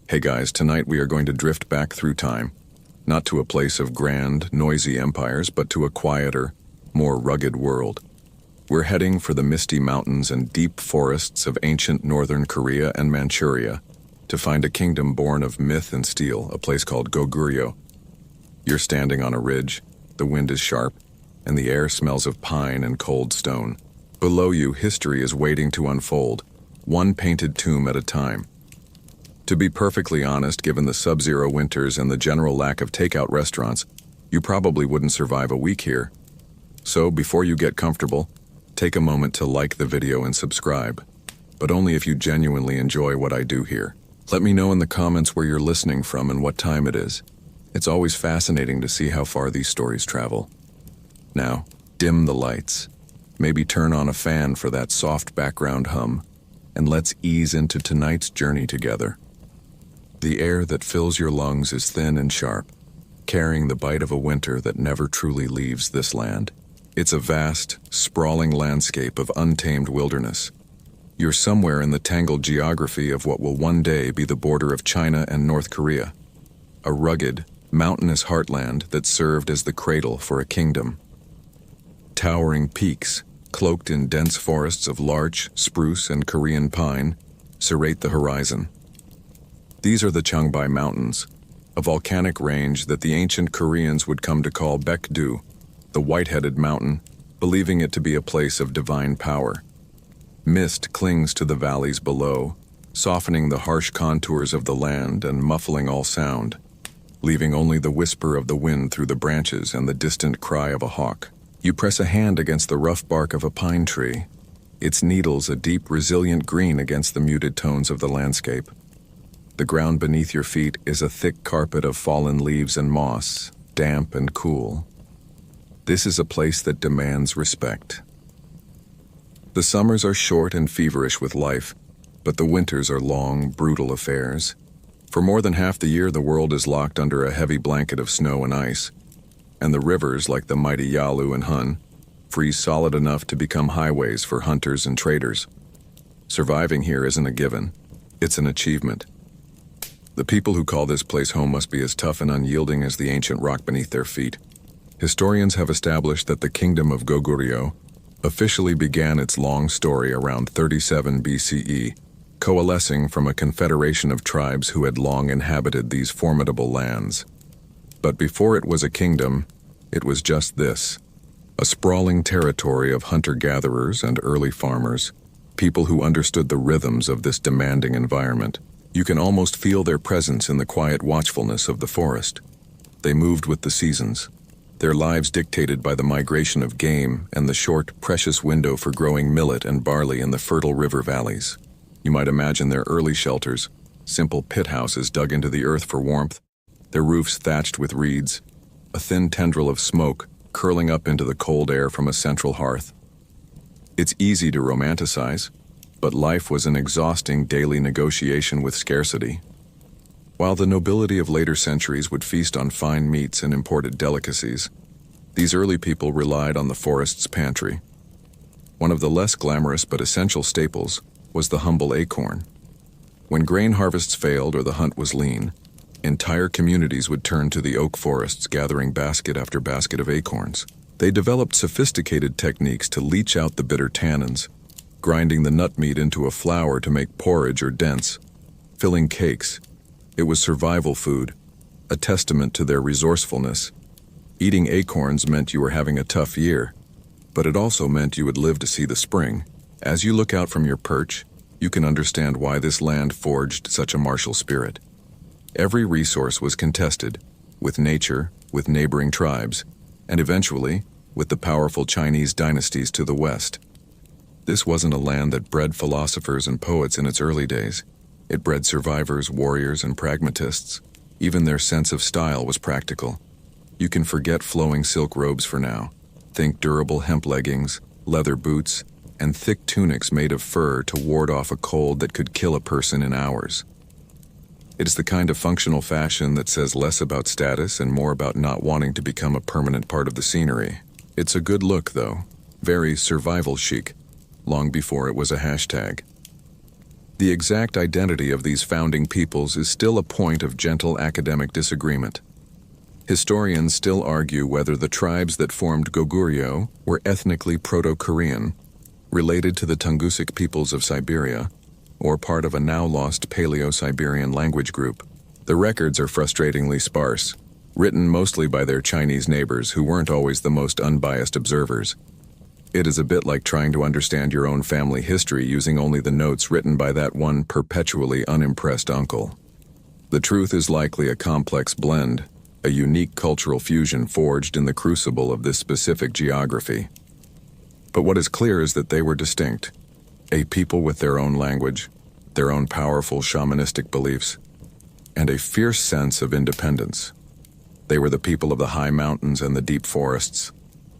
Hey guys, tonight we are going to drift back through time, not to a place of grand, noisy empires, but to a quieter, more rugged world. We're heading for the misty mountains and deep forests of ancient northern Korea and Manchuria to find a kingdom born of myth and steel, a place called Goguryeo. You're standing on a ridge, the wind is sharp, and the air smells of pine and cold stone. Below you, history is waiting to unfold, one painted tomb at a time. To be perfectly honest, given the sub-zero winters and the general lack of takeout restaurants, you probably wouldn't survive a week here. So before you get comfortable, take a moment to like the video and subscribe, but only if you genuinely enjoy what I do here. Let me know in the comments where you're listening from and what time it is. It's always fascinating to see how far these stories travel. Now, dim the lights. Maybe turn on a fan for that soft background hum, and let's ease into tonight's journey together. The air that fills your lungs is thin and sharp, carrying the bite of a winter that never truly leaves this land. It's a vast, sprawling landscape of untamed wilderness. You're somewhere in the tangled geography of what will one day be the border of China and North Korea, a rugged, mountainous heartland that served as the cradle for a kingdom. Towering peaks, cloaked in dense forests of larch, spruce, and Korean pine, serrate the horizon. These are the Cheongbai Mountains, a volcanic range that the ancient Koreans would come to call Baekdu, the white-headed mountain, believing it to be a place of divine power. Mist clings to the valleys below, softening the harsh contours of the land and muffling all sound, leaving only the whisper of the wind through the branches and the distant cry of a hawk. You press a hand against the rough bark of a pine tree, its needles a deep, resilient green against the muted tones of the landscape. The ground beneath your feet is a thick carpet of fallen leaves and moss, damp and cool. This is a place that demands respect. The summers are short and feverish with life, but the winters are long, brutal affairs. For more than half the year, the world is locked under a heavy blanket of snow and ice, and the rivers, like the mighty Yalu and Hun, freeze solid enough to become highways for hunters and traders. Surviving here isn't a given, it's an achievement. The people who call this place home must be as tough and unyielding as the ancient rock beneath their feet. Historians have established that the kingdom of Goguryeo officially began its long story around 37 BCE, coalescing from a confederation of tribes who had long inhabited these formidable lands. But before it was a kingdom, it was just this: a sprawling territory of hunter-gatherers and early farmers, people who understood the rhythms of this demanding environment. You can almost feel their presence in the quiet watchfulness of the forest. They moved with the seasons, their lives dictated by the migration of game and the short, precious window for growing millet and barley in the fertile river valleys. You might imagine their early shelters, simple pit houses dug into the earth for warmth, their roofs thatched with reeds, a thin tendril of smoke curling up into the cold air from a central hearth. It's easy to romanticize, but life was an exhausting daily negotiation with scarcity. While the nobility of later centuries would feast on fine meats and imported delicacies, these early people relied on the forest's pantry. One of the less glamorous but essential staples was the humble acorn. When grain harvests failed or the hunt was lean, entire communities would turn to the oak forests, gathering basket after basket of acorns. They developed sophisticated techniques to leach out the bitter tannins, grinding the nut meat into a flour to make porridge or dents, filling cakes. It was survival food, a testament to their resourcefulness. Eating acorns meant you were having a tough year, but it also meant you would live to see the spring. As you look out from your perch, you can understand why this land forged such a martial spirit. Every resource was contested, with nature, with neighboring tribes, and eventually, with the powerful Chinese dynasties to the west. This wasn't a land that bred philosophers and poets in its early days. It bred survivors, warriors, and pragmatists. Even their sense of style was practical. You can forget flowing silk robes for now. Think durable hemp leggings, leather boots, and thick tunics made of fur to ward off a cold that could kill a person in hours. It is the kind of functional fashion that says less about status and more about not wanting to become a permanent part of the scenery. It's a good look, though. Very survival chic, long before it was a hashtag. The exact identity of these founding peoples is still a point of gentle academic disagreement. Historians still argue whether the tribes that formed Goguryeo were ethnically Proto-Korean, related to the Tungusic peoples of Siberia, or part of a now-lost Paleo-Siberian language group. The records are frustratingly sparse, written mostly by their Chinese neighbors who weren't always the most unbiased observers. It is a bit like trying to understand your own family history using only the notes written by that one perpetually unimpressed uncle. The truth is likely a complex blend, a unique cultural fusion forged in the crucible of this specific geography. But what is clear is that they were distinct, a people with their own language, their own powerful shamanistic beliefs, and a fierce sense of independence. They were the people of the high mountains and the deep forests,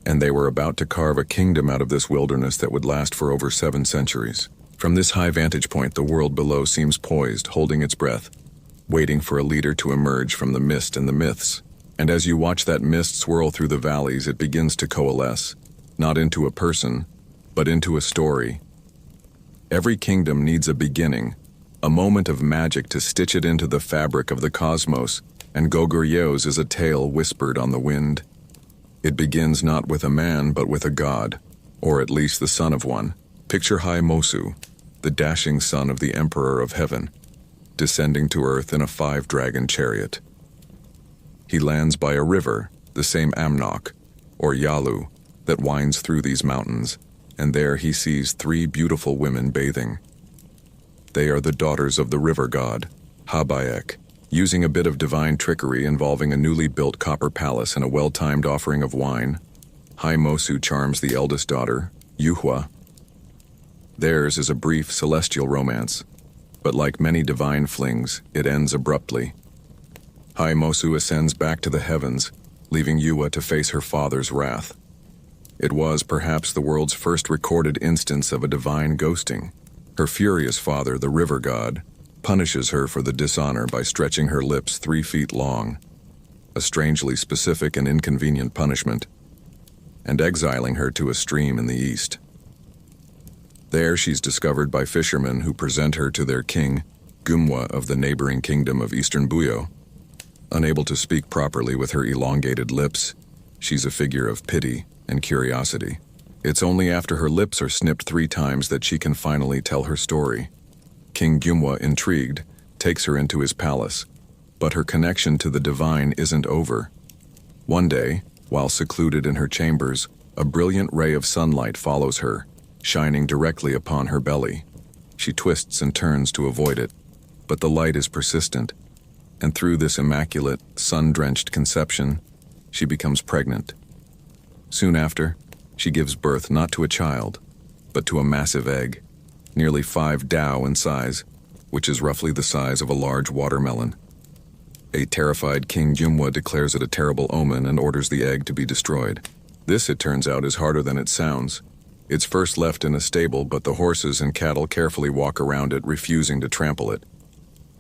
and they were about to carve a kingdom out of this wilderness that would last for over 7 centuries. From this high vantage point, the world below seems poised, holding its breath, waiting for a leader to emerge from the mist and the myths. And as you watch that mist swirl through the valleys, it begins to coalesce, not into a person, but into a story. Every kingdom needs a beginning, a moment of magic to stitch it into the fabric of the cosmos, and Goguryeo's is a tale whispered on the wind. It begins not with a man, but with a god, or at least the son of one. Picture Mosu, the dashing son of the Emperor of Heaven, descending to earth in a 5-dragon chariot. He lands by a river, the same Amnok, or Yalu, that winds through these mountains, and there he sees 3 beautiful women bathing. They are the daughters of the river god, Habayek. Using a bit of divine trickery involving a newly built copper palace and a well-timed offering of wine, Mosu charms the eldest daughter, Yuhua. Theirs is a brief celestial romance, but like many divine flings, it ends abruptly. Mosu ascends back to the heavens, leaving Yuhua to face her father's wrath. It was perhaps the world's first recorded instance of a divine ghosting. Her furious father, the river god, punishes her for the dishonor by stretching her lips 3 feet long, a strangely specific and inconvenient punishment, and exiling her to a stream in the east. There she's discovered by fishermen who present her to their king, Gumwa of the neighboring kingdom of Eastern Buyo. Unable to speak properly with her elongated lips, she's a figure of pity and curiosity. It's only after her lips are snipped 3 times that she can finally tell her story. King Gumwa, intrigued, takes her into his palace, but her connection to the divine isn't over. One day, while secluded in her chambers, a brilliant ray of sunlight follows her, shining directly upon her belly. She twists and turns to avoid it, but the light is persistent, and through this immaculate, sun-drenched conception, she becomes pregnant. Soon after, she gives birth not to a child, but to a massive egg, nearly 5 dao in size, which is roughly the size of a large watermelon. A terrified King Jumwa declares it a terrible omen and orders the egg to be destroyed. This, it turns out, is harder than it sounds. It's first left in a stable, but the horses and cattle carefully walk around it, refusing to trample it.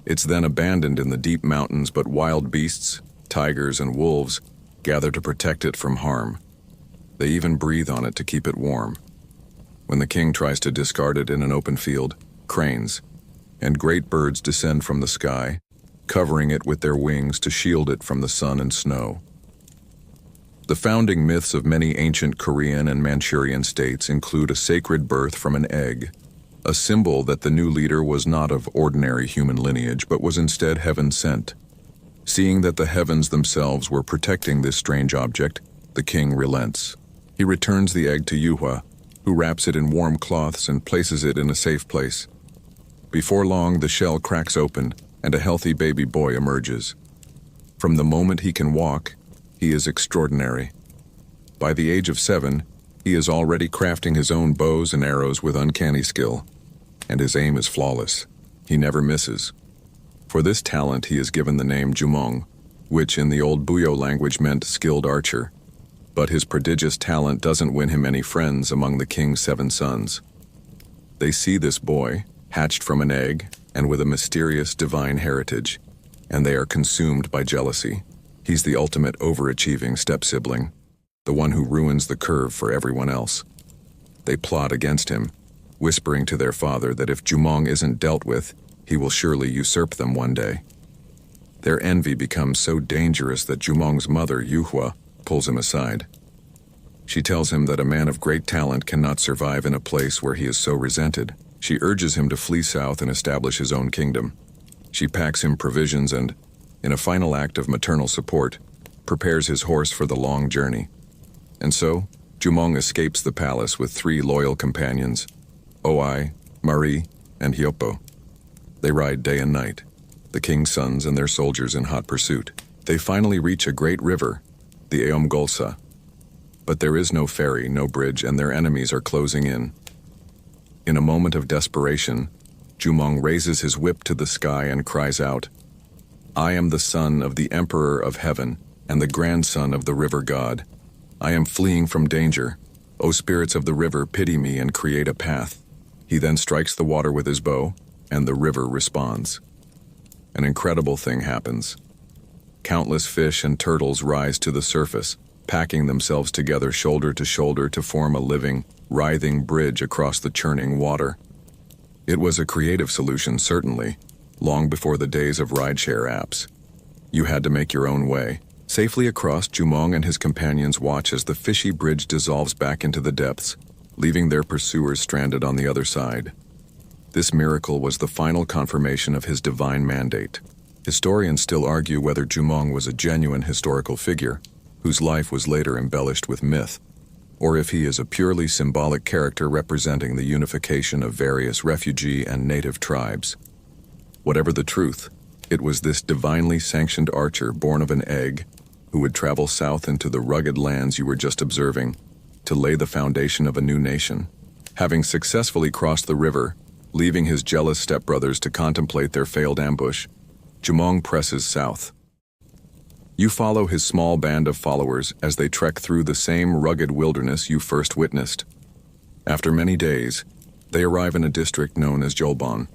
It's then abandoned in the deep mountains, but wild beasts, tigers and wolves, gather to protect it from harm. They even breathe on it to keep it warm. When the king tries to discard it in an open field, cranes and great birds descend from the sky, covering it with their wings to shield it from the sun and snow. The founding myths of many ancient Korean and Manchurian states include a sacred birth from an egg, a symbol that the new leader was not of ordinary human lineage but was instead heaven-sent. Seeing that the heavens themselves were protecting this strange object, the king relents. He returns the egg to Yuhua, who wraps it in warm cloths and places it in a safe place. Before long, the shell cracks open and a healthy baby boy emerges. From the moment he can walk, he is extraordinary. By the age of 7, he is already crafting his own bows and arrows with uncanny skill, and his aim is flawless. He never misses. For this talent, he is given the name Jumong, which in the old Buyo language meant skilled archer. But his prodigious talent doesn't win him any friends among the king's 7 sons. They see this boy, hatched from an egg and with a mysterious divine heritage, and they are consumed by jealousy. He's the ultimate overachieving step-sibling, the one who ruins the curve for everyone else. They plot against him, whispering to their father that if Jumong isn't dealt with, he will surely usurp them one day. Their envy becomes so dangerous that Jumong's mother, Yuhua, pulls him aside. She tells him that a man of great talent cannot survive in a place where he is so resented. She urges him to flee south and establish his own kingdom. She packs him provisions and, in a final act of maternal support, prepares his horse for the long journey. And so, Jumong escapes the palace with 3 loyal companions, Oi, Marie, and Hyopo. They ride day and night, the king's sons and their soldiers in hot pursuit. They finally reach a great river, the Eomgolsa. But there is no ferry, no bridge, and their enemies are closing in. In a moment of desperation, Jumong raises his whip to the sky and cries out, "I am the son of the Emperor of Heaven and the grandson of the river god. I am fleeing from danger. O spirits of the river, pity me and create a path." He then strikes the water with his bow, and the river responds. An incredible thing happens. Countless fish and turtles rise to the surface, packing themselves together shoulder to shoulder to form a living, writhing bridge across the churning water. It was a creative solution, certainly, long before the days of rideshare apps. You had to make your own way. Safely across, Jumong and his companions watch as the fishy bridge dissolves back into the depths, leaving their pursuers stranded on the other side. This miracle was the final confirmation of his divine mandate. Historians still argue whether Jumong was a genuine historical figure, whose life was later embellished with myth, or if he is a purely symbolic character representing the unification of various refugee and native tribes. Whatever the truth, it was this divinely sanctioned archer born of an egg who would travel south into the rugged lands you were just observing to lay the foundation of a new nation. Having successfully crossed the river, leaving his jealous stepbrothers to contemplate their failed ambush, Jumong presses south. You follow his small band of followers as they trek through the same rugged wilderness you first witnessed. After many days, they arrive in a district known as Jolbon.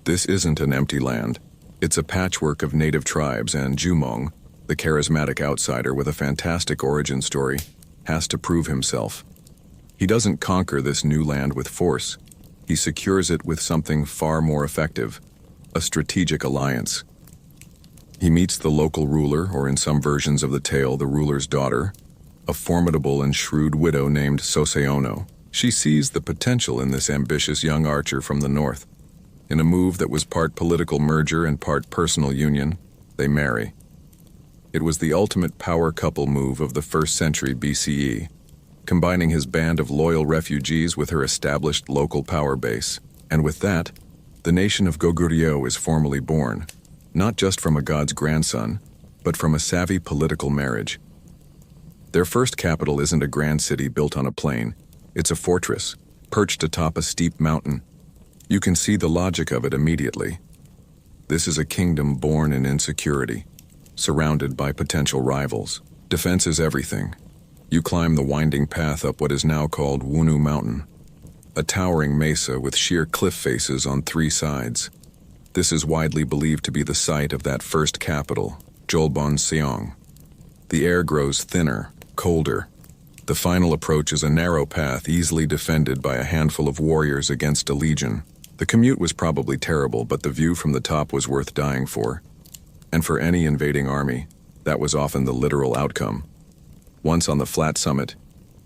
This isn't an empty land. It's a patchwork of native tribes, and Jumong, the charismatic outsider with a fantastic origin story, has to prove himself. He doesn't conquer this new land with force. He secures it with something far more effective, a strategic alliance. He meets the local ruler, or in some versions of the tale, the ruler's daughter, a formidable and shrewd widow named Soseono. She sees the potential in this ambitious young archer from the north. In a move that was part political merger and part personal union, they marry. It was the ultimate power couple move of the 1st century BCE, combining his band of loyal refugees with her established local power base. And with that, the nation of Goguryeo is formally born, not just from a god's grandson, but from a savvy political marriage. Their first capital isn't a grand city built on a plain. It's a fortress, perched atop a steep mountain. You can see the logic of it immediately. This is a kingdom born in insecurity, surrounded by potential rivals. Defense is everything. You climb the winding path up what is now called Wunu Mountain, a towering mesa with sheer cliff faces on 3 sides. This is widely believed to be the site of that first capital, Jolbon Seong. The air grows thinner, colder. The final approach is a narrow path easily defended by a handful of warriors against a legion. The commute was probably terrible, but the view from the top was worth dying for. And for any invading army, that was often the literal outcome. Once on the flat summit,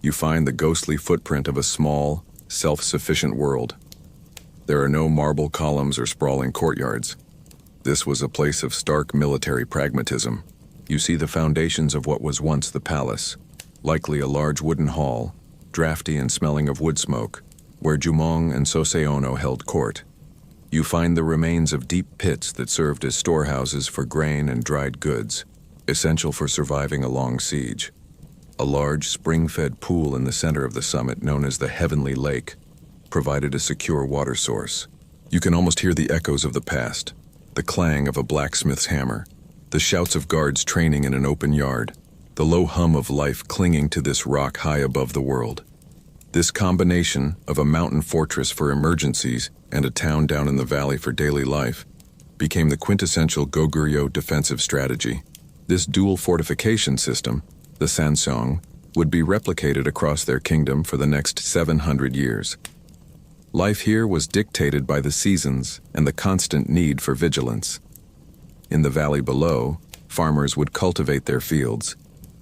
you find the ghostly footprint of a small, self-sufficient world. There are no marble columns or sprawling courtyards. This was a place of stark military pragmatism. You see the foundations of what was once the palace, likely a large wooden hall, drafty and smelling of wood smoke, where Jumong and Soseono held court. You find the remains of deep pits that served as storehouses for grain and dried goods, essential for surviving a long siege. A large spring-fed pool in the center of the summit, known as the Heavenly Lake, provided a secure water source. You can almost hear the echoes of the past, the clang of a blacksmith's hammer, the shouts of guards training in an open yard, the low hum of life clinging to this rock high above the world. This combination of a mountain fortress for emergencies and a town down in the valley for daily life became the quintessential Goguryeo defensive strategy. This dual fortification system, the Sansong, would be replicated across their kingdom for the next 700 years. Life here was dictated by the seasons and the constant need for vigilance. In the valley below, farmers would cultivate their fields,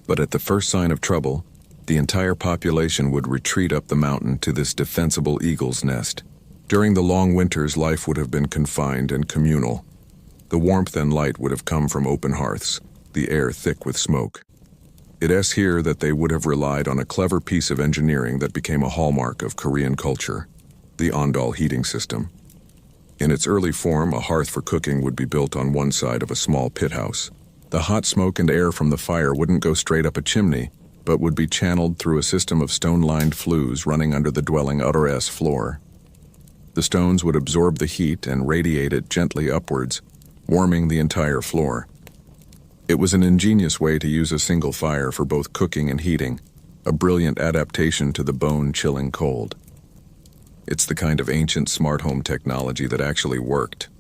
but at the first sign of trouble, the entire population would retreat up the mountain to this defensible eagle's nest. During the long winters, life would have been confined and communal. The warmth and light would have come from open hearths, the air thick with smoke. It is here that they would have relied on a clever piece of engineering that became a hallmark of Korean culture, the ondol heating system. In its early form, a hearth for cooking would be built on one side of a small pit house. The hot smoke and air from the fire wouldn't go straight up a chimney, but would be channeled through a system of stone-lined flues running under the dwelling utter's floor. The stones would absorb the heat and radiate it gently upwards, warming the entire floor. It was an ingenious way to use a single fire for both cooking and heating, a brilliant adaptation to the bone-chilling cold. It's the kind of ancient smart home technology that actually worked,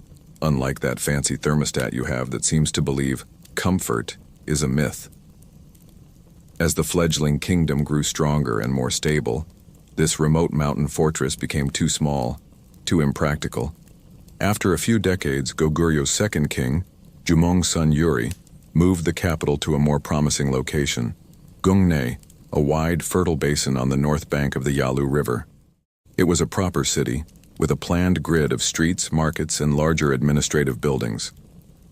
unlike that fancy thermostat you have that seems to believe comfort is a myth. As the fledgling kingdom grew stronger and more stable, this remote mountain fortress became too small, too impractical. After a few decades, Goguryeo second king, Jumong's son Yuri, moved the capital to a more promising location, Gungne, a wide, fertile basin on the north bank of the Yalu River. It was a proper city, with a planned grid of streets, markets, and larger administrative buildings.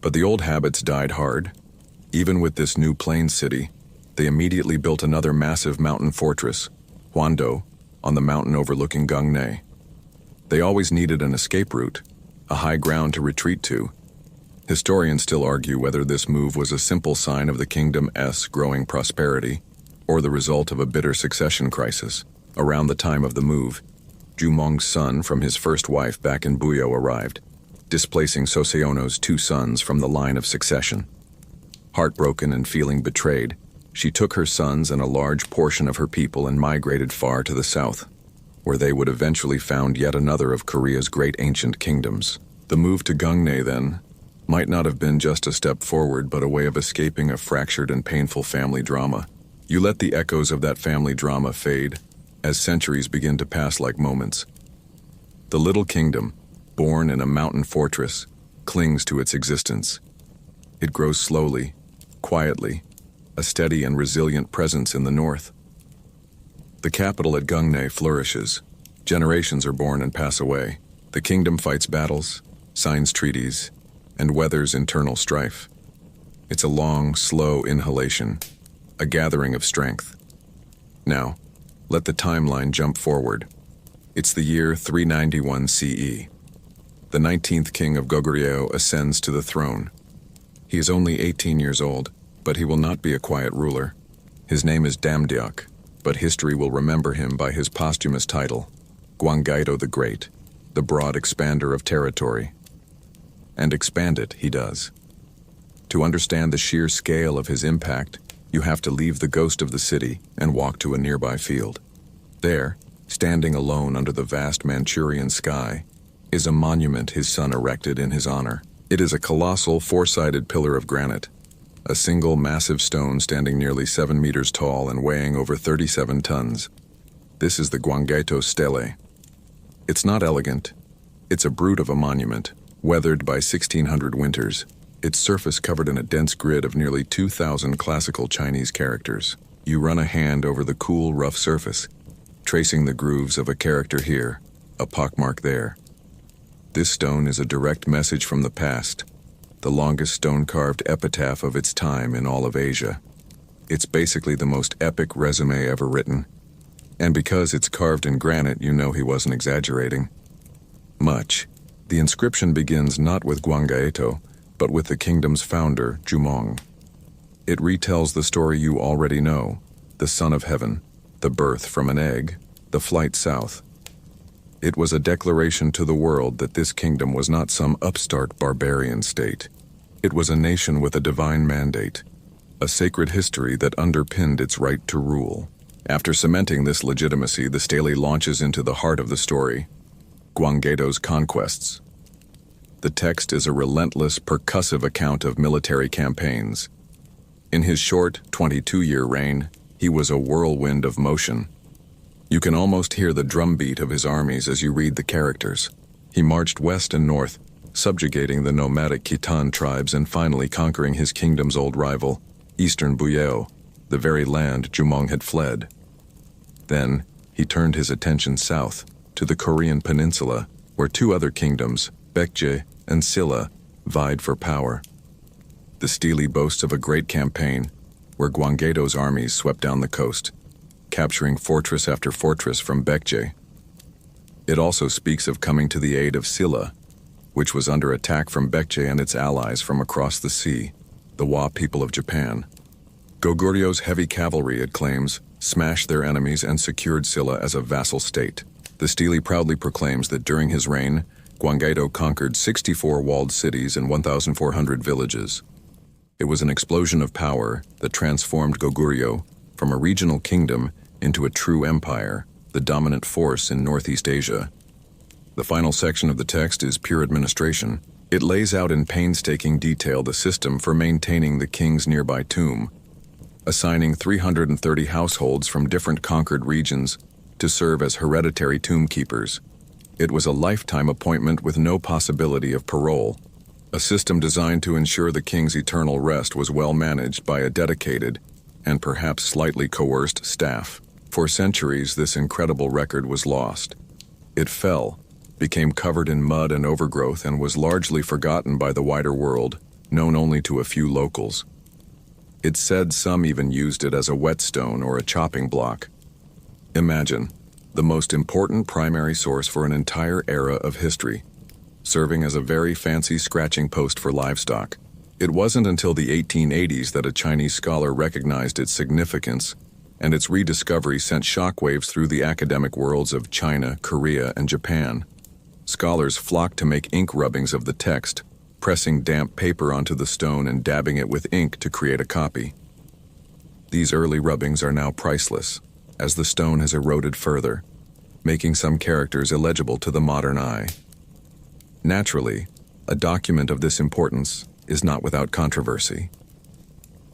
But the old habits died hard. Even with this new plain city, they immediately built another massive mountain fortress, Hwando, on the mountain overlooking Gungne. They always needed an escape route, a high ground to retreat to. Historians still argue whether this move was a simple sign of the kingdom's growing prosperity, or the result of a bitter succession crisis. Around the time of the move, Jumong's son from his first wife back in Buyo arrived, displacing Soseono's two sons from the line of succession. Heartbroken and feeling betrayed, she took her sons and a large portion of her people and migrated far to the south, where they would eventually found yet another of Korea's great ancient kingdoms. The move to Gungne, then, might not have been just a step forward, but a way of escaping a fractured and painful family drama. You let the echoes of that family drama fade, as centuries begin to pass like moments. The little kingdom, born in a mountain fortress, clings to its existence. It grows slowly, quietly, a steady and resilient presence in the north. The capital at Gungne flourishes. Generations are born and pass away. The kingdom fights battles, signs treaties, and weathers internal strife. It's a long, slow inhalation, a gathering of strength. Now, let the timeline jump forward. It's the year 391 CE. The 19th king of Goguryeo ascends to the throne. He is only 18 years old, but he will not be a quiet ruler. His name is Damdeok, but history will remember him by his posthumous title, Goguryeo the Great, the broad expander of territory. And expand it, he does. To understand the sheer scale of his impact, you have to leave the ghost of the city and walk to a nearby field. There, standing alone under the vast Manchurian sky, is a monument his son erected in his honor. It is a colossal four-sided pillar of granite, a single massive stone standing nearly 7 meters tall and weighing over 37 tons. This is the Goguryeo Stele. It's not elegant. It's a brute of a monument, weathered by 1,600 winters, its surface covered in a dense grid of nearly 2,000 classical Chinese characters. You run a hand over the cool, rough surface, tracing the grooves of a character here, a pockmark there. This stone is a direct message from the past, the longest stone-carved epitaph of its time in all of Asia. It's basically the most epic resume ever written. And because it's carved in granite, you know he wasn't exaggerating much. The inscription begins not with Goguryeo, but with the kingdom's founder, Jumong. It retells the story you already know, the son of heaven, the birth from an egg, the flight south. It was a declaration to the world that this kingdom was not some upstart barbarian state. It was a nation with a divine mandate, a sacred history that underpinned its right to rule. After cementing this legitimacy, the stele launches into the heart of the story, Goguryeto's conquests. The text is a relentless, percussive account of military campaigns. In his short, 22-year reign, he was a whirlwind of motion. You can almost hear the drumbeat of his armies as you read the characters. He marched west and north, subjugating the nomadic Khitan tribes and finally conquering his kingdom's old rival, Eastern Goguryeo, the very land Jumong had fled. Then, he turned his attention south, to the Korean peninsula, where two other kingdoms, Baekje and Silla, vied for power. The stele boasts of a great campaign, where Gwanggaeto's armies swept down the coast, capturing fortress after fortress from Baekje. It also speaks of coming to the aid of Silla, which was under attack from Baekje and its allies from across the sea, the Wa people of Japan. Goguryeo's heavy cavalry, it claims, smashed their enemies and secured Silla as a vassal state. The stele proudly proclaims that during his reign, Gwanggaeto conquered 64 walled cities and 1,400 villages. It was an explosion of power that transformed Goguryeo from a regional kingdom into a true empire, the dominant force in Northeast Asia. The final section of the text is pure administration. It lays out in painstaking detail the system for maintaining the king's nearby tomb, assigning 330 households from different conquered regions to serve as hereditary tomb keepers. It was a lifetime appointment with no possibility of parole, a system designed to ensure the king's eternal rest was well managed by a dedicated and perhaps slightly coerced staff. For centuries, this incredible record was lost. It fell, became covered in mud and overgrowth, and was largely forgotten by the wider world, known only to a few locals. It's said some even used it as a whetstone or a chopping block. Imagine, the most important primary source for an entire era of history, serving as a very fancy scratching post for livestock. It wasn't until the 1880s that a Chinese scholar recognized its significance, and its rediscovery sent shockwaves through the academic worlds of China, Korea, and Japan. Scholars flocked to make ink rubbings of the text, pressing damp paper onto the stone and dabbing it with ink to create a copy. These early rubbings are now priceless, as the stone has eroded further, making some characters illegible to the modern eye. Naturally, a document of this importance is not without controversy.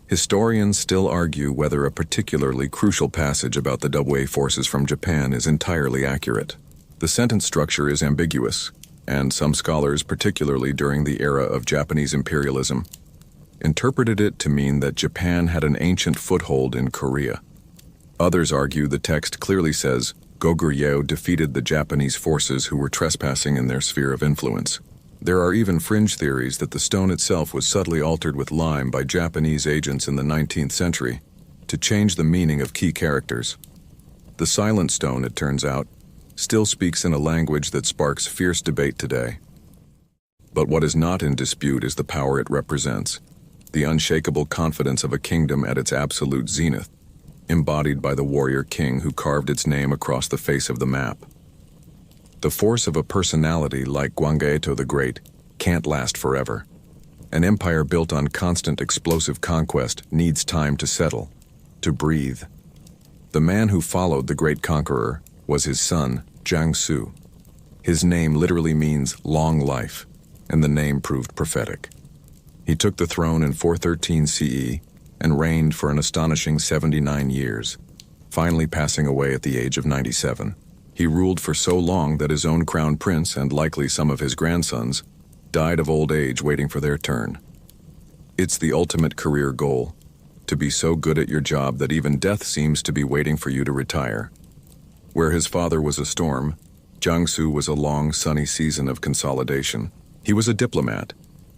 Historians still argue whether a particularly crucial passage about the Dubway forces from Japan is entirely accurate. The sentence structure is ambiguous, and some scholars, particularly during the era of Japanese imperialism, interpreted it to mean that Japan had an ancient foothold in Korea. Others argue the text clearly says Goguryeo defeated the Japanese forces who were trespassing in their sphere of influence. There are even fringe theories that the stone itself was subtly altered with lime by Japanese agents in the 19th century to change the meaning of key characters. The silent stone, it turns out, still speaks in a language that sparks fierce debate today. But what is not in dispute is the power it represents, the unshakable confidence of a kingdom at its absolute zenith, embodied by the warrior king who carved its name across the face of the map. The force of a personality like Gwanggaeto the Great can't last forever. An empire built on constant explosive conquest needs time to settle, to breathe. The man who followed the great conqueror was his son, Jiangsu. His name literally means long life, and the name proved prophetic. He took the throne in 413 CE and reigned for an astonishing 79 years, finally passing away at the age of 97. He ruled for so long that his own crown prince, and likely some of his grandsons, died of old age waiting for their turn. It's the ultimate career goal, to be so good at your job that even death seems to be waiting for you to retire. Where his father was a storm, Jiangsu was a long, sunny season of consolidation. He was a diplomat,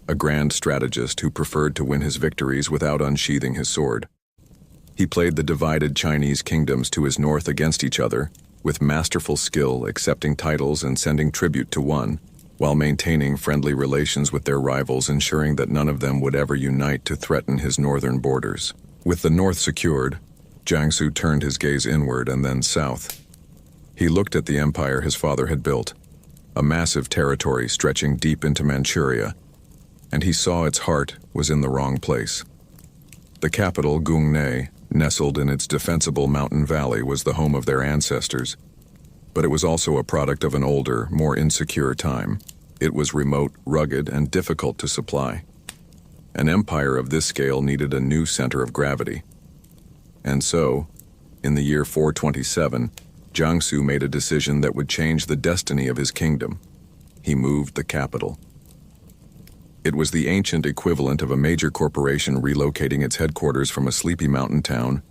a grand strategist who preferred to win his victories without unsheathing his sword. He played the divided Chinese kingdoms to his north against each other, with masterful skill, accepting titles and sending tribute to one, while maintaining friendly relations with their rivals, ensuring that none of them would ever unite to threaten his northern borders. With the north secured, Jiangsu turned his gaze inward and then south. He looked at the empire his father had built, a massive territory stretching deep into Manchuria, and he saw its heart was in the wrong place. The capital, Gungne, nestled in its defensible mountain valley, was the home of their ancestors, but it was also a product of an older, more insecure time. It was remote, rugged, and difficult to supply. An empire of this scale needed a new center of gravity. And so, in the year 427, Jiangsu made a decision that would change the destiny of his kingdom. He moved the capital. It was the ancient equivalent of a major corporation relocating its headquarters from a sleepy mountain town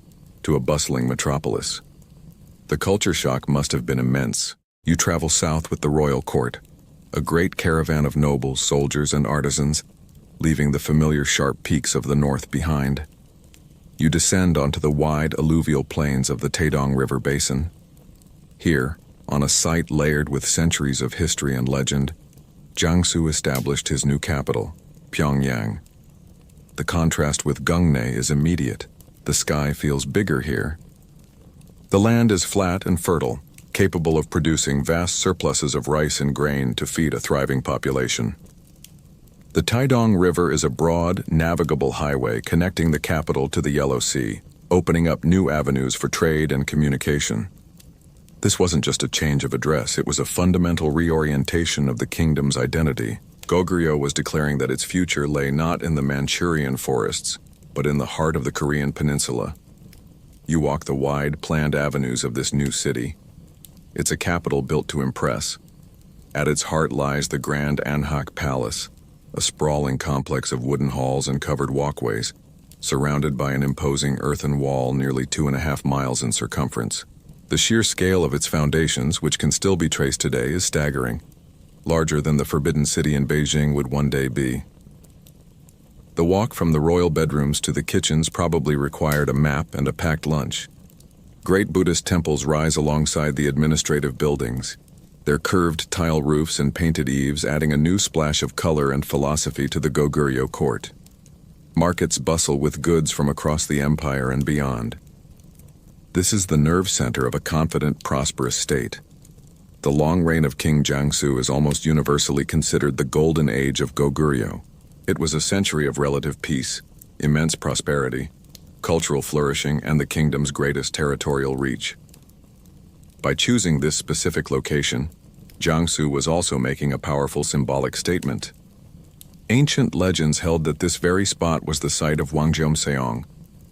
to a bustling metropolis. The culture shock must have been immense. You travel south with the royal court, a great caravan of nobles, soldiers, and artisans, leaving the familiar sharp peaks of the north behind. You descend onto the wide alluvial plains of the Taedong River basin. Here, on a site layered with centuries of history and legend, Jiangsu established his new capital, Pyongyang. The contrast with Gungne is immediate. The sky feels bigger here. The land is flat and fertile, capable of producing vast surpluses of rice and grain to feed a thriving population. The Taedong River is a broad, navigable highway connecting the capital to the Yellow Sea, opening up new avenues for trade and communication. This wasn't just a change of address, it was a fundamental reorientation of the kingdom's identity. Goguryeo was declaring that its future lay not in the Manchurian forests, but in the heart of the Korean peninsula. You walk the wide, planned avenues of this new city. It's a capital built to impress. At its heart lies the Grand Anhak Palace, a sprawling complex of wooden halls and covered walkways, surrounded by an imposing earthen wall nearly 2.5 miles in circumference. The sheer scale of its foundations, which can still be traced today, is staggering, larger than the Forbidden City in Beijing would one day be. The walk from the royal bedrooms to the kitchens probably required a map and a packed lunch. Great Buddhist temples rise alongside the administrative buildings, their curved tile roofs and painted eaves adding a new splash of color and philosophy to the Goguryeo court. Markets bustle with goods from across the empire and beyond. This is the nerve center of a confident, prosperous state. The long reign of King Jiangsu is almost universally considered the golden age of Goguryeo. It was a century of relative peace, immense prosperity, cultural flourishing, and the kingdom's greatest territorial reach. By choosing this specific location, Jiangsu was also making a powerful symbolic statement. Ancient legends held that this very spot was the site of Wangjeomseong,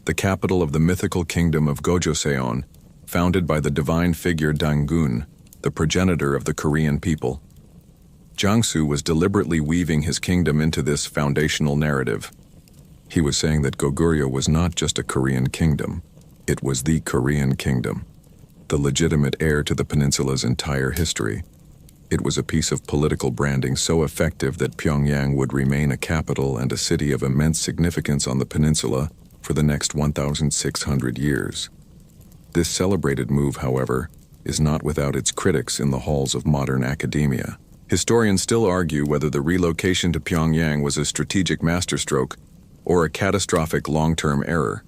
the capital of the mythical kingdom of Gojoseon, founded by the divine figure Dangun, the progenitor of the Korean people. Jiangsu was deliberately weaving his kingdom into this foundational narrative. He was saying that Goguryeo was not just a Korean kingdom, it was the Korean kingdom, the legitimate heir to the peninsula's entire history. It was a piece of political branding so effective that Pyongyang would remain a capital and a city of immense significance on the peninsula for the next 1,600 years. This celebrated move, however, is not without its critics in the halls of modern academia. Historians still argue whether the relocation to Pyongyang was a strategic masterstroke or a catastrophic long-term error.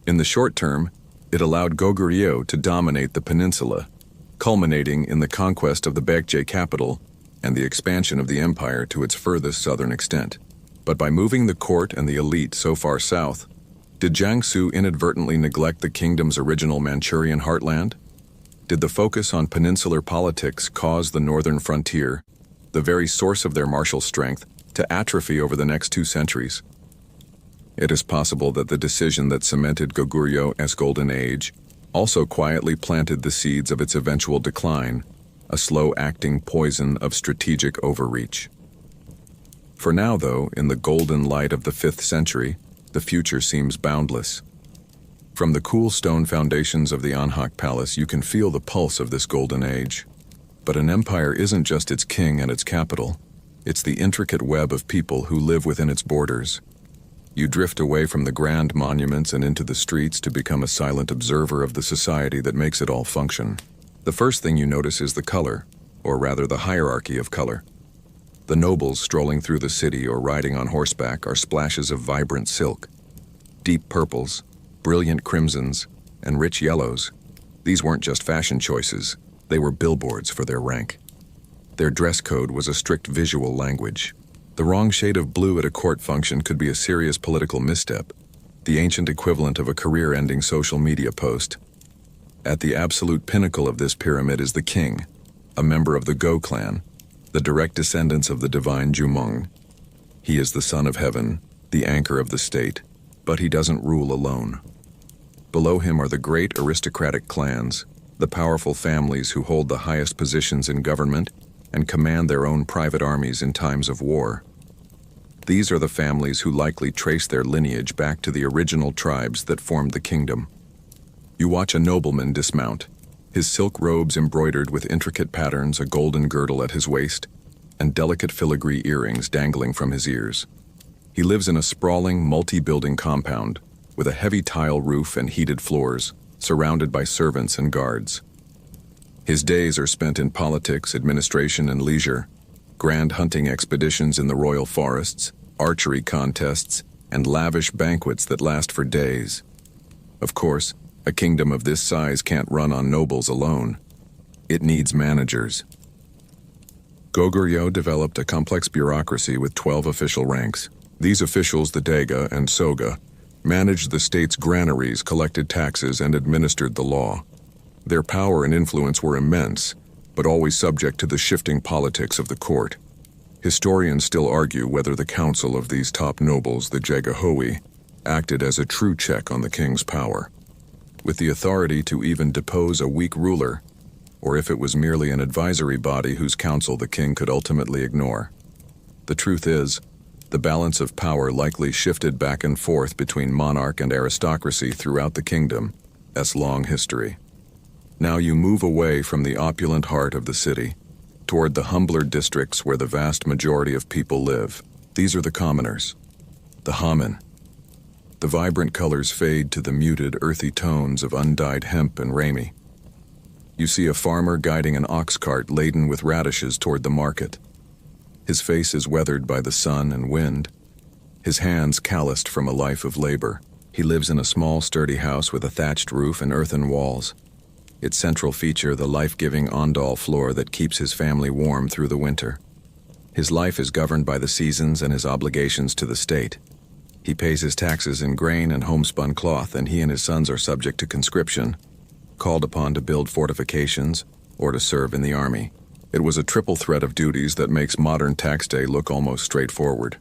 In the short term, it allowed Goguryeo to dominate the peninsula, culminating in the conquest of the Baekje capital and the expansion of the empire to its furthest southern extent. But by moving the court and the elite so far south, did Jiangsu inadvertently neglect the kingdom's original Manchurian heartland? Did the focus on peninsular politics cause the northern frontier, the very source of their martial strength, to atrophy over the next 2 centuries? It is possible that the decision that cemented Goguryeo golden age also quietly planted the seeds of its eventual decline, a slow-acting poison of strategic overreach. For now, though, in the golden light of the 5th century, the future seems boundless. From the cool stone foundations of the Anhak Palace, you can feel the pulse of this golden age. But an empire isn't just its king and its capital. It's the intricate web of people who live within its borders. You drift away from the grand monuments and into the streets to become a silent observer of the society that makes it all function. The first thing you notice is the color, or rather the hierarchy of color. The nobles strolling through the city or riding on horseback are splashes of vibrant silk, deep purples, brilliant crimsons, and rich yellows. These weren't just fashion choices, they were billboards for their rank. Their dress code was a strict visual language. The wrong shade of blue at a court function could be a serious political misstep, the ancient equivalent of a career-ending social media post. At the absolute pinnacle of this pyramid is the king, a member of the Go clan, the direct descendants of the divine Jumong. He is the son of heaven, the anchor of the state, but he doesn't rule alone. Below him are the great aristocratic clans, the powerful families who hold the highest positions in government and command their own private armies in times of war. These are the families who likely trace their lineage back to the original tribes that formed the kingdom. You watch a nobleman dismount, his silk robes embroidered with intricate patterns, a golden girdle at his waist, and delicate filigree earrings dangling from his ears. He lives in a sprawling, multi-building compound, with a heavy tile roof and heated floors, surrounded by servants and guards. His days are spent in politics, administration, and leisure, grand hunting expeditions in the royal forests, archery contests, and lavish banquets that last for days. Of course, a kingdom of this size can't run on nobles alone. It needs managers. Goguryeo developed a complex bureaucracy with 12 official ranks. These officials, the Daga and Soga, managed the state's granaries, collected taxes, and administered the law. Their power and influence were immense, but always subject to the shifting politics of the court. Historians still argue whether the council of these top nobles, the Goguryeo, acted as a true check on the king's power, with the authority to even depose a weak ruler, or if it was merely an advisory body whose counsel the king could ultimately ignore. The truth is, the balance of power likely shifted back and forth between monarch and aristocracy throughout the kingdom's long history. Now you move away from the opulent heart of the city, toward the humbler districts where the vast majority of people live. These are the commoners, the Haman. The vibrant colors fade to the muted, earthy tones of undyed hemp and ramie. You see a farmer guiding an ox cart laden with radishes toward the market. His face is weathered by the sun and wind, his hands calloused from a life of labor. He lives in a small, sturdy house with a thatched roof and earthen walls. Its central feature, the life-giving ondal floor that keeps his family warm through the winter. His life is governed by the seasons and his obligations to the state. He pays his taxes in grain and homespun cloth, and he and his sons are subject to conscription, called upon to build fortifications or to serve in the army. It was a triple threat of duties that makes modern tax day look almost straightforward.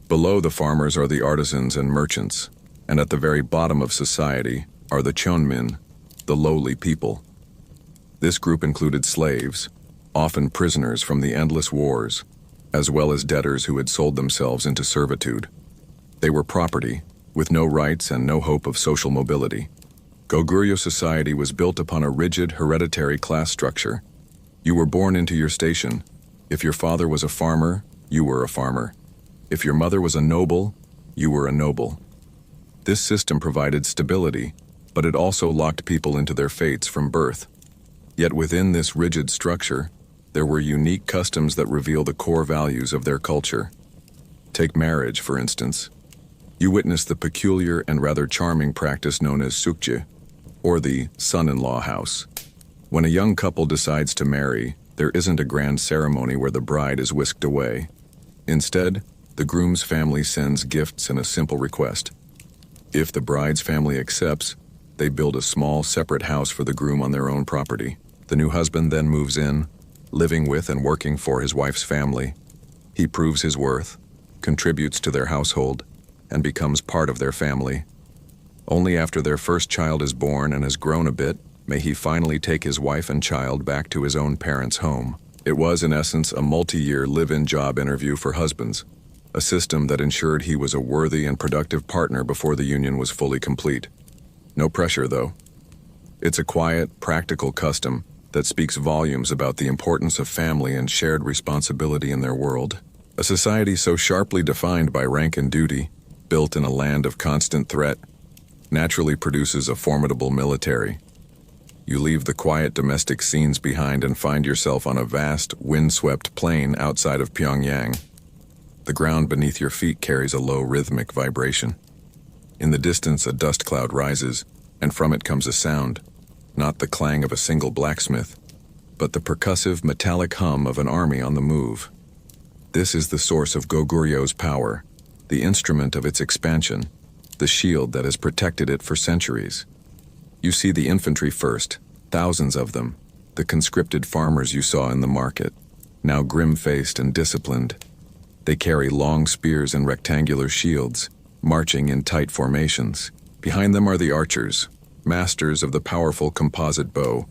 Below the farmers are the artisans and merchants, and at the very bottom of society are the chonmin, the lowly people. This group included slaves, often prisoners from the endless wars, as well as debtors who had sold themselves into servitude. They were property, with no rights and no hope of social mobility. Koguryo society was built upon a rigid hereditary class structure. You were born into your station. If your father was a farmer, you were a farmer. If your mother was a noble, you were a noble. This system provided stability, but it also locked people into their fates from birth. Yet within this rigid structure, there were unique customs that reveal the core values of their culture. Take marriage, for instance. You witness the peculiar and rather charming practice known as sukje, or the son-in-law house. When a young couple decides to marry, there isn't a grand ceremony where the bride is whisked away. Instead, the groom's family sends gifts and a simple request. If the bride's family accepts, they build a small, separate house for the groom on their own property. The new husband then moves in, living with and working for his wife's family. He proves his worth, contributes to their household, and becomes part of their family. Only after their first child is born and has grown a bit, may he finally take his wife and child back to his own parents' home. It was, in essence, a multi-year live-in job interview for husbands, a system that ensured he was a worthy and productive partner before the union was fully complete. No pressure, though. It's a quiet, practical custom that speaks volumes about the importance of family and shared responsibility in their world. A society so sharply defined by rank and duty, built in a land of constant threat, naturally produces a formidable military. You leave the quiet domestic scenes behind and find yourself on a vast, wind-swept plain outside of Pyongyang. The ground beneath your feet carries a low rhythmic vibration. In the distance, a dust cloud rises, and from it comes a sound, not the clang of a single blacksmith, but the percussive, metallic hum of an army on the move. This is the source of Goguryeo's power, the instrument of its expansion, the shield that has protected it for centuries. You see the infantry first, thousands of them, the conscripted farmers you saw in the market, now grim-faced and disciplined. They carry long spears and rectangular shields, marching in tight formations. Behind them are the archers, masters of the powerful composite bow,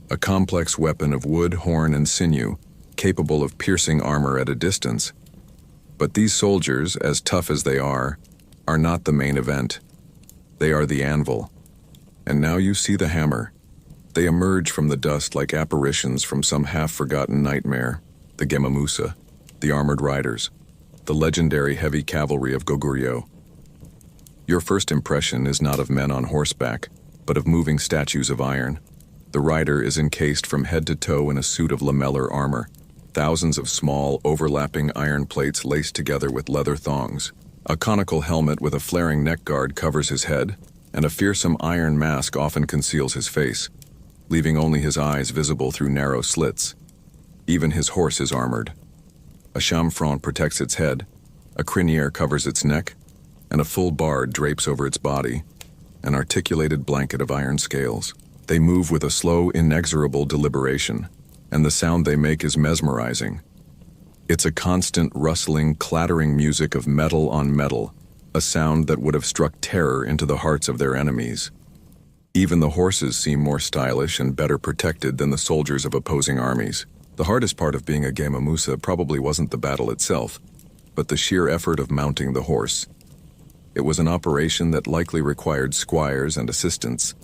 a complex weapon of wood, horn, and sinew, capable of piercing armor at a distance. But these soldiers, as tough as they are not the main event. They are the anvil. And now you see the hammer. They emerge from the dust like apparitions from some half-forgotten nightmare. The Gemamusa, the armored riders, the legendary heavy cavalry of Goguryeo. Your first impression is not of men on horseback, but of moving statues of iron. The rider is encased from head to toe in a suit of lamellar armor, thousands of small, overlapping iron plates laced together with leather thongs. A conical helmet with a flaring neck guard covers his head, and a fearsome iron mask often conceals his face, leaving only his eyes visible through narrow slits. Even his horse is armored. A chamfront protects its head, a criniere covers its neck, and a full bard drapes over its body, an articulated blanket of iron scales. They move with a slow, inexorable deliberation, and the sound they make is mesmerizing. It's a constant rustling, clattering music of metal on metal, a sound that would have struck terror into the hearts of their enemies. Even the horses seem more stylish and better protected than the soldiers of opposing armies. The hardest part of being a Gemamusa probably wasn't the battle itself, but the sheer effort of mounting the horse. It was an operation that likely required squires and assistants,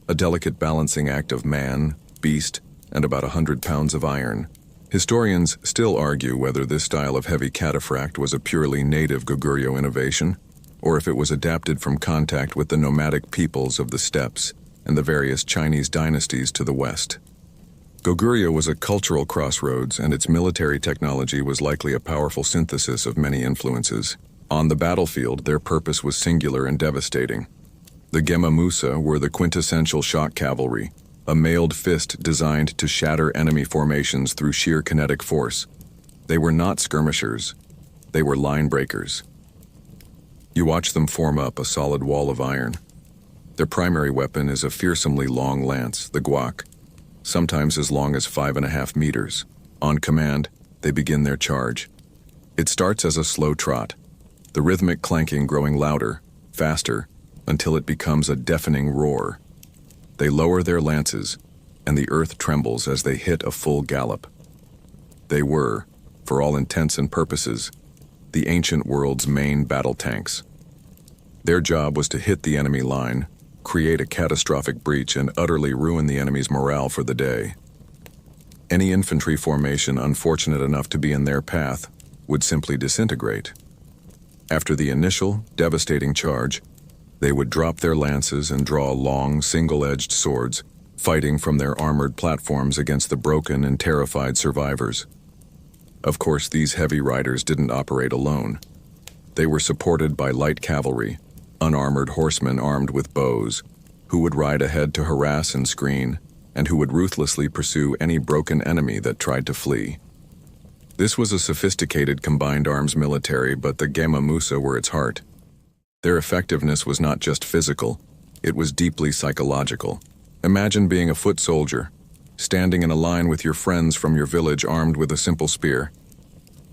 a delicate balancing act of man, beast, and about 100 pounds of iron. Historians still argue whether this style of heavy cataphract was a purely native Goguryeo innovation, or if it was adapted from contact with the nomadic peoples of the steppes and the various Chinese dynasties to the west. Goguryeo was a cultural crossroads, and its military technology was likely a powerful synthesis of many influences. On the battlefield, their purpose was singular and devastating. The Gemamusa were the quintessential shock cavalry, a mailed fist designed to shatter enemy formations through sheer kinetic force. They were not skirmishers. They were line breakers. You watch them form up a solid wall of iron. Their primary weapon is a fearsomely long lance, the guac, sometimes as long as 5.5 meters. On command, they begin their charge. It starts as a slow trot, the rhythmic clanking growing louder, faster, until it becomes a deafening roar. They lower their lances, and the earth trembles as they hit a full gallop. They were, for all intents and purposes, the ancient world's main battle tanks. Their job was to hit the enemy line, create a catastrophic breach, and utterly ruin the enemy's morale for the day. Any infantry formation unfortunate enough to be in their path would simply disintegrate. After the initial, devastating charge, they would drop their lances and draw long, single-edged swords, fighting from their armored platforms against the broken and terrified survivors. Of course, these heavy riders didn't operate alone. They were supported by light cavalry, unarmored horsemen armed with bows, who would ride ahead to harass and screen, and who would ruthlessly pursue any broken enemy that tried to flee. This was a sophisticated combined arms military, but the Gemamusa were its heart. Their effectiveness was not just physical, it was deeply psychological. Imagine being a foot soldier, standing in a line with your friends from your village armed with a simple spear.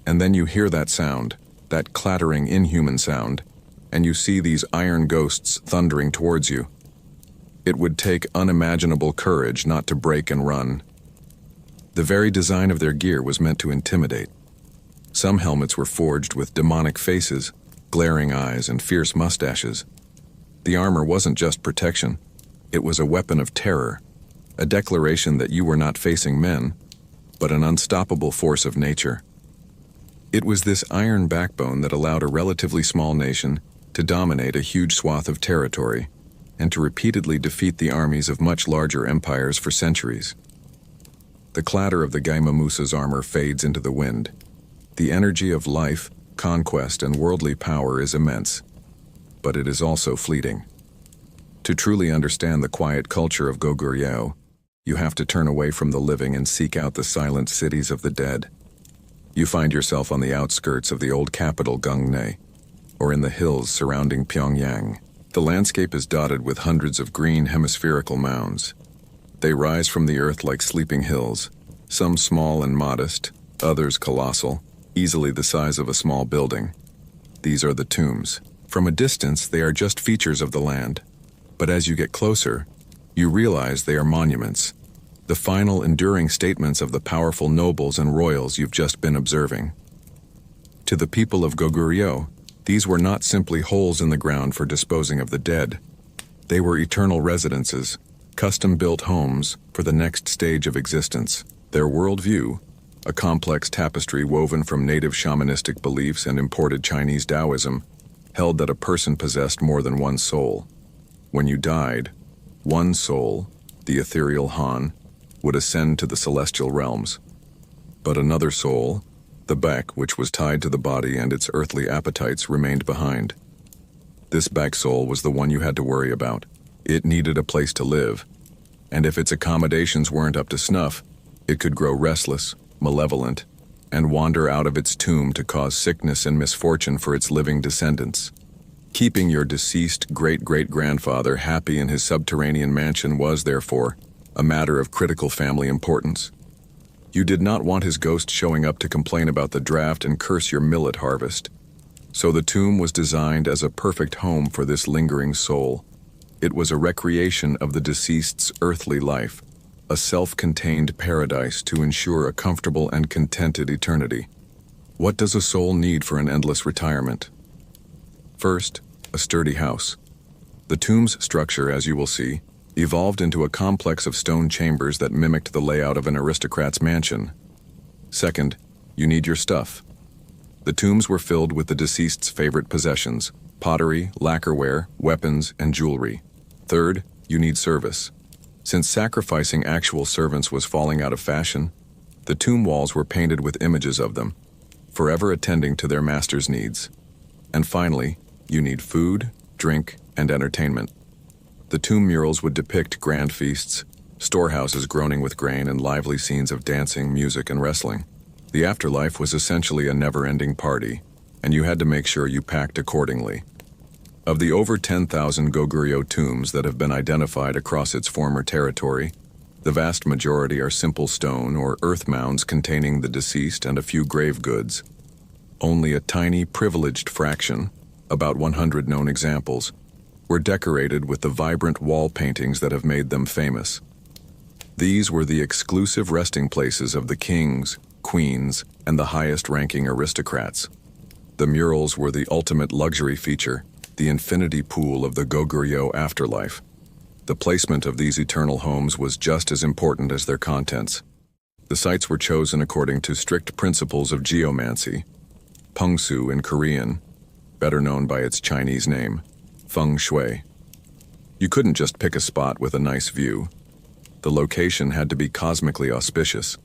And then you hear that sound, that clattering, inhuman sound, and you see these iron ghosts thundering towards you. It would take unimaginable courage not to break and run. The very design of their gear was meant to intimidate. Some helmets were forged with demonic faces, glaring eyes, and fierce mustaches. The armor wasn't just protection, it was a weapon of terror, a declaration that you were not facing men, but an unstoppable force of nature. It was this iron backbone that allowed a relatively small nation to dominate a huge swath of territory and to repeatedly defeat the armies of much larger empires for centuries. The clatter of the Gemamusa's armor fades into the wind. The energy of life, conquest, and worldly power is immense, but it is also fleeting. To truly understand the quiet culture of Goguryeo, you have to turn away from the living and seek out the silent cities of the dead. You find yourself on the outskirts of the old capital Gungne, or in the hills surrounding Pyongyang. The landscape is dotted with hundreds of green hemispherical mounds. They rise from the earth like sleeping hills, some small and modest, others colossal, easily the size of a small building. These are the tombs. From a distance, they are just features of the land. But as you get closer, You realize they are monuments, the final enduring statements of the powerful nobles and royals you've just been observing. To the people of Goguryeo, these were not simply holes in the ground for disposing of the dead. They were eternal residences, custom-built homes for the next stage of existence. Their worldview, a complex tapestry woven from native shamanistic beliefs and imported Chinese Taoism, held that a person possessed more than one soul. When you died, one soul, the ethereal Han, would ascend to the celestial realms. But another soul, the back which was tied to the body and its earthly appetites, remained behind. This back soul was the one you had to worry about. It needed a place to live, and if its accommodations weren't up to snuff, it could grow restless, malevolent, and wander out of its tomb to cause sickness and misfortune for its living descendants. Keeping your deceased great-great-grandfather happy in his subterranean mansion was, therefore, a matter of critical family importance. You did not want his ghost showing up to complain about the drought and curse your millet harvest. So the tomb was designed as a perfect home for this lingering soul. It was a recreation of the deceased's earthly life, a self-contained paradise to ensure a comfortable and contented eternity. What does a soul need for an endless retirement? First, a sturdy house. The tomb's structure, as you will see, evolved into a complex of stone chambers that mimicked the layout of an aristocrat's mansion. Second, you need your stuff. The tombs were filled with the deceased's favorite possessions: pottery, lacquerware, weapons, and jewelry. Third, you need service. Since sacrificing actual servants was falling out of fashion, the tomb walls were painted with images of them, forever attending to their master's needs. And finally, you need food, drink, and entertainment. The tomb murals would depict grand feasts, storehouses groaning with grain, and lively scenes of dancing, music, and wrestling. The afterlife was essentially a never-ending party, and you had to make sure you packed accordingly. Of the over 10,000 Goguryeo tombs that have been identified across its former territory, the vast majority are simple stone or earth mounds containing the deceased and a few grave goods. Only a tiny, privileged fraction, about 100 known examples, were decorated with the vibrant wall paintings that have made them famous. These were the exclusive resting places of the kings, queens, and the highest-ranking aristocrats. The murals were the ultimate luxury feature, the infinity pool of the Goguryeo afterlife. The placement of these eternal homes was just as important as their contents. The sites were chosen according to strict principles of geomancy, pungsu in Korean, better known by its Chinese name, feng shui. You couldn't just pick a spot with a nice view. The location had to be cosmically auspicious,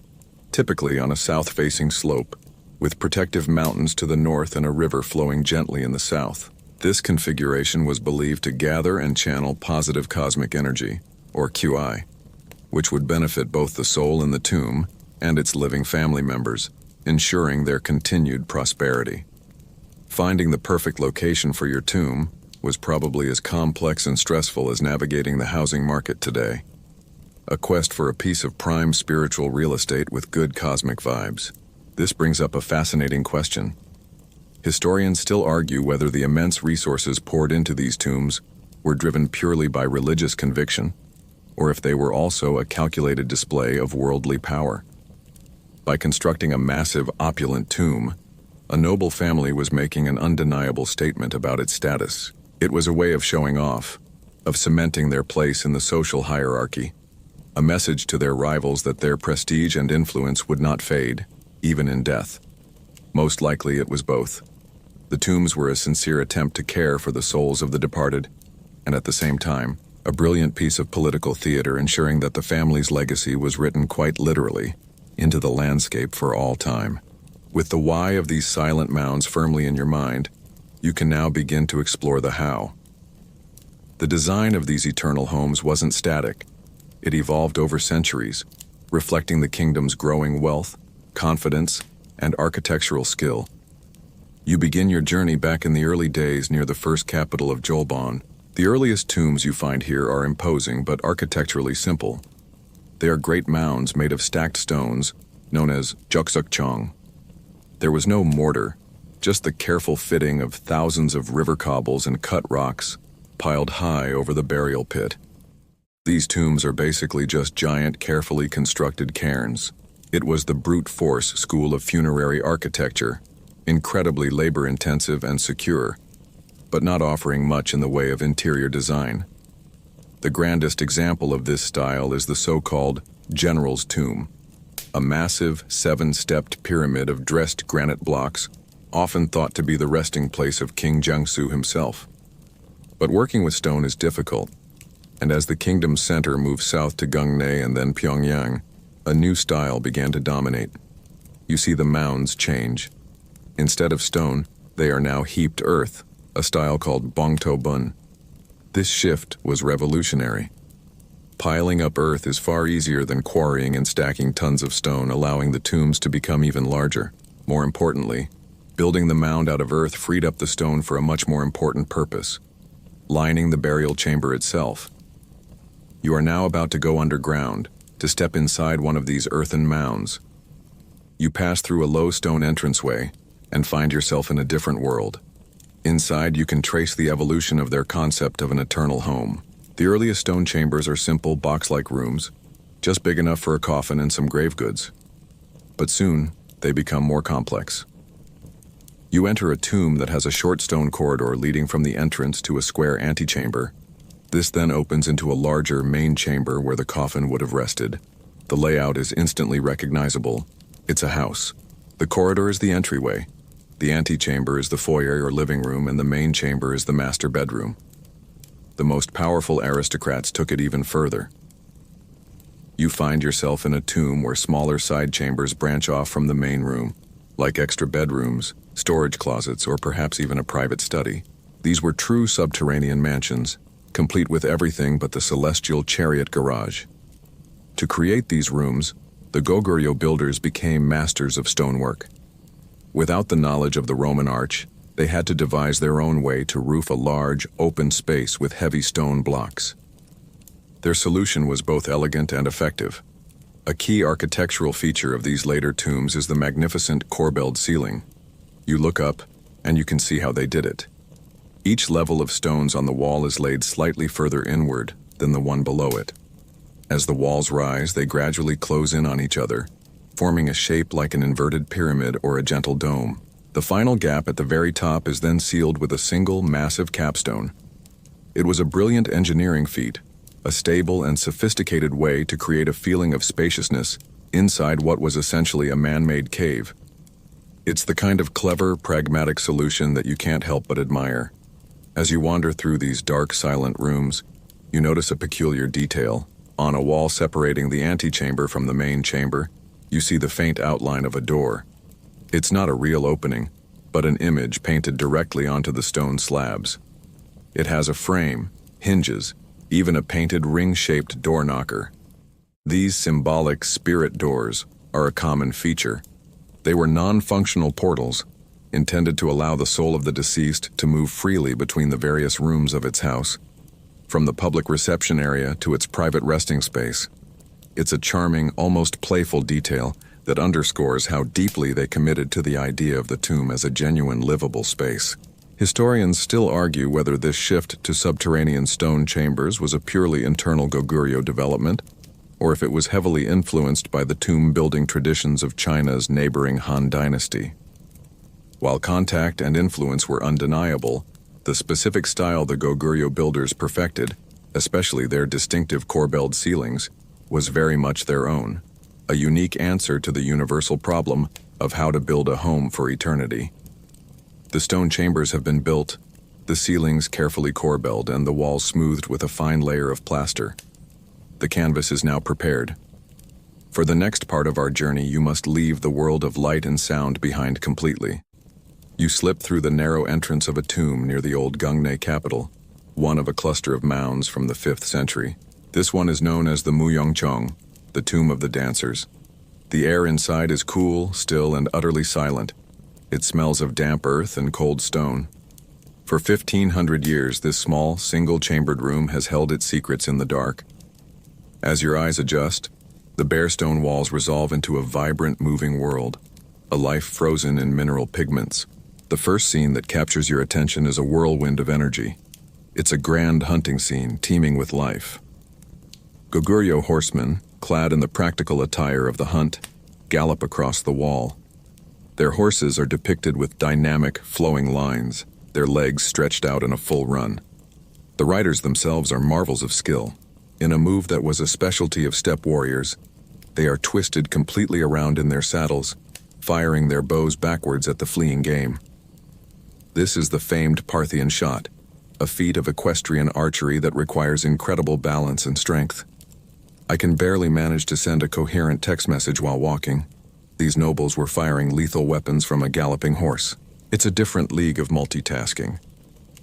typically on a south-facing slope, with protective mountains to the north and a river flowing gently in the south. This configuration was believed to gather and channel positive cosmic energy, or QI, which would benefit both the soul in the tomb and its living family members, ensuring their continued prosperity. Finding the perfect location for your tomb was probably as complex and stressful as navigating the housing market today. A quest for a piece of prime spiritual real estate with good cosmic vibes. This brings up a fascinating question. Historians still argue whether the immense resources poured into these tombs were driven purely by religious conviction, or if they were also a calculated display of worldly power. By constructing a massive, opulent tomb, a noble family was making an undeniable statement about its status. It was a way of showing off, of cementing their place in the social hierarchy, a message to their rivals that their prestige and influence would not fade, even in death. Most likely it was both. The tombs were a sincere attempt to care for the souls of the departed, and at the same time, a brilliant piece of political theater ensuring that the family's legacy was written quite literally into the landscape for all time. With the why of these silent mounds firmly in your mind, you can now begin to explore the how. The design of these eternal homes wasn't static. It evolved over centuries, reflecting the kingdom's growing wealth, confidence, and architectural skill. You begin your journey back in the early days near the first capital of Jolbon. The earliest tombs you find here are imposing but architecturally simple. They are great mounds made of stacked stones, known as juksukchong. There was no mortar, just the careful fitting of thousands of river cobbles and cut rocks piled high over the burial pit. These tombs are basically just giant, carefully constructed cairns. It was the brute force school of funerary architecture, incredibly labor-intensive and secure, but not offering much in the way of interior design. The grandest example of this style is the so-called General's Tomb, a massive, 7-stepped pyramid of dressed granite blocks, often thought to be the resting place of King Jiangsu himself. But working with stone is difficult, and as the kingdom's center moved south to Gyeongnam and then Pyongyang, a new style began to dominate. You see the mounds change. Instead of stone, they are now heaped earth, a style called Bongtobun. This shift was revolutionary. Piling up earth is far easier than quarrying and stacking tons of stone, allowing the tombs to become even larger. More importantly, building the mound out of earth freed up the stone for a much more important purpose: lining the burial chamber itself. You are now about to go underground, to step inside one of these earthen mounds. You pass through a low stone entranceway and find yourself in a different world. Inside, you can trace the evolution of their concept of an eternal home. The earliest stone chambers are simple, box-like rooms, just big enough for a coffin and some grave goods. But soon, they become more complex. You enter a tomb that has a short stone corridor leading from the entrance to a square antechamber. This then opens into a larger main chamber where the coffin would have rested. The layout is instantly recognizable. It's a house. The corridor is the entryway. The antechamber is the foyer or living room, and the main chamber is the master bedroom. The most powerful aristocrats took it even further. You find yourself in a tomb where smaller side chambers branch off from the main room, like extra bedrooms, storage closets, or perhaps even a private study. These were true subterranean mansions, complete with everything but the celestial chariot garage. To create these rooms, the Goguryeo builders became masters of stonework. Without the knowledge of the Roman arch, they had to devise their own way to roof a large, open space with heavy stone blocks. Their solution was both elegant and effective. A key architectural feature of these later tombs is the magnificent corbelled ceiling. You look up, and you can see how they did it. Each level of stones on the wall is laid slightly further inward than the one below it. As the walls rise, they gradually close in on each other, forming a shape like an inverted pyramid or a gentle dome. The final gap at the very top is then sealed with a single massive capstone. It was a brilliant engineering feat, a stable and sophisticated way to create a feeling of spaciousness inside what was essentially a man-made cave. It's the kind of clever, pragmatic solution that you can't help but admire. As you wander through these dark, silent rooms, you notice a peculiar detail. On a wall separating the antechamber from the main chamber, you see the faint outline of a door. It's not a real opening, but an image painted directly onto the stone slabs. It has a frame, hinges, even a painted ring-shaped door knocker. These symbolic spirit doors are a common feature. They were non-functional portals, intended to allow the soul of the deceased to move freely between the various rooms of its house, from the public reception area to its private resting space. It's a charming, almost playful detail that underscores how deeply they committed to the idea of the tomb as a genuine livable space. Historians still argue whether this shift to subterranean stone chambers was a purely internal Goguryeo development, or if it was heavily influenced by the tomb-building traditions of China's neighboring Han Dynasty. While contact and influence were undeniable, the specific style the Goguryeo builders perfected, especially their distinctive corbelled ceilings, was very much their own, a unique answer to the universal problem of how to build a home for eternity. The stone chambers have been built, the ceilings carefully corbelled, and the walls smoothed with a fine layer of plaster. The canvas is now prepared. For the next part of our journey, you must leave the world of light and sound behind completely. You slip through the narrow entrance of a tomb near the old Gyeongnam capital, one of a cluster of mounds from the 5th century. This one is known as the Muyongchong, the Tomb of the Dancers. The air inside is cool, still, and utterly silent. It smells of damp earth and cold stone. For 1,500 years, this small, single-chambered room has held its secrets in the dark. As your eyes adjust, the bare stone walls resolve into a vibrant, moving world, a life frozen in mineral pigments. The first scene that captures your attention is a whirlwind of energy. It's a grand hunting scene teeming with life. Goguryeo horsemen, clad in the practical attire of the hunt, gallop across the wall. Their horses are depicted with dynamic, flowing lines, their legs stretched out in a full run. The riders themselves are marvels of skill. In a move that was a specialty of steppe warriors, they are twisted completely around in their saddles, firing their bows backwards at the fleeing game. This is the famed Parthian shot, a feat of equestrian archery that requires incredible balance and strength. I can barely manage to send a coherent text message while walking. These nobles were firing lethal weapons from a galloping horse. It's a different league of multitasking.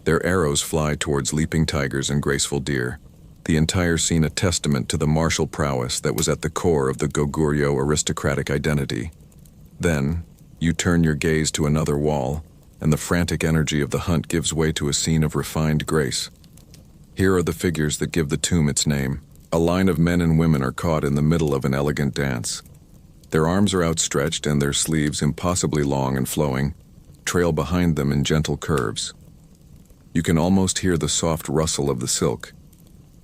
Their arrows fly towards leaping tigers and graceful deer, the entire scene a testament to the martial prowess that was at the core of the Goguryeo aristocratic identity. Then, you turn your gaze to another wall, and the frantic energy of the hunt gives way to a scene of refined grace. Here are the figures that give the tomb its name. A line of men and women are caught in the middle of an elegant dance. Their arms are outstretched and their sleeves, impossibly long and flowing, trail behind them in gentle curves. You can almost hear the soft rustle of the silk.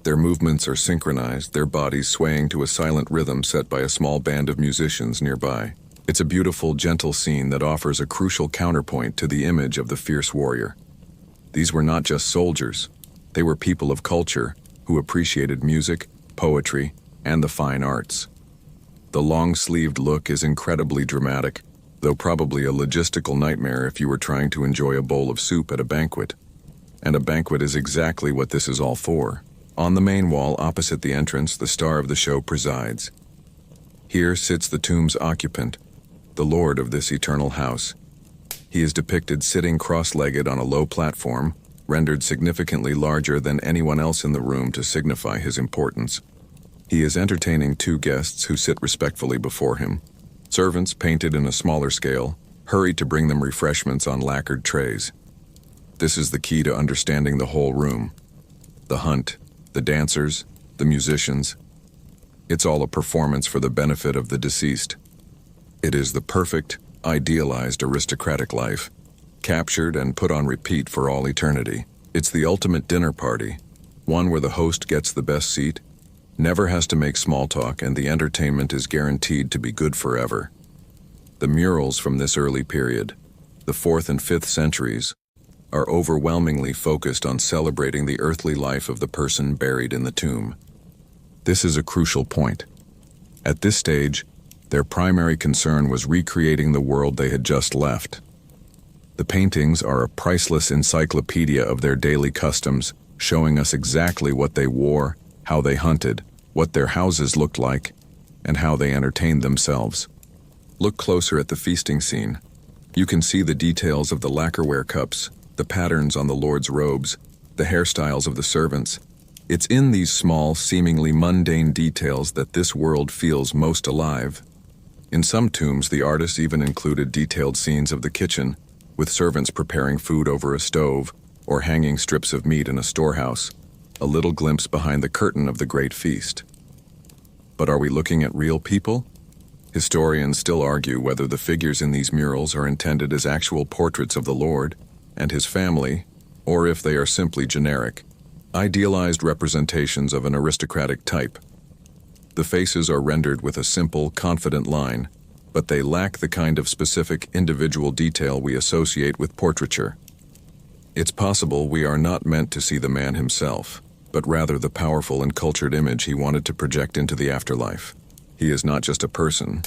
Their movements are synchronized, their bodies swaying to a silent rhythm set by a small band of musicians nearby. It's a beautiful, gentle scene that offers a crucial counterpoint to the image of the fierce warrior. These were not just soldiers. They were people of culture who appreciated music, poetry, and the fine arts. The long-sleeved look is incredibly dramatic, though probably a logistical nightmare if you were trying to enjoy a bowl of soup at a banquet. And a banquet is exactly what this is all for. On the main wall opposite the entrance, the star of the show presides. Here sits the tomb's occupant, the lord of this eternal house. He is depicted sitting cross-legged on a low platform, rendered significantly larger than anyone else in the room to signify his importance. He is entertaining two guests who sit respectfully before him. Servants, painted in a smaller scale, hurry to bring them refreshments on lacquered trays. This is the key to understanding the whole room. The hunt, the dancers, the musicians. It's all a performance for the benefit of the deceased. It is the perfect, idealized aristocratic life, captured and put on repeat for all eternity. It's the ultimate dinner party, one where the host gets the best seat, never has to make small talk, and the entertainment is guaranteed to be good forever. The murals from this early period, the 4th and 5th centuries, are overwhelmingly focused on celebrating the earthly life of the person buried in the tomb. This is a crucial point. At this stage, their primary concern was recreating the world they had just left. The paintings are a priceless encyclopedia of their daily customs, showing us exactly what they wore, how they hunted, what their houses looked like, and how they entertained themselves. Look closer at the feasting scene. You can see the details of the lacquerware cups, the patterns on the lord's robes, the hairstyles of the servants. It's in these small, seemingly mundane details that this world feels most alive. In some tombs, the artists even included detailed scenes of the kitchen, with servants preparing food over a stove or hanging strips of meat in a storehouse, a little glimpse behind the curtain of the great feast. But are we looking at real people? Historians still argue whether the figures in these murals are intended as actual portraits of the Lord and his family, or if they are simply generic, idealized representations of an aristocratic type. The faces are rendered with a simple, confident line, but they lack the kind of specific individual detail we associate with portraiture. It's possible we are not meant to see the man himself, but rather the powerful and cultured image he wanted to project into the afterlife. He is not just a person.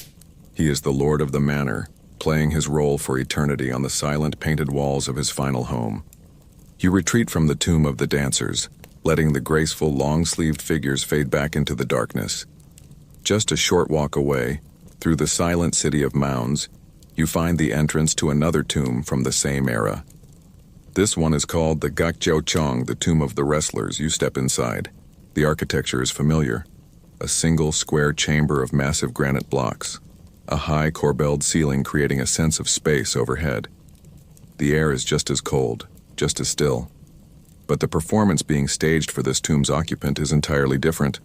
He is the lord of the manor, playing his role for eternity on the silent painted walls of his final home. You retreat from the tomb of the dancers, letting the graceful, long-sleeved figures fade back into the darkness. Just a short walk away, through the silent city of mounds, you find the entrance to another tomb from the same era. This one is called the Goguryeo, the tomb of the wrestlers. You step inside. The architecture is familiar. A single square chamber of massive granite blocks. A high corbelled ceiling creating a sense of space overhead. The air is just as cold, just as still. But the performance being staged for this tomb's occupant is entirely different.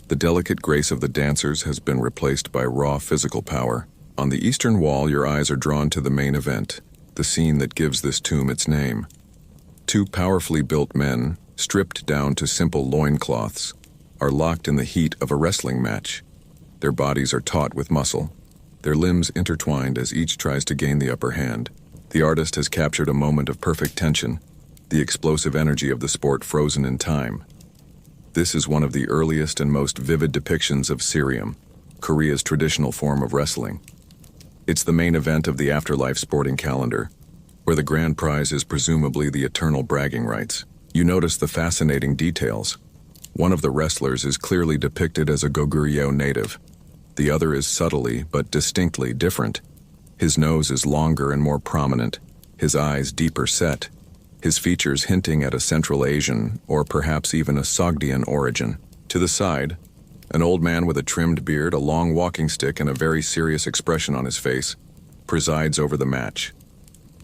The delicate grace of the dancers has been replaced by raw physical power. On the eastern wall, your eyes are drawn to the main event, the scene that gives this tomb its name. Two powerfully built men, stripped down to simple loincloths, are locked in the heat of a wrestling match. Their bodies are taut with muscle, their limbs intertwined as each tries to gain the upper hand. The artist has captured a moment of perfect tension, the explosive energy of the sport frozen in time. This is one of the earliest and most vivid depictions of Sirium, Korea's traditional form of wrestling. It's the main event of the afterlife sporting calendar, where the grand prize is presumably the eternal bragging rights. You notice the fascinating details. One of the wrestlers is clearly depicted as a Goguryeo native. The other is subtly but distinctly different. His nose is longer and more prominent, his eyes deeper set, his features hinting at a Central Asian or perhaps even a Sogdian origin. To the side, an old man with a trimmed beard, a long walking stick, and a very serious expression on his face presides over the match.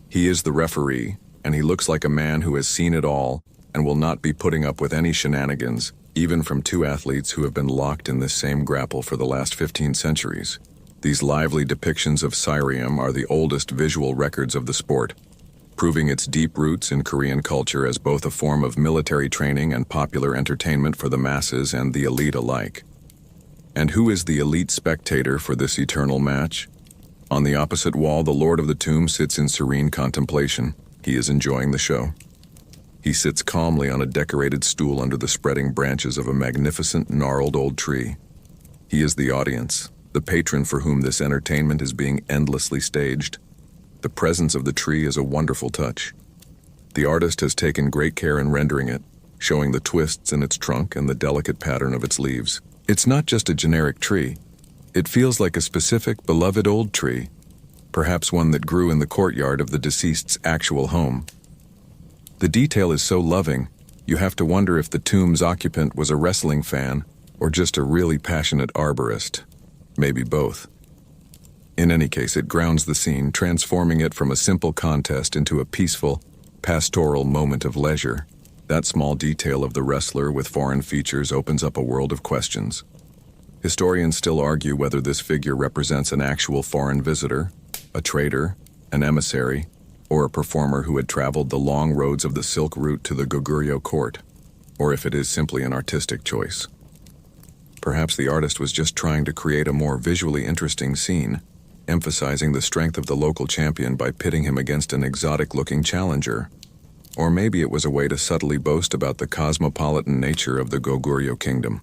He is the referee, and he looks like a man who has seen it all and will not be putting up with any shenanigans, even from two athletes who have been locked in this same grapple for the last 15 centuries. These lively depictions of Sirium are the oldest visual records of the sport, proving its deep roots in Korean culture as both a form of military training and popular entertainment for the masses and the elite alike. And who is the elite spectator for this eternal match? On the opposite wall, the Lord of the Tomb sits in serene contemplation. He is enjoying the show. He sits calmly on a decorated stool under the spreading branches of a magnificent, gnarled old tree. He is the audience, the patron for whom this entertainment is being endlessly staged. The presence of the tree is a wonderful touch. The artist has taken great care in rendering it, showing the twists in its trunk and the delicate pattern of its leaves. It's not just a generic tree. It feels like a specific, beloved old tree, perhaps one that grew in the courtyard of the deceased's actual home. The detail is so loving, you have to wonder if the tomb's occupant was a wrestling fan or just a really passionate arborist. Maybe both. In any case, it grounds the scene, transforming it from a simple contest into a peaceful, pastoral moment of leisure. That small detail of the wrestler with foreign features opens up a world of questions. Historians still argue whether this figure represents an actual foreign visitor, a trader, an emissary, or a performer who had traveled the long roads of the Silk Route to the Goguryeo court, or if it is simply an artistic choice. Perhaps the artist was just trying to create a more visually interesting scene, emphasizing the strength of the local champion by pitting him against an exotic-looking challenger. Or maybe it was a way to subtly boast about the cosmopolitan nature of the Goguryeo kingdom,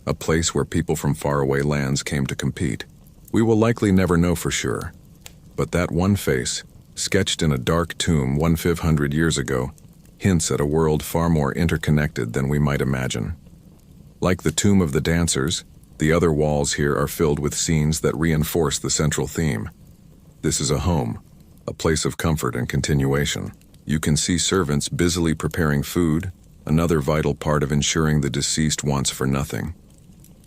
a place where people from faraway lands came to compete. We will likely never know for sure, but that one face, sketched in a dark tomb 1,500 years ago, hints at a world far more interconnected than we might imagine. Like the tomb of the dancers, the other walls here are filled with scenes that reinforce the central theme. This is a home, a place of comfort and continuation. You can see servants busily preparing food, another vital part of ensuring the deceased wants for nothing.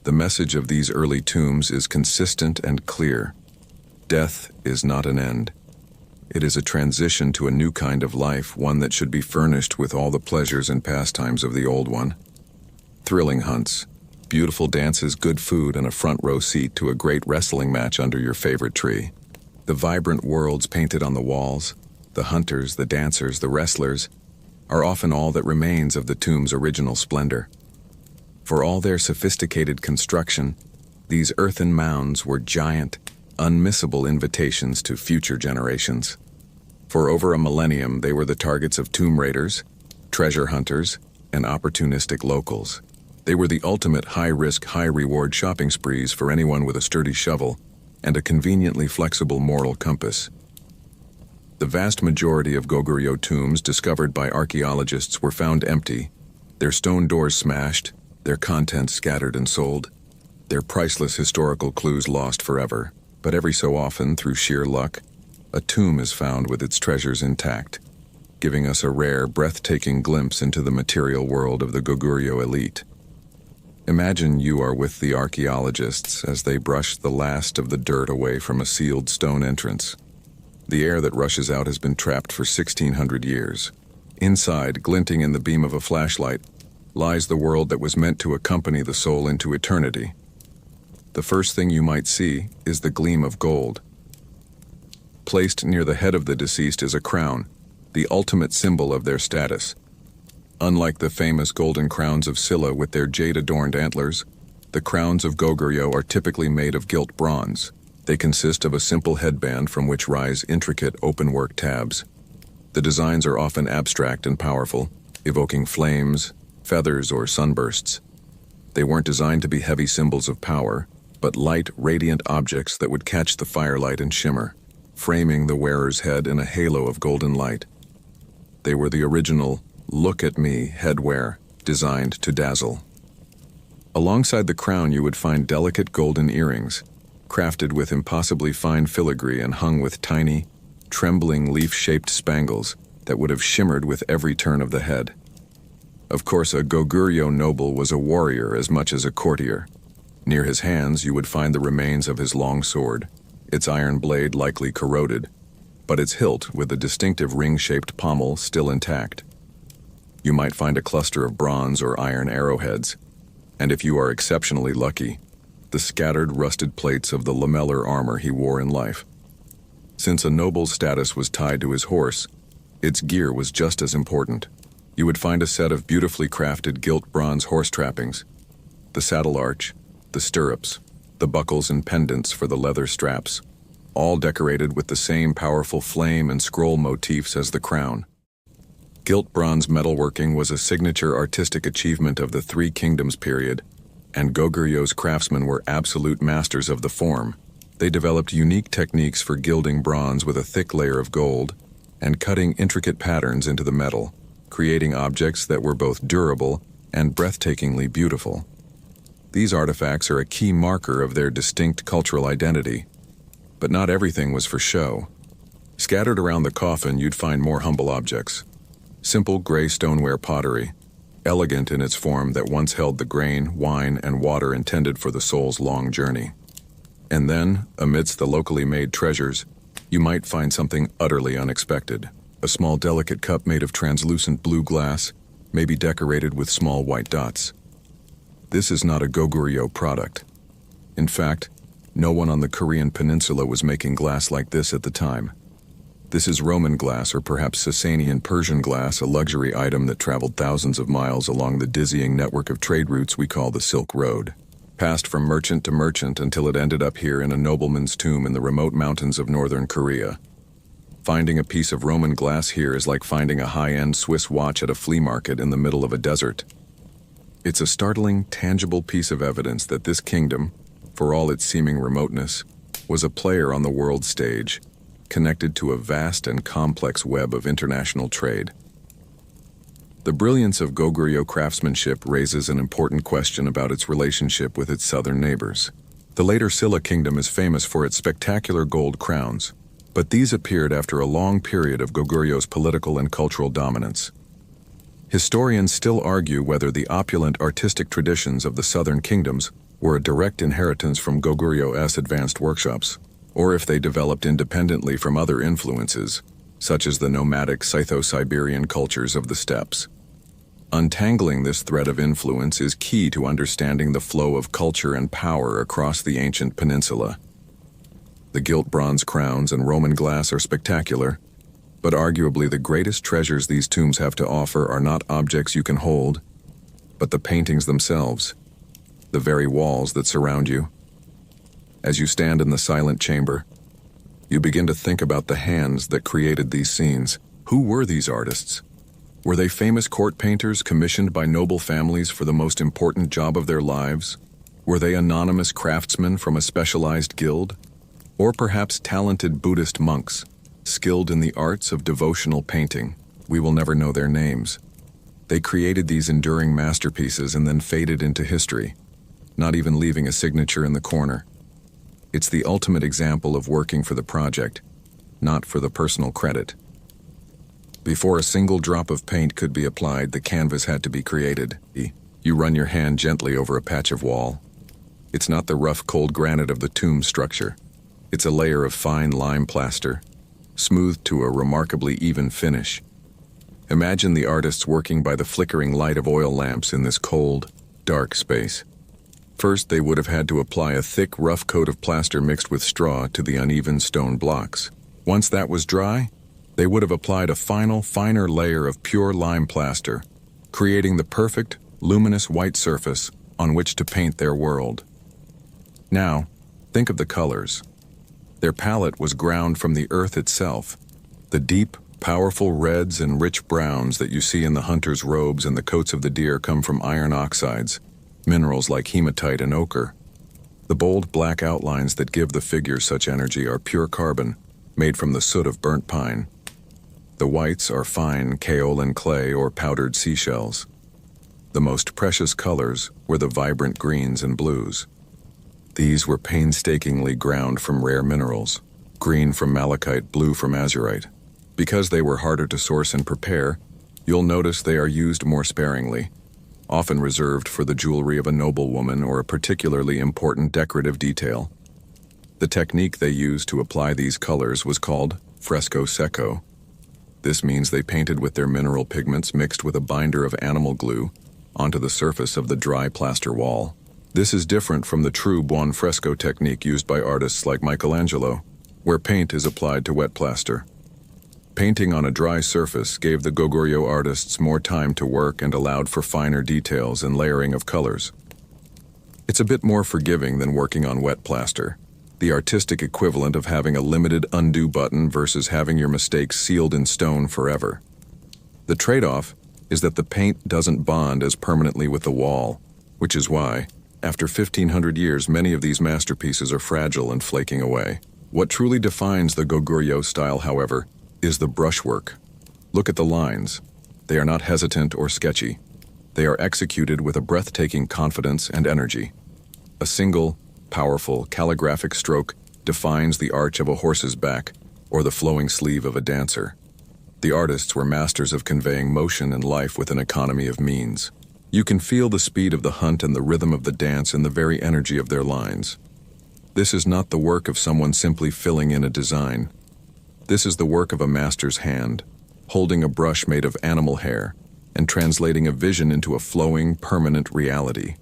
The message of these early tombs is consistent and clear. Death is not an end. It is a transition to a new kind of life, one that should be furnished with all the pleasures and pastimes of the old one. Thrilling hunts, beautiful dances, good food, and a front row seat to a great wrestling match under your favorite tree. The vibrant worlds painted on the walls, the hunters, the dancers, the wrestlers, are often all that remains of the tomb's original splendor. For all their sophisticated construction, these earthen mounds were giant, unmissable invitations to future generations. For over a millennium, they were the targets of tomb raiders, treasure hunters, and opportunistic locals. They were the ultimate high-risk, high-reward shopping sprees for anyone with a sturdy shovel and a conveniently flexible moral compass. The vast majority of Goguryeo tombs discovered by archaeologists were found empty, their stone doors smashed, their contents scattered and sold, their priceless historical clues lost forever. But every so often, through sheer luck, a tomb is found with its treasures intact, giving us a rare, breathtaking glimpse into the material world of the Goguryeo elite. Imagine you are with the archaeologists as they brush the last of the dirt away from a sealed stone entrance. The air that rushes out has been trapped for 1,600 years. Inside, glinting in the beam of a flashlight, lies the world that was meant to accompany the soul into eternity. The first thing you might see is the gleam of gold. Placed near the head of the deceased is a crown, the ultimate symbol of their status. Unlike the famous golden crowns of Silla with their jade-adorned antlers, the crowns of Goguryeo are typically made of gilt bronze. They consist of a simple headband from which rise intricate open-work tabs. The designs are often abstract and powerful, evoking flames, feathers, or sunbursts. They weren't designed to be heavy symbols of power, but light, radiant objects that would catch the firelight and shimmer, framing the wearer's head in a halo of golden light. They were the original "look at me" headwear, designed to dazzle. Alongside the crown you would find delicate golden earrings, crafted with impossibly fine filigree and hung with tiny, trembling leaf-shaped spangles that would have shimmered with every turn of the head. Of course, a Goguryeo noble was a warrior as much as a courtier. Near his hands you would find the remains of his long sword, its iron blade likely corroded, but its hilt with the distinctive ring-shaped pommel still intact. You might find a cluster of bronze or iron arrowheads, and if you are exceptionally lucky, the scattered rusted plates of the lamellar armor he wore in life. Since a noble's status was tied to his horse, its gear was just as important. You would find a set of beautifully crafted gilt bronze horse trappings, the saddle arch, the stirrups, the buckles and pendants for the leather straps, all decorated with the same powerful flame and scroll motifs as the crown. Gilt bronze metalworking was a signature artistic achievement of the Three Kingdoms period, and Goguryeo's craftsmen were absolute masters of the form. They developed unique techniques for gilding bronze with a thick layer of gold and cutting intricate patterns into the metal, creating objects that were both durable and breathtakingly beautiful. These artifacts are a key marker of their distinct cultural identity. But not everything was for show. Scattered around the coffin you'd find more humble objects. Simple gray stoneware pottery, elegant in its form that once held the grain, wine, and water intended for the soul's long journey. And then, amidst the locally made treasures, you might find something utterly unexpected. A small delicate cup made of translucent blue glass, maybe decorated with small white dots. This is not a Goguryeo product. In fact, no one on the Korean peninsula was making glass like this at the time. This is Roman glass, or perhaps Sasanian Persian glass, a luxury item that traveled thousands of miles along the dizzying network of trade routes we call the Silk Road. Passed from merchant to merchant until it ended up here in a nobleman's tomb in the remote mountains of northern Korea. Finding a piece of Roman glass here is like finding a high-end Swiss watch at a flea market in the middle of a desert. It's a startling, tangible piece of evidence that this kingdom, for all its seeming remoteness, was a player on the world stage, connected to a vast and complex web of international trade. The brilliance of Goguryeo craftsmanship raises an important question about its relationship with its southern neighbors. The later Silla kingdom is famous for its spectacular gold crowns, but these appeared after a long period of Goguryeo's political and cultural dominance. Historians still argue whether the opulent artistic traditions of the southern kingdoms were a direct inheritance from Goguryeo's advanced workshops, or if they developed independently from other influences, such as the nomadic Scytho-Siberian cultures of the steppes. Untangling this thread of influence is key to understanding the flow of culture and power across the ancient peninsula. The gilt bronze crowns and Roman glass are spectacular, but arguably the greatest treasures these tombs have to offer are not objects you can hold, but the paintings themselves, the very walls that surround you. As you stand in the silent chamber, you begin to think about the hands that created these scenes. Who were these artists? Were they famous court painters commissioned by noble families for the most important job of their lives? Were they anonymous craftsmen from a specialized guild? Or perhaps talented Buddhist monks, skilled in the arts of devotional painting? We will never know their names. They created these enduring masterpieces and then faded into history, not even leaving a signature in the corner. It's the ultimate example of working for the project, not for the personal credit. Before a single drop of paint could be applied, the canvas had to be created. You run your hand gently over a patch of wall. It's not the rough, cold granite of the tomb structure. It's a layer of fine lime plaster, smoothed to a remarkably even finish. Imagine the artists working by the flickering light of oil lamps in this cold, dark space. First, they would have had to apply a thick, rough coat of plaster mixed with straw to the uneven stone blocks. Once that was dry, they would have applied a finer layer of pure lime plaster, creating the perfect, luminous white surface on which to paint their world. Now, think of the colors. Their palette was ground from the earth itself. The deep, powerful reds and rich browns that you see in the hunter's robes and the coats of the deer come from iron oxides, minerals like hematite and ochre. The bold black outlines that give the figures such energy are pure carbon, made from the soot of burnt pine. The whites are fine kaolin clay or powdered seashells. The most precious colors were the vibrant greens and blues. These were painstakingly ground from rare minerals, green from malachite, blue from azurite. Because they were harder to source and prepare, you'll notice they are used more sparingly, often reserved for the jewelry of a noblewoman or a particularly important decorative detail. The technique they used to apply these colors was called fresco secco. This means they painted with their mineral pigments mixed with a binder of animal glue onto the surface of the dry plaster wall. This is different from the true buon fresco technique used by artists like Michelangelo, where paint is applied to wet plaster. Painting on a dry surface gave the Goguryeo artists more time to work and allowed for finer details and layering of colors. It's a bit more forgiving than working on wet plaster, the artistic equivalent of having a limited undo button versus having your mistakes sealed in stone forever. The trade-off is that the paint doesn't bond as permanently with the wall, which is why, after 1,500 years, many of these masterpieces are fragile and flaking away. What truly defines the Goguryeo style, however, is the brushwork. Look at the lines. They are not hesitant or sketchy. They are executed with a breathtaking confidence and energy. A single, powerful, calligraphic stroke defines the arch of a horse's back or the flowing sleeve of a dancer. The artists were masters of conveying motion and life with an economy of means. You can feel the speed of the hunt and the rhythm of the dance in the very energy of their lines. This is not the work of someone simply filling in a design. This is the work of a master's hand, holding a brush made of animal hair and translating a vision into a flowing, permanent reality.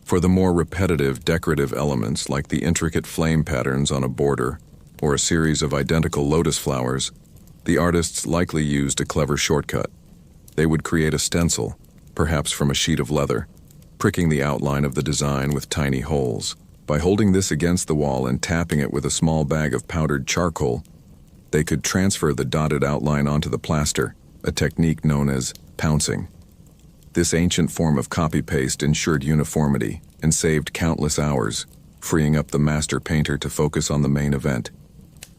For the more repetitive, decorative elements like the intricate flame patterns on a border or a series of identical lotus flowers, the artists likely used a clever shortcut. They would create a stencil, perhaps from a sheet of leather, pricking the outline of the design with tiny holes. By holding this against the wall and tapping it with a small bag of powdered charcoal, they could transfer the dotted outline onto the plaster, a technique known as pouncing. This ancient form of copy-paste ensured uniformity and saved countless hours, freeing up the master painter to focus on the main event,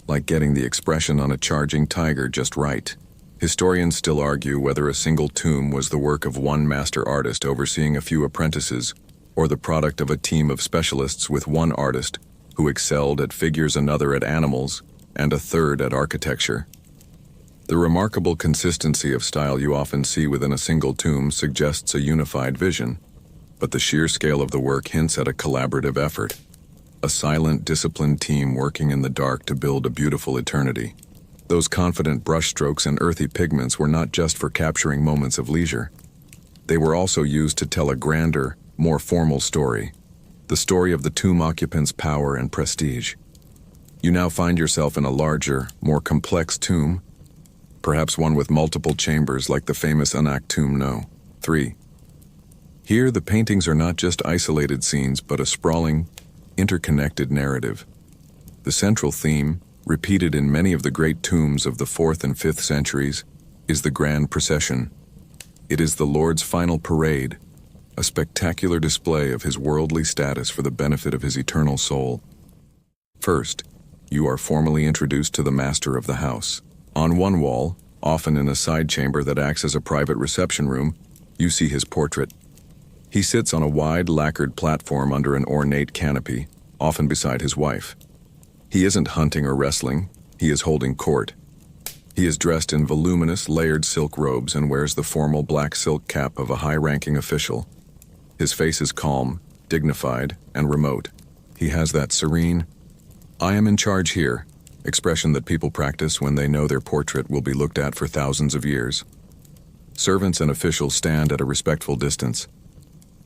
like getting the expression on a charging tiger just right. Historians still argue whether a single tomb was the work of one master artist overseeing a few apprentices, or the product of a team of specialists with one artist who excelled at figures, another at animals, and a third at architecture. The remarkable consistency of style you often see within a single tomb suggests a unified vision, but the sheer scale of the work hints at a collaborative effort, a silent, disciplined team working in the dark to build a beautiful eternity. Those confident brushstrokes and earthy pigments were not just for capturing moments of leisure. They were also used to tell a grander, more formal story, the story of the tomb occupant's power and prestige. You now find yourself in a larger, more complex tomb, perhaps one with multiple chambers like the famous Anak tomb No. 3. Here, the paintings are not just isolated scenes, but a sprawling, interconnected narrative. The central theme, repeated in many of the great tombs of the 4th and 5th centuries, is the grand procession. It is the Lord's final parade, a spectacular display of his worldly status for the benefit of his eternal soul. First, you are formally introduced to the master of the house. On one wall, often in a side chamber that acts as a private reception room, you see his portrait. He sits on a wide lacquered platform under an ornate canopy, often beside his wife. He isn't hunting or wrestling, he is holding court. He is dressed in voluminous, layered silk robes and wears the formal black silk cap of a high-ranking official. His face is calm, dignified, and remote. He has that serene, "I am in charge here," expression that people practice when they know their portrait will be looked at for thousands of years. Servants and officials stand at a respectful distance.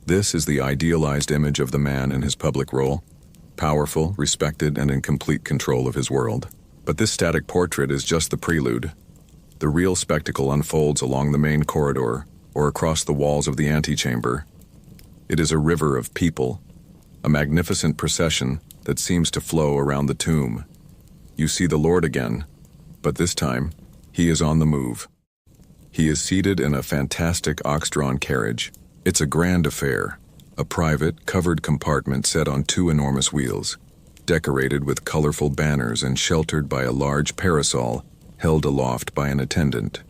This is the idealized image of the man in his public role, powerful, respected, and in complete control of his world. But this static portrait is just the prelude. The real spectacle unfolds along the main corridor, or across the walls of the antechamber. It is a river of people, a magnificent procession that seems to flow around the tomb. You see the Lord again, but this time, he is on the move. He is seated in a fantastic ox-drawn carriage. It's a grand affair, a private, covered compartment set on two enormous wheels, decorated with colorful banners and sheltered by a large parasol held aloft by an attendant.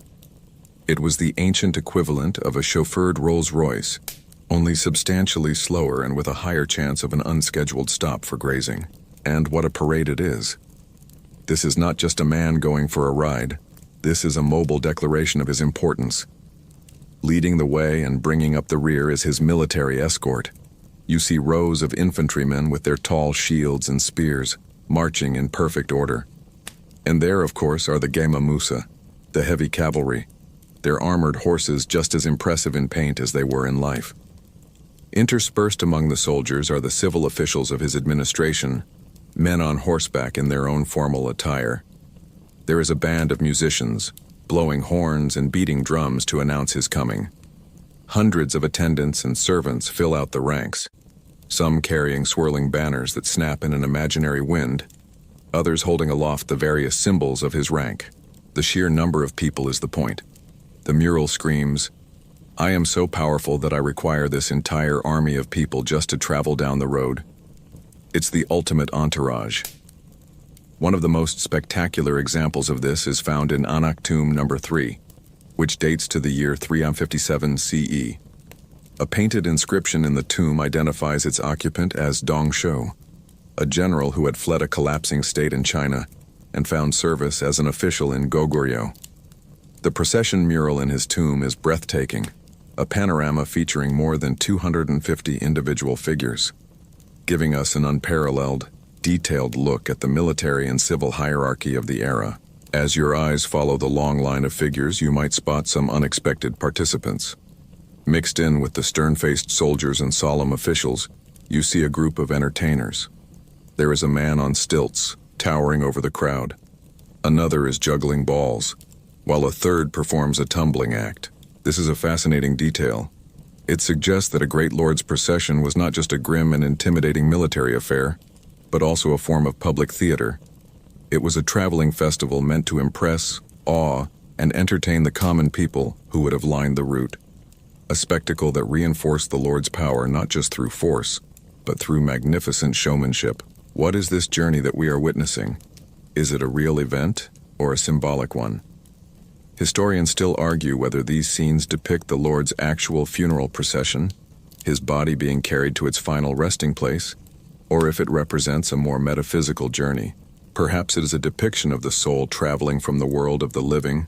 It was the ancient equivalent of a chauffeured Rolls-Royce, only substantially slower and with a higher chance of an unscheduled stop for grazing. And what a parade it is. This is not just a man going for a ride. This is a mobile declaration of his importance. Leading the way and bringing up the rear is his military escort. You see rows of infantrymen with their tall shields and spears, marching in perfect order. And there, of course, are the Gema Musa, the heavy cavalry, their armored horses just as impressive in paint as they were in life. Interspersed among the soldiers are the civil officials of his administration, men on horseback in their own formal attire. There is a band of musicians, blowing horns and beating drums to announce his coming. Hundreds of attendants and servants fill out the ranks, some carrying swirling banners that snap in an imaginary wind, others holding aloft the various symbols of his rank. The sheer number of people is the point. The mural screams, "I am so powerful that I require this entire army of people just to travel down the road." It's the ultimate entourage. One of the most spectacular examples of this is found in Anak Tomb number 3, which dates to the year 357 CE. A painted inscription in the tomb identifies its occupant as Dong Shou, a general who had fled a collapsing state in China and found service as an official in Goguryeo. The procession mural in his tomb is breathtaking, a panorama featuring more than 250 individual figures, giving us an unparalleled, detailed look at the military and civil hierarchy of the era. As your eyes follow the long line of figures, you might spot some unexpected participants. Mixed in with the stern-faced soldiers and solemn officials, you see a group of entertainers. There is a man on stilts, towering over the crowd. Another is juggling balls, while a third performs a tumbling act. This is a fascinating detail. It suggests that a great lord's procession was not just a grim and intimidating military affair, but also a form of public theater. It was a traveling festival meant to impress, awe, and entertain the common people who would have lined the route. A spectacle that reinforced the Lord's power not just through force, but through magnificent showmanship. What is this journey that we are witnessing? Is it a real event or a symbolic one? Historians still argue whether these scenes depict the Lord's actual funeral procession, his body being carried to its final resting place, or if it represents a more metaphysical journey. Perhaps it is a depiction of the soul traveling from the world of the living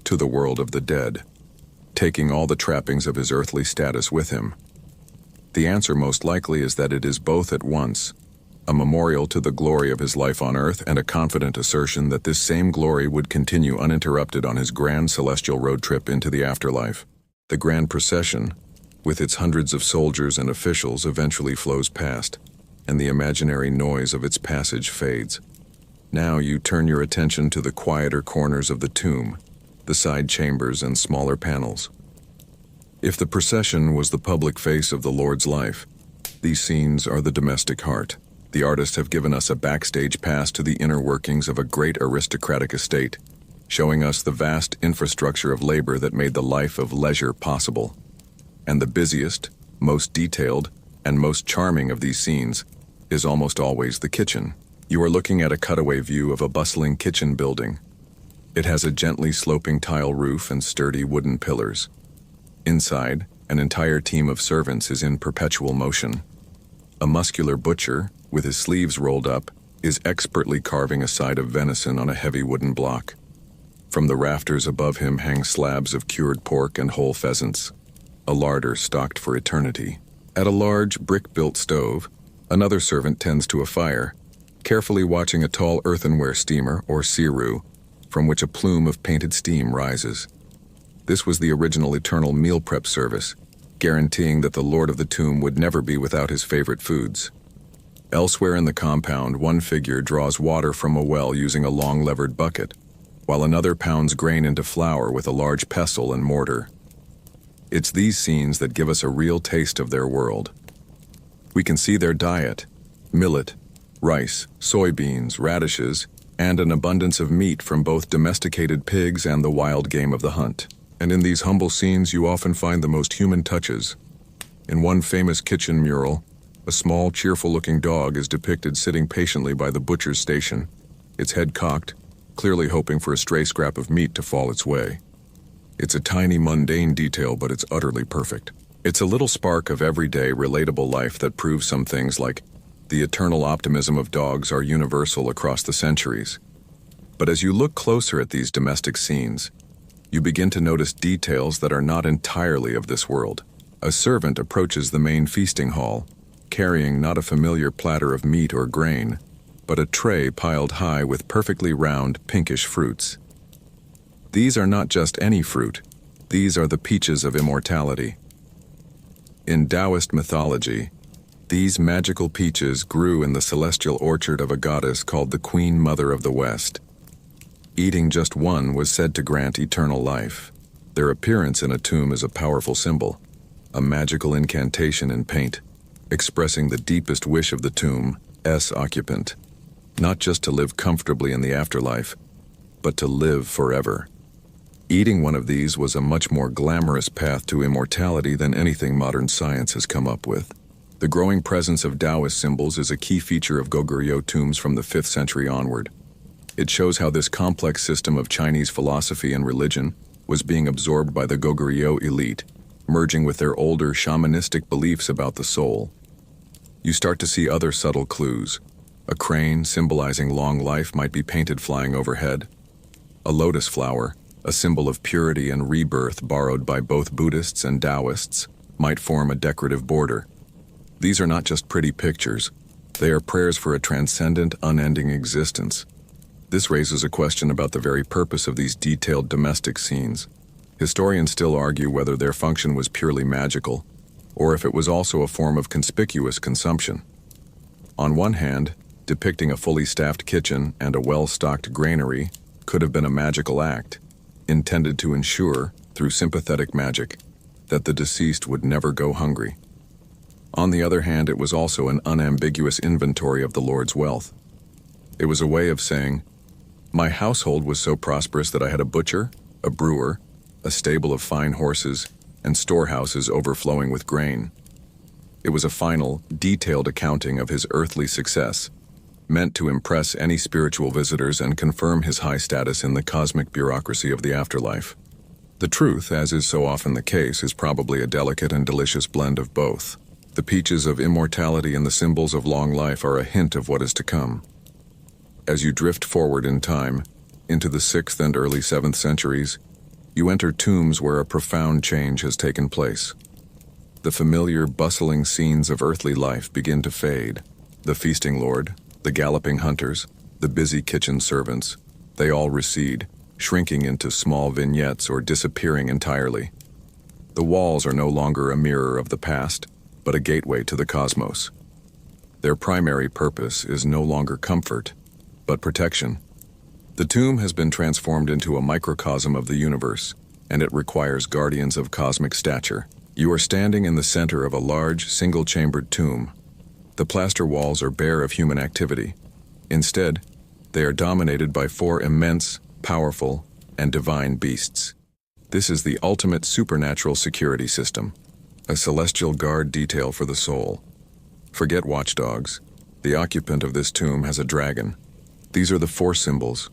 to the world of the dead, taking all the trappings of his earthly status with him. The answer most likely is that it is both at once, a memorial to the glory of his life on earth and a confident assertion that this same glory would continue uninterrupted on his grand celestial road trip into the afterlife. The grand procession, with its hundreds of soldiers and officials, eventually flows past, and the imaginary noise of its passage fades. Now you turn your attention to the quieter corners of the tomb, the side chambers and smaller panels. If the procession was the public face of the Lord's life, these scenes are the domestic heart. The artists have given us a backstage pass to the inner workings of a great aristocratic estate, showing us the vast infrastructure of labor that made the life of leisure possible. And the busiest, most detailed, and most charming of these scenes is almost always the kitchen. You are looking at a cutaway view of a bustling kitchen building. It has a gently sloping tile roof and sturdy wooden pillars. Inside, an entire team of servants is in perpetual motion. A muscular butcher, with his sleeves rolled up, is expertly carving a side of venison on a heavy wooden block. From the rafters above him hang slabs of cured pork and whole pheasants, a larder stocked for eternity. At a large, brick-built stove, another servant tends to a fire, carefully watching a tall earthenware steamer, or siru, from which a plume of painted steam rises. This was the original eternal meal prep service, guaranteeing that the Lord of the Tomb would never be without his favorite foods. Elsewhere in the compound, one figure draws water from a well using a long levered bucket, while another pounds grain into flour with a large pestle and mortar. It's these scenes that give us a real taste of their world. We can see their diet: millet, rice, soybeans, radishes, and an abundance of meat from both domesticated pigs and the wild game of the hunt. And in these humble scenes you often find the most human touches. In one famous kitchen mural, a small, cheerful-looking dog is depicted sitting patiently by the butcher's station, its head cocked, clearly hoping for a stray scrap of meat to fall its way. It's a tiny, mundane detail, but it's utterly perfect. It's a little spark of everyday, relatable life that proves some things like the eternal optimism of dogs are universal across the centuries. But as you look closer at these domestic scenes, you begin to notice details that are not entirely of this world. A servant approaches the main feasting hall, carrying not a familiar platter of meat or grain, but a tray piled high with perfectly round, pinkish fruits. These are not just any fruit, these are the peaches of immortality. In Taoist mythology, these magical peaches grew in the celestial orchard of a goddess called the Queen Mother of the West. Eating just one was said to grant eternal life. Their appearance in a tomb is a powerful symbol, a magical incantation in paint, expressing the deepest wish of the tomb's occupant, not just to live comfortably in the afterlife, but to live forever. Eating one of these was a much more glamorous path to immortality than anything modern science has come up with. The growing presence of Taoist symbols is a key feature of Goguryeo tombs from the 5th century onward. It shows how this complex system of Chinese philosophy and religion was being absorbed by the Goguryeo elite, merging with their older shamanistic beliefs about the soul. You start to see other subtle clues. A crane symbolizing long life might be painted flying overhead. A lotus flower, a symbol of purity and rebirth borrowed by both Buddhists and Taoists, might form a decorative border. These are not just pretty pictures, they are prayers for a transcendent, unending existence. This raises a question about the very purpose of these detailed domestic scenes. Historians still argue whether their function was purely magical, or if it was also a form of conspicuous consumption. On one hand, depicting a fully staffed kitchen and a well-stocked granary could have been a magical act, intended to ensure, through sympathetic magic, that the deceased would never go hungry. On the other hand, it was also an unambiguous inventory of the Lord's wealth. It was a way of saying, my household was so prosperous that I had a butcher, a brewer, a stable of fine horses, and storehouses overflowing with grain. It was a final, detailed accounting of his earthly success, meant to impress any spiritual visitors and confirm his high status in the cosmic bureaucracy of the afterlife. The truth, as is so often the case, is probably a delicate and delicious blend of both. The peaches of immortality and the symbols of long life are a hint of what is to come. As you drift forward in time, into the 6th and early 7th centuries, you enter tombs where a profound change has taken place. The familiar, bustling scenes of earthly life begin to fade. The feasting lord, the galloping hunters, the busy kitchen servants, they all recede, shrinking into small vignettes or disappearing entirely. The walls are no longer a mirror of the past, but a gateway to the cosmos. Their primary purpose is no longer comfort, but protection. The tomb has been transformed into a microcosm of the universe, and it requires guardians of cosmic stature. You are standing in the center of a large, single-chambered tomb. The plaster walls are bare of human activity. Instead, they are dominated by 4 immense, powerful, and divine beasts. This is the ultimate supernatural security system, a celestial guard detail for the soul. Forget watchdogs. The occupant of this tomb has a dragon. These are the 4 symbols,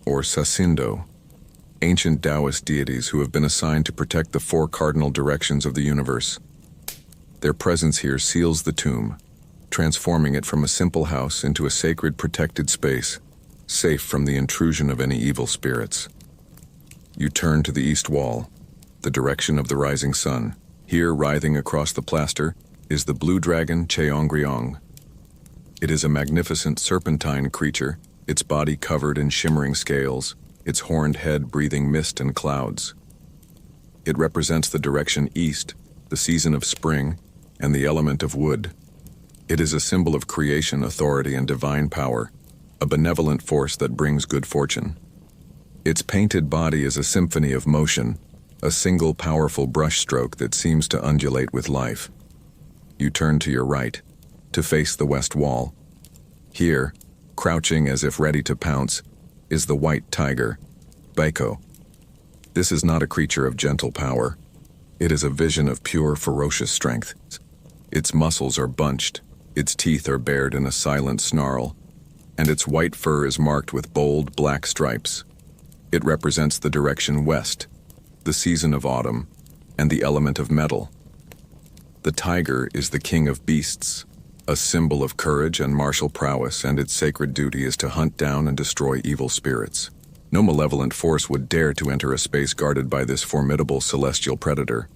or Sasindo, ancient Taoist deities who have been assigned to protect the 4 cardinal directions of the universe. Their presence here seals the tomb, transforming it from a simple house into a sacred protected space, safe from the intrusion of any evil spirits. You turn to the east wall, the direction of the rising sun. Here, writhing across the plaster, is the blue dragon Cheongryong. It is a magnificent serpentine creature, its body covered in shimmering scales, its horned head breathing mist and clouds. It represents the direction east, the season of spring, and the element of wood. It is a symbol of creation, authority, and divine power, a benevolent force that brings good fortune. Its painted body is a symphony of motion, a single powerful brushstroke that seems to undulate with life. You turn to your right, to face the west wall. Here, crouching as if ready to pounce, is the white tiger, Baiko. This is not a creature of gentle power. It is a vision of pure, ferocious strength. Its muscles are bunched, its teeth are bared in a silent snarl, and its white fur is marked with bold black stripes. It represents the direction west, the season of autumn, and the element of metal. The tiger is the king of beasts, a symbol of courage and martial prowess, and its sacred duty is to hunt down and destroy evil spirits. No malevolent force would dare to enter a space guarded by this formidable celestial predator.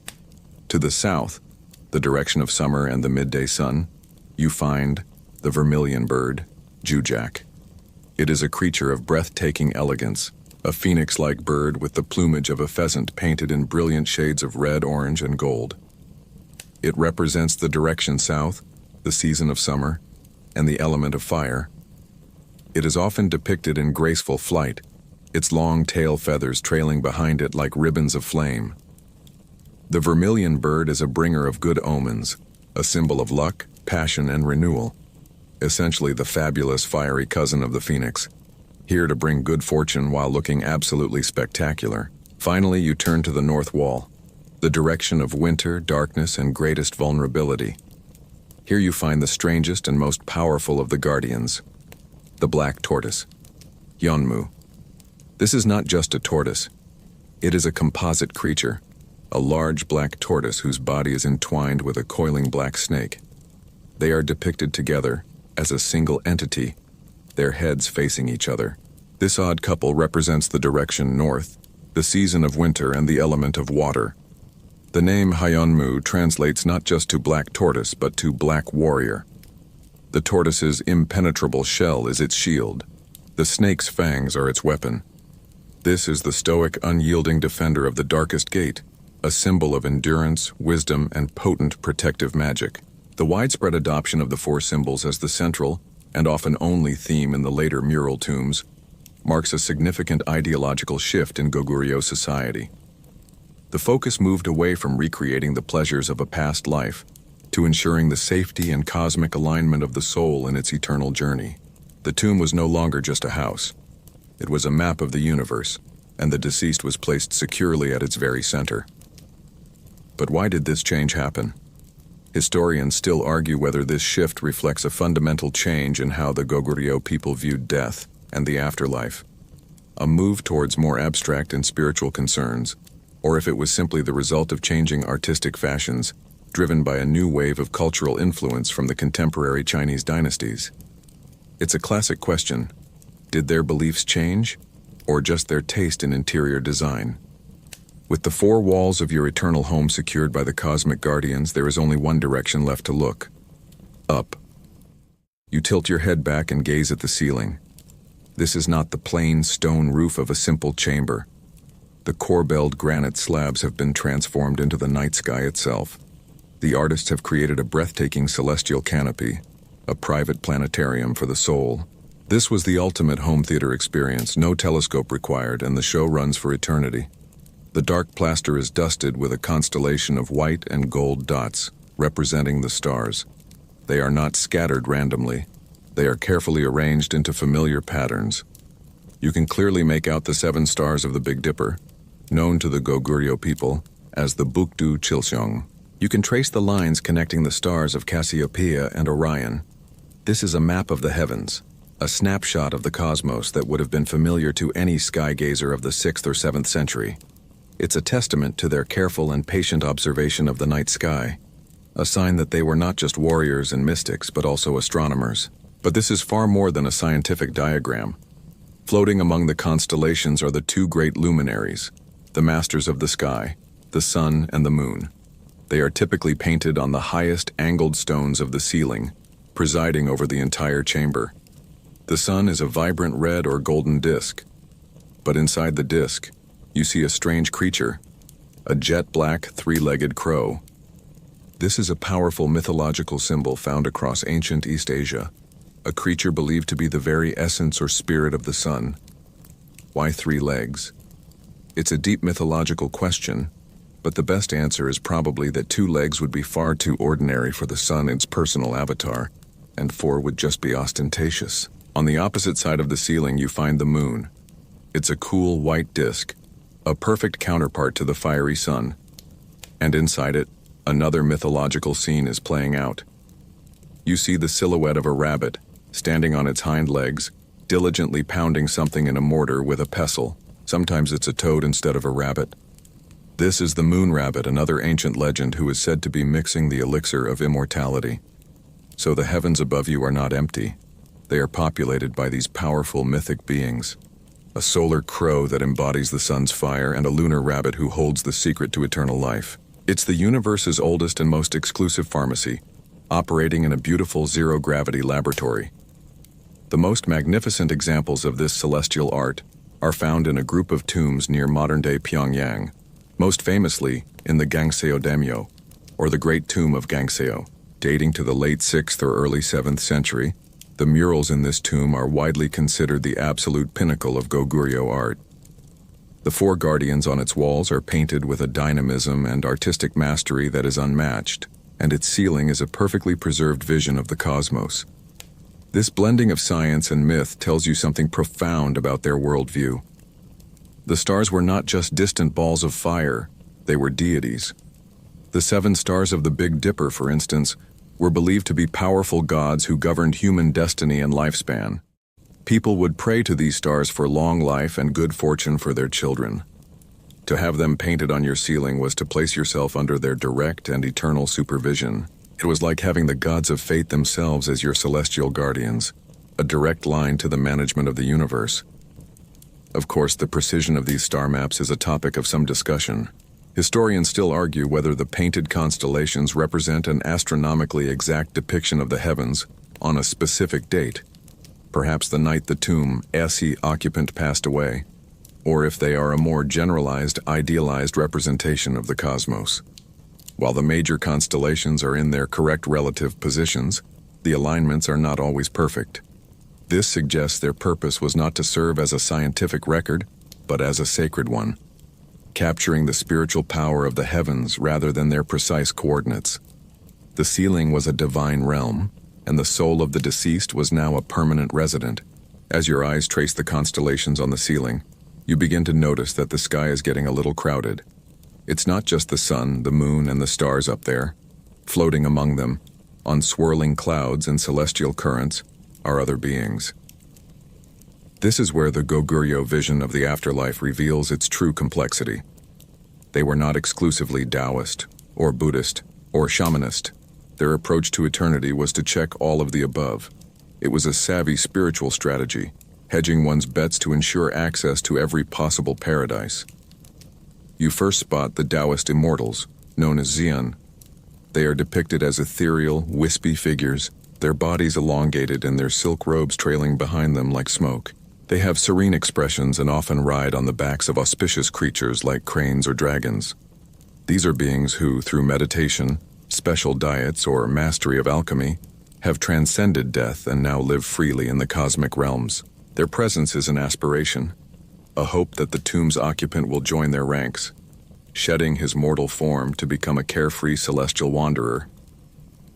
To the south, the direction of summer and the midday sun, you find the vermilion bird, Jujak. It is a creature of breathtaking elegance, a phoenix-like bird with the plumage of a pheasant painted in brilliant shades of red, orange, and gold. It represents the direction south, the season of summer, and the element of fire. It is often depicted in graceful flight, its long tail feathers trailing behind it like ribbons of flame. The vermilion bird is a bringer of good omens, a symbol of luck, passion, and renewal. Essentially the fabulous fiery cousin of the phoenix, here to bring good fortune while looking absolutely spectacular. Finally, you turn to the north wall, the direction of winter, darkness, and greatest vulnerability. Here you find the strangest and most powerful of the guardians, the black tortoise, Yeonmu. This is not just a tortoise. It is a composite creature, a large black tortoise whose body is entwined with a coiling black snake. They are depicted together as a single entity, their heads facing each other. This odd couple represents the direction north, the season of winter, and the element of water. The name Yeonmu translates not just to black tortoise, but to black warrior. The tortoise's impenetrable shell is its shield. The snake's fangs are its weapon. This is the stoic, unyielding defender of the darkest gate, a symbol of endurance, wisdom, and potent protective magic. The widespread adoption of the four symbols as the central, and often only theme in the later mural tombs, marks a significant ideological shift in Goguryeo society. The focus moved away from recreating the pleasures of a past life to ensuring the safety and cosmic alignment of the soul in its eternal journey. The tomb was no longer just a house. It was a map of the universe, and the deceased was placed securely at its very center. But why did this change happen? Historians still argue whether this shift reflects a fundamental change in how the Goguryeo people viewed death and the afterlife, a move towards more abstract and spiritual concerns, or if it was simply the result of changing artistic fashions driven by a new wave of cultural influence from the contemporary Chinese dynasties. It's a classic question. Did their beliefs change, or just their taste in interior design? With the four walls of your eternal home secured by the cosmic guardians, there is only one direction left to look: up. You tilt your head back and gaze at the ceiling. This is not the plain stone roof of a simple chamber. The corbelled granite slabs have been transformed into the night sky itself. The artists have created a breathtaking celestial canopy, a private planetarium for the soul. This was the ultimate home theater experience, no telescope required, and the show runs for eternity. The dark plaster is dusted with a constellation of white and gold dots, representing the stars. They are not scattered randomly. They are carefully arranged into familiar patterns. You can clearly make out the 7 stars of the Big Dipper, known to the Goguryeo people as the Bukdu Chilseong. You can trace the lines connecting the stars of Cassiopeia and Orion. This is a map of the heavens, a snapshot of the cosmos that would have been familiar to any sky gazer of the 6th or 7th century. It's a testament to their careful and patient observation of the night sky, a sign that they were not just warriors and mystics, but also astronomers. But this is far more than a scientific diagram. Floating among the constellations are the 2 great luminaries, the masters of the sky, the sun and the moon. They are typically painted on the highest angled stones of the ceiling, presiding over the entire chamber. The sun is a vibrant red or golden disk, but inside the disk, you see a strange creature, a jet-black, 3-legged crow. This is a powerful mythological symbol found across ancient East Asia, a creature believed to be the very essence or spirit of the sun. Why 3 legs? It's a deep mythological question, but the best answer is probably that 2 legs would be far too ordinary for the sun, its personal avatar, and 4 would just be ostentatious. On the opposite side of the ceiling you find the moon. It's a cool white disk, a perfect counterpart to the fiery sun. And inside it, another mythological scene is playing out. You see the silhouette of a rabbit, standing on its hind legs, diligently pounding something in a mortar with a pestle. Sometimes it's a toad instead of a rabbit. This is the moon rabbit, another ancient legend who is said to be mixing the elixir of immortality. So the heavens above you are not empty. They are populated by these powerful mythic beings. A solar crow that embodies the sun's fire, and a lunar rabbit who holds the secret to eternal life. It's the universe's oldest and most exclusive pharmacy, operating in a beautiful zero-gravity laboratory. The most magnificent examples of this celestial art are found in a group of tombs near modern-day Pyongyang, most famously in the Gangseo Daimyo, or the Great Tomb of Gangseo. Dating to the late 6th or early 7th century, the murals in this tomb are widely considered the absolute pinnacle of Goguryeo art. The 4 guardians on its walls are painted with a dynamism and artistic mastery that is unmatched, and its ceiling is a perfectly preserved vision of the cosmos. This blending of science and myth tells you something profound about their worldview. The stars were not just distant balls of fire, they were deities. The 7 stars of the Big Dipper, for instance, were believed to be powerful gods who governed human destiny and lifespan. People would pray to these stars for long life and good fortune for their children. To have them painted on your ceiling was to place yourself under their direct and eternal supervision. It was like having the gods of fate themselves as your celestial guardians, a direct line to the management of the universe. Of course, the precision of these star maps is a topic of some discussion. Historians still argue whether the painted constellations represent an astronomically exact depiction of the heavens on a specific date, perhaps the night the tomb SE occupant passed away, or if they are a more generalized, idealized representation of the cosmos. While the major constellations are in their correct relative positions, the alignments are not always perfect. This suggests their purpose was not to serve as a scientific record, but as a sacred one, capturing the spiritual power of the heavens rather than their precise coordinates. The ceiling was a divine realm, and the soul of the deceased was now a permanent resident. As your eyes trace the constellations on the ceiling, you begin to notice that the sky is getting a little crowded. It's not just the sun, the moon, and the stars up there. Floating among them, on swirling clouds and celestial currents, are other beings. This is where the Goguryeo vision of the afterlife reveals its true complexity. They were not exclusively Taoist, or Buddhist, or Shamanist. Their approach to eternity was to check all of the above. It was a savvy spiritual strategy, hedging one's bets to ensure access to every possible paradise. You first spot the Taoist immortals, known as Xian. They are depicted as ethereal, wispy figures, their bodies elongated and their silk robes trailing behind them like smoke. They have serene expressions and often ride on the backs of auspicious creatures like cranes or dragons. These are beings who, through meditation, special diets, or mastery of alchemy, have transcended death and now live freely in the cosmic realms. Their presence is an aspiration, a hope that the tomb's occupant will join their ranks, shedding his mortal form to become a carefree celestial wanderer.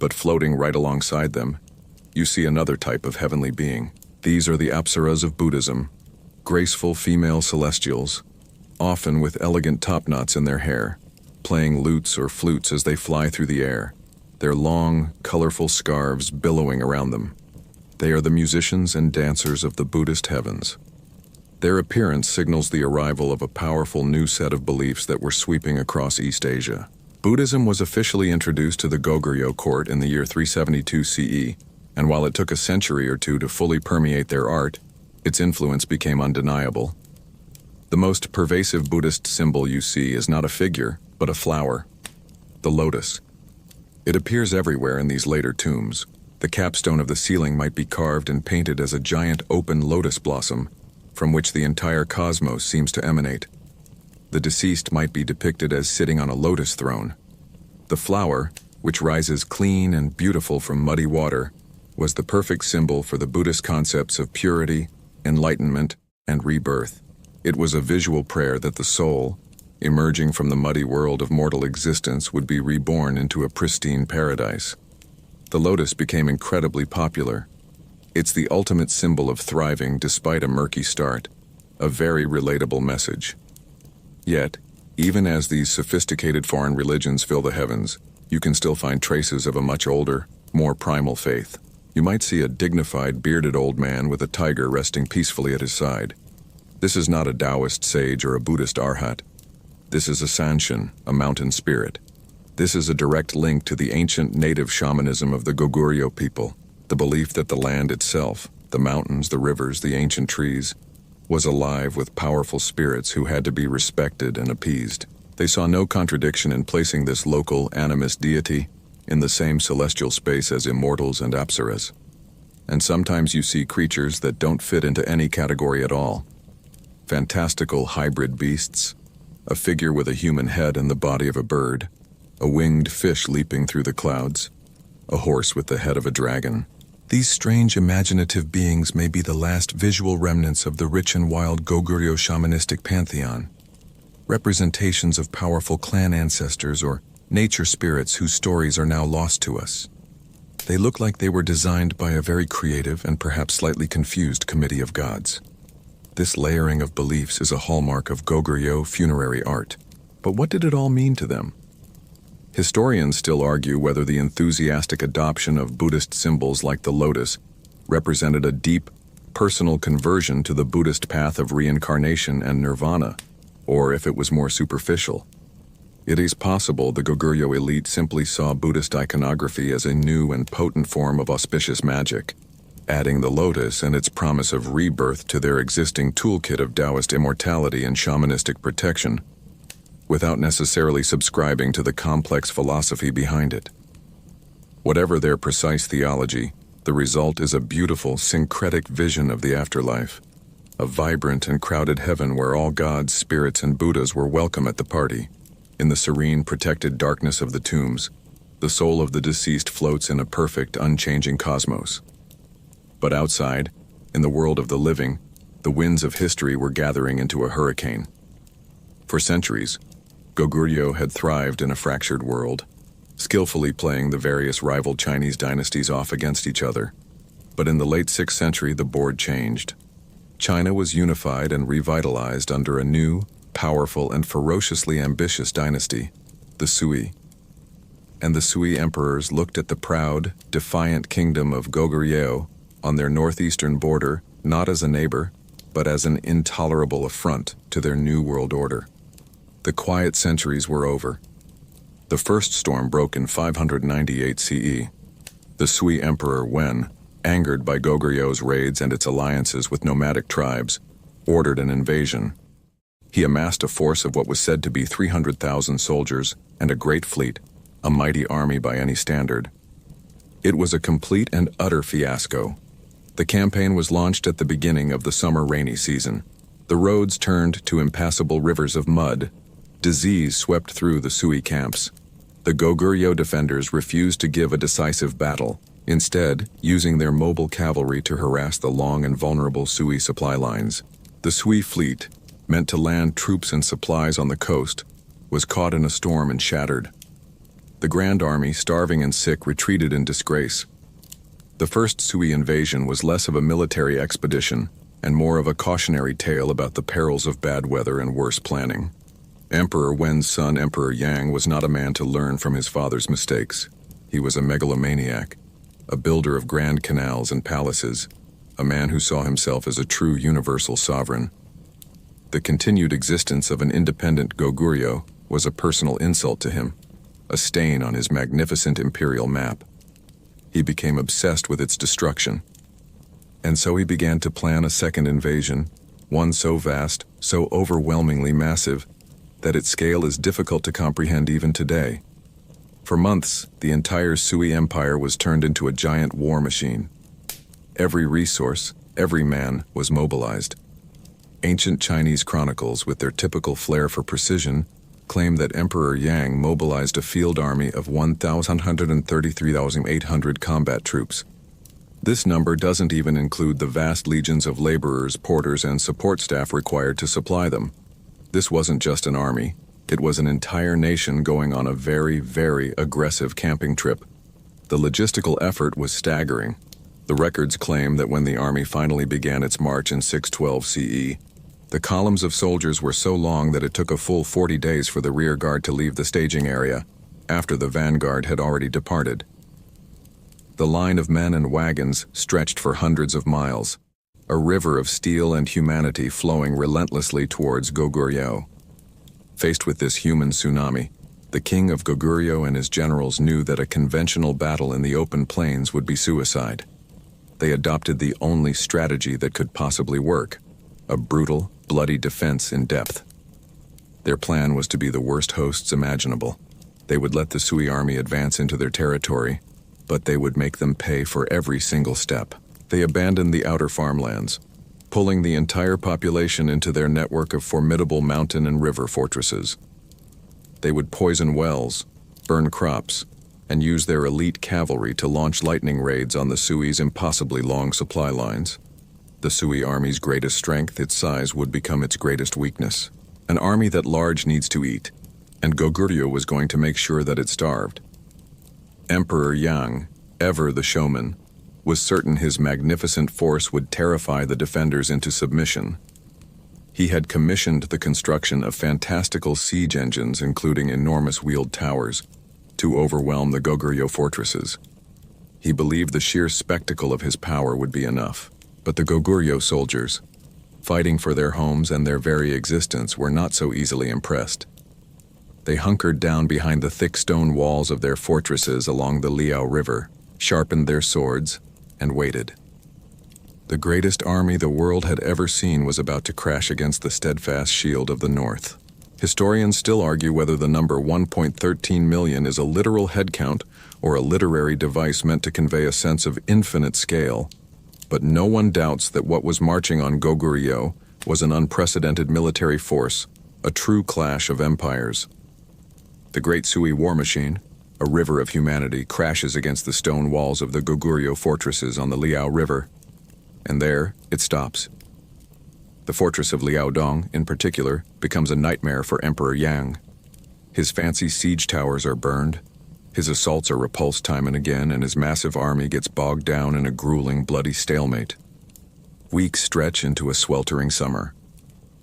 But floating right alongside them, you see another type of heavenly being. These are the apsaras of Buddhism, graceful female celestials, often with elegant topknots in their hair, playing lutes or flutes as they fly through the air, their long, colorful scarves billowing around them. They are the musicians and dancers of the Buddhist heavens. Their appearance signals the arrival of a powerful new set of beliefs that were sweeping across East Asia. Buddhism was officially introduced to the Goguryeo court in the year 372 CE, and while it took a century or two to fully permeate their art, its influence became undeniable. The most pervasive Buddhist symbol you see is not a figure, but a flower, the lotus. It appears everywhere in these later tombs. The capstone of the ceiling might be carved and painted as a giant open lotus blossom, from which the entire cosmos seems to emanate. The deceased might be depicted as sitting on a lotus throne. The flower, which rises clean and beautiful from muddy water, was the perfect symbol for the Buddhist concepts of purity, enlightenment, and rebirth. It was a visual prayer that the soul, emerging from the muddy world of mortal existence, would be reborn into a pristine paradise. The lotus became incredibly popular. It's the ultimate symbol of thriving despite a murky start, a very relatable message. Yet, even as these sophisticated foreign religions fill the heavens, you can still find traces of a much older, more primal faith. You might see a dignified, bearded old man with a tiger resting peacefully at his side. This is not a Taoist sage or a Buddhist arhat. This is a Sanshin, a mountain spirit. This is a direct link to the ancient native shamanism of the Goguryeo people, the belief that the land itself, the mountains, the rivers, the ancient trees, was alive with powerful spirits who had to be respected and appeased. They saw no contradiction in placing this local animist deity in the same celestial space as immortals and apsaras. And sometimes you see creatures that don't fit into any category at all. Fantastical hybrid beasts, a figure with a human head and the body of a bird, a winged fish leaping through the clouds, a horse with the head of a dragon. These strange imaginative beings may be the last visual remnants of the rich and wild Goguryeo shamanistic pantheon, representations of powerful clan ancestors or nature spirits whose stories are now lost to us. They look like they were designed by a very creative and perhaps slightly confused committee of gods. This layering of beliefs is a hallmark of Goguryeo funerary art. But what did it all mean to them? Historians still argue whether the enthusiastic adoption of Buddhist symbols like the lotus represented a deep, personal conversion to the Buddhist path of reincarnation and nirvana, or if it was more superficial. It is possible the Goguryeo elite simply saw Buddhist iconography as a new and potent form of auspicious magic, adding the lotus and its promise of rebirth to their existing toolkit of Taoist immortality and shamanistic protection, without necessarily subscribing to the complex philosophy behind it. Whatever their precise theology, the result is a beautiful, syncretic vision of the afterlife, a vibrant and crowded heaven where all gods, spirits, and Buddhas were welcome at the party. In the serene, protected darkness of the tombs, the soul of the deceased floats in a perfect, unchanging cosmos. But outside, in the world of the living, the winds of history were gathering into a hurricane. For centuries, Goguryeo had thrived in a fractured world, skillfully playing the various rival Chinese dynasties off against each other. But in the late 6th century, the board changed. China was unified and revitalized under a new, powerful, and ferociously ambitious dynasty, the Sui. And the Sui emperors looked at the proud, defiant kingdom of Goguryeo on their northeastern border not as a neighbor, but as an intolerable affront to their new world order. The quiet centuries were over. The first storm broke in 598 CE. The Sui Emperor Wen, angered by Goguryeo raids and its alliances with nomadic tribes, ordered an invasion. He amassed a force of what was said to be 300,000 soldiers and a great fleet, a mighty army by any standard. It was a complete and utter fiasco. The campaign was launched at the beginning of the summer rainy season. The roads turned to impassable rivers of mud. Disease swept through the Sui camps. The Goguryeo defenders refused to give a decisive battle, instead using their mobile cavalry to harass the long and vulnerable Sui supply lines. The Sui fleet, meant to land troops and supplies on the coast, was caught in a storm and shattered. The Grand Army, starving and sick, retreated in disgrace. The first Sui invasion was less of a military expedition and more of a cautionary tale about the perils of bad weather and worse planning. Emperor Wen's son, Emperor Yang, was not a man to learn from his father's mistakes. He was a megalomaniac, a builder of grand canals and palaces, a man who saw himself as a true universal sovereign. The continued existence of an independent Goguryeo was a personal insult to him, a stain on his magnificent imperial map. He became obsessed with its destruction. And so he began to plan a second invasion, one so vast, so overwhelmingly massive, that its scale is difficult to comprehend even today. For months, the entire Sui Empire was turned into a giant war machine. Every resource, every man was mobilized. Ancient Chinese chronicles, with their typical flair for precision, claim that Emperor Yang mobilized a field army of 133,800 combat troops. This number doesn't even include the vast legions of laborers, porters, and support staff required to supply them. This wasn't just an army, it was an entire nation going on a very, very aggressive camping trip. The logistical effort was staggering. The records claim that when the army finally began its march in 612 CE, the columns of soldiers were so long that it took a full 40 days for the rear guard to leave the staging area, after the vanguard had already departed. The line of men and wagons stretched for hundreds of miles, a river of steel and humanity flowing relentlessly towards Goguryeo. Faced with this human tsunami, the king of Goguryeo and his generals knew that a conventional battle in the open plains would be suicide. They adopted the only strategy that could possibly work, a brutal, bloody defense in depth. Their plan was to be the worst hosts imaginable. They would let the Sui army advance into their territory, but they would make them pay for every single step. They abandoned the outer farmlands, pulling the entire population into their network of formidable mountain and river fortresses. They would poison wells, burn crops, and use their elite cavalry to launch lightning raids on the Sui's impossibly long supply lines. The Sui army's greatest strength, its size, would become its greatest weakness. An army that large needs to eat, and Goguryeo was going to make sure that it starved. Emperor Yang, ever the showman, was certain his magnificent force would terrify the defenders into submission. He had commissioned the construction of fantastical siege engines, including enormous wheeled towers, to overwhelm the Goguryeo fortresses. He believed the sheer spectacle of his power would be enough. But the Goguryeo soldiers, fighting for their homes and their very existence, were not so easily impressed. They hunkered down behind the thick stone walls of their fortresses along the Liao River, sharpened their swords, and waited. The greatest army the world had ever seen was about to crash against the steadfast shield of the North. Historians still argue whether the number 1.13 million is a literal headcount or a literary device meant to convey a sense of infinite scale. But no one doubts that what was marching on Goguryeo was an unprecedented military force, a true clash of empires. The great Sui war machine, a river of humanity, crashes against the stone walls of the Goguryeo fortresses on the Liao River, and there it stops. The fortress of Liaodong, in particular, becomes a nightmare for Emperor Yang. His fancy siege towers are burned, his assaults are repulsed time and again, and his massive army gets bogged down in a grueling, bloody stalemate. Weeks stretch into a sweltering summer.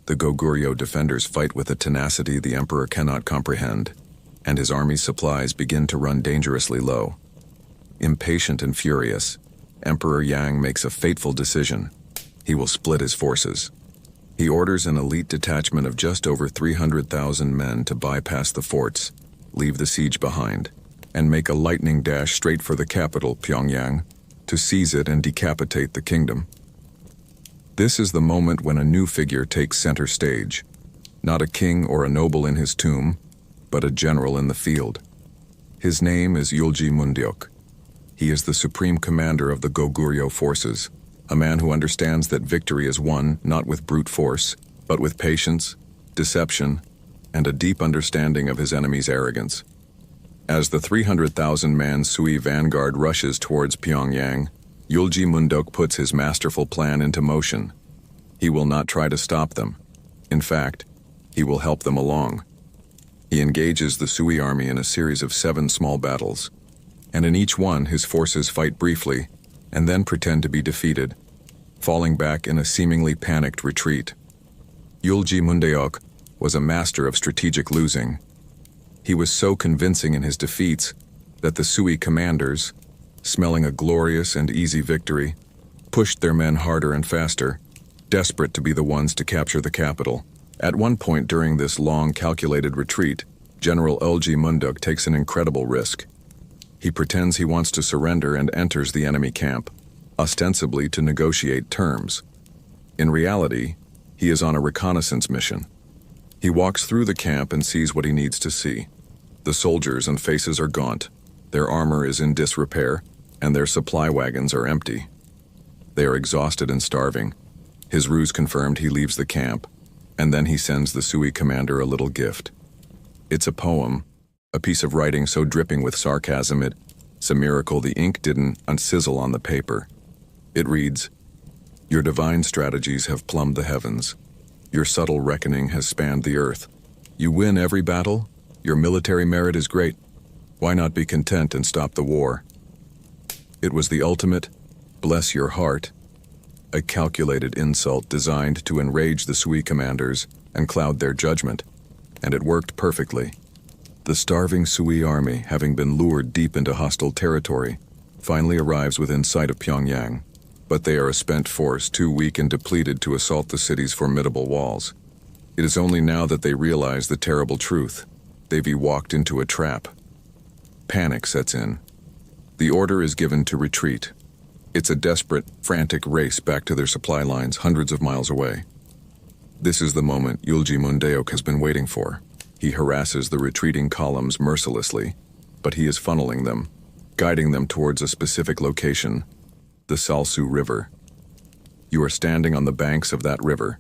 The Goguryeo defenders fight with a tenacity the emperor cannot comprehend, and his army's supplies begin to run dangerously low. Impatient and furious, Emperor Yang makes a fateful decision. He will split his forces. He orders an elite detachment of just over 300,000 men to bypass the forts, leave the siege behind, and make a lightning dash straight for the capital, Pyongyang, to seize it and decapitate the kingdom. This is the moment when a new figure takes center stage, not a king or a noble in his tomb, but a general in the field. His name is Yulji Mundeok. He is the supreme commander of the Goguryeo forces, a man who understands that victory is won not with brute force, but with patience, deception, and a deep understanding of his enemy's arrogance. As the 300,000-man Sui vanguard rushes towards Pyongyang, Yulji Mundeok puts his masterful plan into motion. He will not try to stop them. In fact, he will help them along. He engages the Sui army in a series of 7 small battles, and in each one his forces fight briefly and then pretend to be defeated, falling back in a seemingly panicked retreat. Yulji Mundeok was a master of strategic losing. He was so convincing in his defeats that the Sui commanders, smelling a glorious and easy victory, pushed their men harder and faster, desperate to be the ones to capture the capital. At one point during this long, calculated retreat, General Yulji Mundeok takes an incredible risk. He pretends he wants to surrender and enters the enemy camp, ostensibly to negotiate terms. In reality, he is on a reconnaissance mission. He walks through the camp and sees what he needs to see. The soldiers and faces are gaunt, their armor is in disrepair, and their supply wagons are empty. They are exhausted and starving. His ruse confirmed, he leaves the camp, and then he sends the Sui commander a little gift. It's a poem, a piece of writing so dripping with sarcasm it's a miracle the ink didn't unsizzle on the paper. It reads, "Your divine strategies have plumbed the heavens. Your subtle reckoning has spanned the earth. You win every battle. Your military merit is great. Why not be content and stop the war?" It was the ultimate, "bless your heart," a calculated insult designed to enrage the Sui commanders and cloud their judgment, and it worked perfectly. The starving Sui army, having been lured deep into hostile territory, finally arrives within sight of Pyongyang, but they are a spent force too weak and depleted to assault the city's formidable walls. It is only now that they realize the terrible truth. They've walked into a trap. Panic sets in. The order is given to retreat. It's a desperate, frantic race back to their supply lines hundreds of miles away. This is the moment Yulji Mundeok has been waiting for. He harasses the retreating columns mercilessly, but he is funneling them, guiding them towards a specific location, the Salsu River. You are standing on the banks of that river.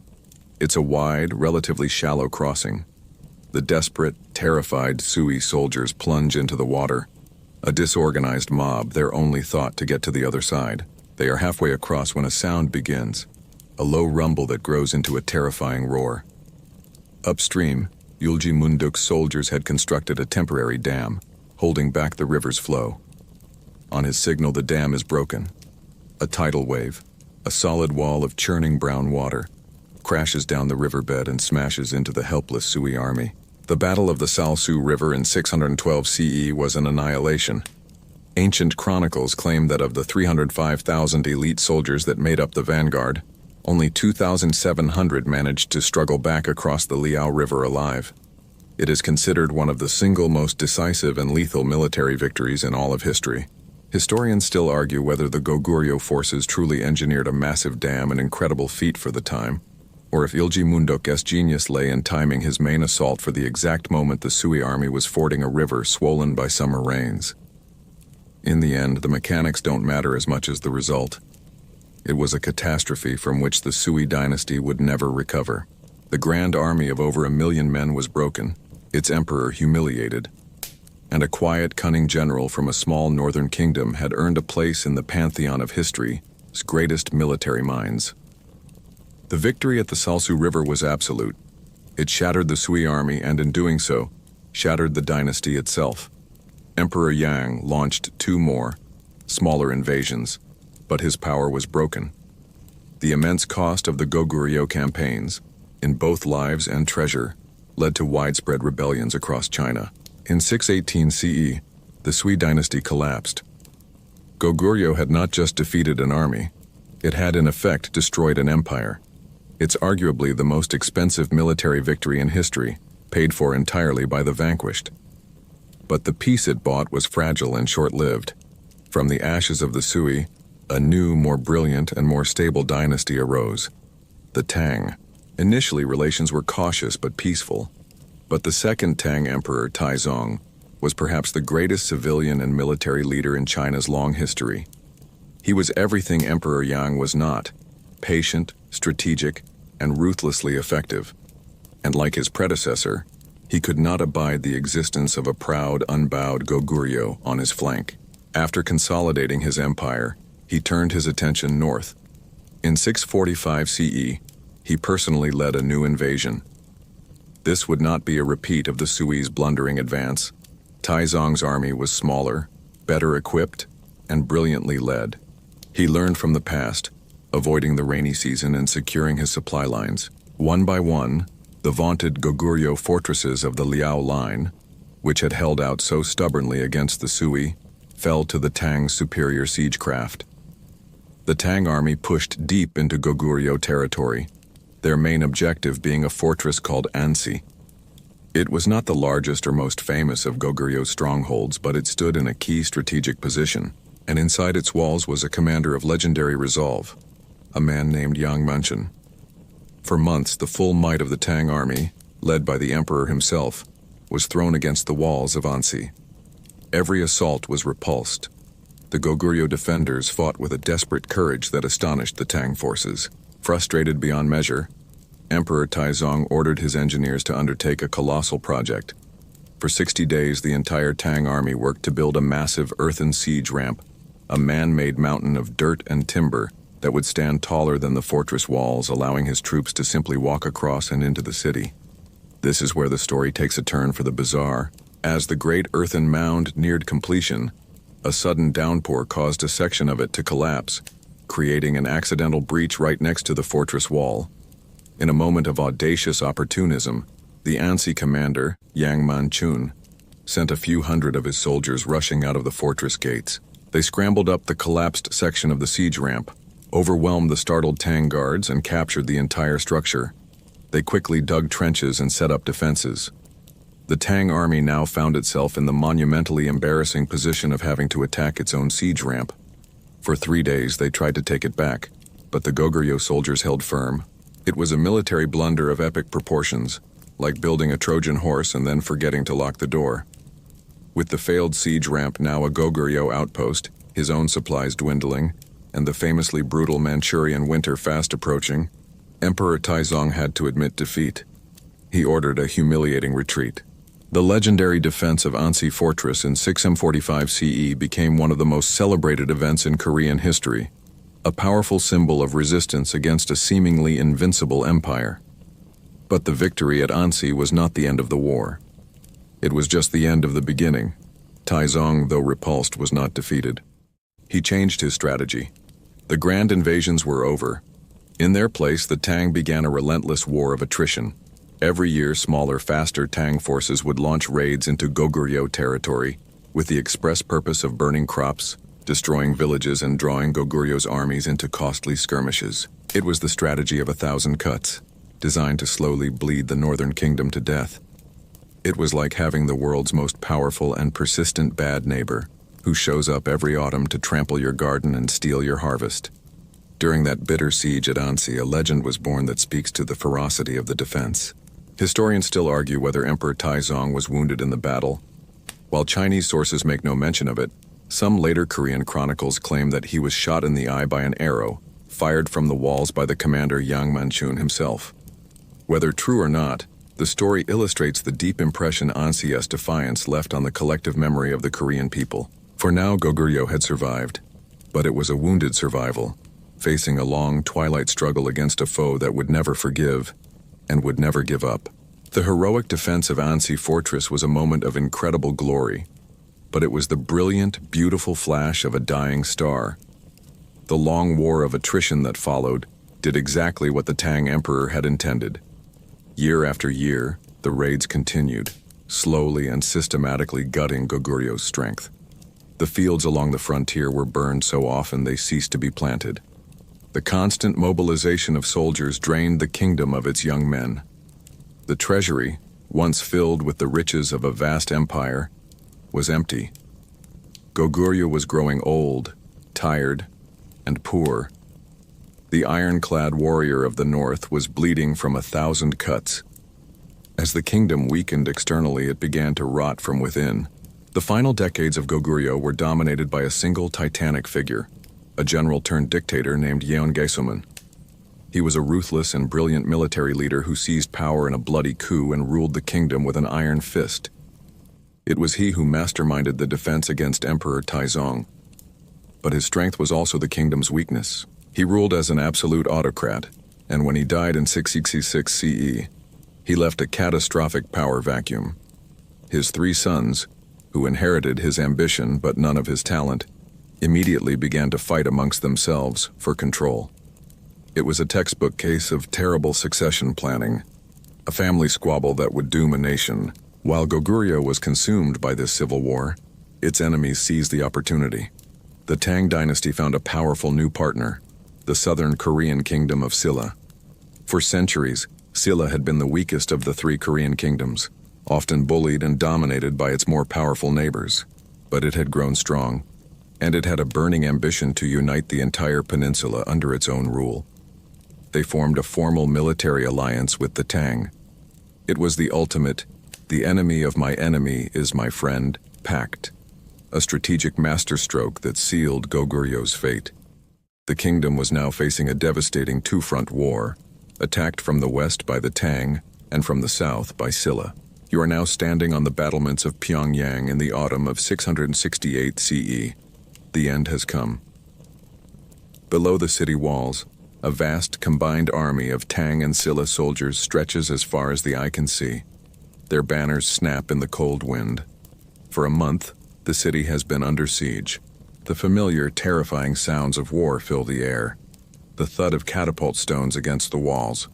It's a wide, relatively shallow crossing. The desperate, terrified Sui soldiers plunge into the water. A disorganized mob, their only thought to get to the other side. They are halfway across when a sound begins, a low rumble that grows into a terrifying roar. Upstream, Yulji Munduk's soldiers had constructed a temporary dam, holding back the river's flow. On his signal, the dam is broken. A tidal wave, a solid wall of churning brown water, crashes down the riverbed and smashes into the helpless Sui army. The Battle of the Salsu River in 612 CE was an annihilation. Ancient chronicles claim that of the 305,000 elite soldiers that made up the vanguard, only 2,700 managed to struggle back across the Liao River alive. It is considered one of the single most decisive and lethal military victories in all of history. Historians still argue whether the Goguryeo forces truly engineered a massive dam, an incredible feat for the time, or if Yulji Mundok's genius lay in timing his main assault for the exact moment the Sui army was fording a river swollen by summer rains. In the end, the mechanics don't matter as much as the result. It was a catastrophe from which the Sui dynasty would never recover. The grand army of over 1 million men was broken, its emperor humiliated, and a quiet, cunning general from a small northern kingdom had earned a place in the pantheon of history's greatest military minds. The victory at the Salsu River was absolute. It shattered the Sui army and, in doing so, shattered the dynasty itself. Emperor Yang launched 2 more, smaller invasions, but his power was broken. The immense cost of the Goguryeo campaigns, in both lives and treasure, led to widespread rebellions across China. In 618 CE, the Sui dynasty collapsed. Goguryeo had not just defeated an army, it had in effect destroyed an empire. It's arguably the most expensive military victory in history, paid for entirely by the vanquished. But the peace it bought was fragile and short-lived. From the ashes of the Sui, a new, more brilliant and more stable dynasty arose, the Tang. Initially, relations were cautious but peaceful. But the second Tang emperor, Taizong, was perhaps the greatest civilian and military leader in China's long history. He was everything Emperor Yang was not: patient, strategic, and ruthlessly effective. And like his predecessor, he could not abide the existence of a proud, unbowed Goguryeo on his flank. After consolidating his empire, he turned his attention north. In 645 CE, he personally led a new invasion. This would not be a repeat of the Sui's blundering advance. Taizong's army was smaller, better equipped, and brilliantly led. He learned from the past, avoiding the rainy season and securing his supply lines. One by one, the vaunted Goguryeo fortresses of the Liao line, which had held out so stubbornly against the Sui, fell to the Tang's superior siegecraft. The Tang army pushed deep into Goguryeo territory, their main objective being a fortress called Ansi. It was not the largest or most famous of Goguryeo's strongholds, but it stood in a key strategic position, and inside its walls was a commander of legendary resolve, a man named Yang Manchen. For months, the full might of the Tang army, led by the emperor himself, was thrown against the walls of Ansi. Every assault was repulsed. The Goguryeo defenders fought with a desperate courage that astonished the Tang forces. Frustrated beyond measure, Emperor Taizong ordered his engineers to undertake a colossal project. For 60 days, the entire Tang army worked to build a massive earthen siege ramp, a man-made mountain of dirt and timber that would stand taller than the fortress walls, allowing his troops to simply walk across and into the city. This is where the story takes a turn for the bizarre. As the great earthen mound neared completion, a sudden downpour caused a section of it to collapse, creating an accidental breach right next to the fortress wall. In a moment of audacious opportunism, the Ansi commander, Yang Manchun, sent a few hundred of his soldiers rushing out of the fortress gates. They scrambled up the collapsed section of the siege ramp, overwhelmed the startled Tang guards, and captured the entire structure. They quickly dug trenches and set up defenses. The Tang army now found itself in the monumentally embarrassing position of having to attack its own siege ramp. For 3 days they tried to take it back, but the Goguryeo soldiers held firm. It was a military blunder of epic proportions, like building a Trojan horse and then forgetting to lock the door. With the failed siege ramp now a Goguryeo outpost, his own supplies dwindling, and the famously brutal Manchurian winter fast approaching, Emperor Taizong had to admit defeat. He ordered a humiliating retreat. The legendary defense of Ansi Fortress in 645 CE became one of the most celebrated events in Korean history, a powerful symbol of resistance against a seemingly invincible empire. But the victory at Ansi was not the end of the war. It was just the end of the beginning. Taizong, though repulsed, was not defeated. He changed his strategy. The grand invasions were over. In their place, the Tang began a relentless war of attrition. Every year, smaller, faster Tang forces would launch raids into Goguryeo territory, with the express purpose of burning crops, destroying villages, and drawing Goguryeo's armies into costly skirmishes. It was the strategy of 1,000 cuts, designed to slowly bleed the northern kingdom to death. It was like having the world's most powerful and persistent bad neighbor, who shows up every autumn to trample your garden and steal your harvest. During that bitter siege at Ansi, a legend was born that speaks to the ferocity of the defense. Historians still argue whether Emperor Taizong was wounded in the battle. While Chinese sources make no mention of it, some later Korean chronicles claim that he was shot in the eye by an arrow, fired from the walls by the commander Yang Manchun himself. Whether true or not, the story illustrates the deep impression Ansi's defiance left on the collective memory of the Korean people. For now, Goguryeo had survived, but it was a wounded survival, facing a long twilight struggle against a foe that would never forgive and would never give up. The heroic defense of Ansi Fortress was a moment of incredible glory, but it was the brilliant, beautiful flash of a dying star. The long war of attrition that followed did exactly what the Tang Emperor had intended. Year after year, the raids continued, slowly and systematically gutting Goguryeo's strength. The fields along the frontier were burned so often they ceased to be planted. The constant mobilization of soldiers drained the kingdom of its young men. The treasury, once filled with the riches of a vast empire, was empty. Goguryeo was growing old, tired, and poor. The ironclad warrior of the north was bleeding from 1,000 cuts. As the kingdom weakened externally, it began to rot from within. The final decades of Goguryeo were dominated by a single titanic figure, a general-turned-dictator named Yeongesumun. He was a ruthless and brilliant military leader who seized power in a bloody coup and ruled the kingdom with an iron fist. It was he who masterminded the defense against Emperor Taizong. But his strength was also the kingdom's weakness. He ruled as an absolute autocrat, and when he died in 666 CE, he left a catastrophic power vacuum. His 3 sons, who inherited his ambition but none of his talent, immediately began to fight amongst themselves for control. It was a textbook case of terrible succession planning, a family squabble that would doom a nation. While Goguryeo was consumed by this civil war, its enemies seized the opportunity. The Tang dynasty found a powerful new partner, the southern Korean kingdom of Silla. For centuries, Silla had been the weakest of the 3 Korean kingdoms, often bullied and dominated by its more powerful neighbors. But it had grown strong, and it had a burning ambition to unite the entire peninsula under its own rule. They formed a formal military alliance with the Tang. It was the ultimate, "the enemy of my enemy is my friend" pact, a strategic masterstroke that sealed Goguryeo's fate. The kingdom was now facing a devastating 2-front war, attacked from the west by the Tang and from the south by Silla. You are now standing on the battlements of Pyongyang in the autumn of 668 CE. The end has come. Below the city walls, a vast combined army of Tang and Silla soldiers stretches as far as the eye can see. Their banners snap in the cold wind. For a month, the city has been under siege. The familiar, terrifying sounds of war fill the air. The thud of catapult stones against the walls,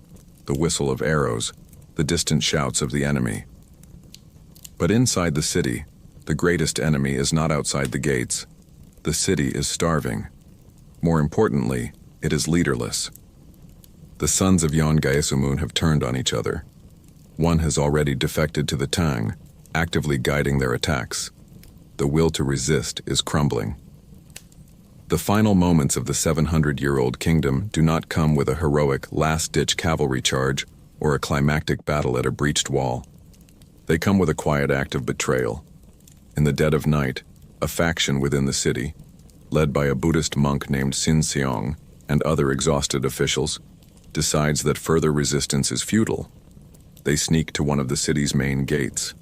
the whistle of arrows, the distant shouts of the enemy. But inside the city, the greatest enemy is not outside the gates. The city is starving. More importantly, it is leaderless. The sons of Yongaesumun have turned on each other. One has already defected to the Tang, actively guiding their attacks. The will to resist is crumbling. The final moments of the 700-year-old kingdom do not come with a heroic last-ditch cavalry charge or a climactic battle at a breached wall. They come with a quiet act of betrayal. In the dead of night, a faction within the city, led by a Buddhist monk named Sin Seong and other exhausted officials, decides that further resistance is futile. They sneak to one of the city's main gates.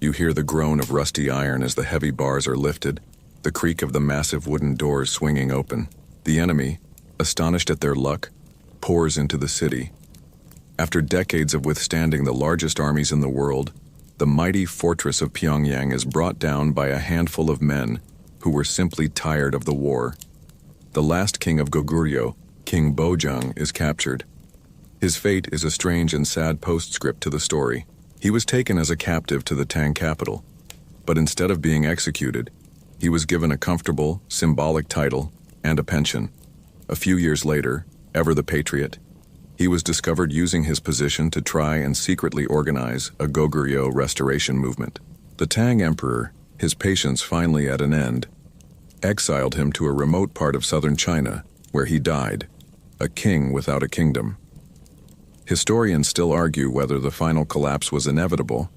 You hear the groan of rusty iron as the heavy bars are lifted, the creak of the massive wooden doors swinging open. The enemy, astonished at their luck, pours into the city. After decades of withstanding the largest armies in the world, the mighty fortress of Pyongyang is brought down by a handful of men who were simply tired of the war. The last king of Goguryeo, King Bojang, is captured. His fate is a strange and sad postscript to the story. He was taken as a captive to the Tang capital, but instead of being executed, he was given a comfortable, symbolic title and a pension. A few years later, ever the patriot, he was discovered using his position to try and secretly organize a Goguryeo restoration movement. The Tang emperor, his patience finally at an end, exiled him to a remote part of southern China, where he died, a king without a kingdom. Historians still argue whether the final collapse was inevitable,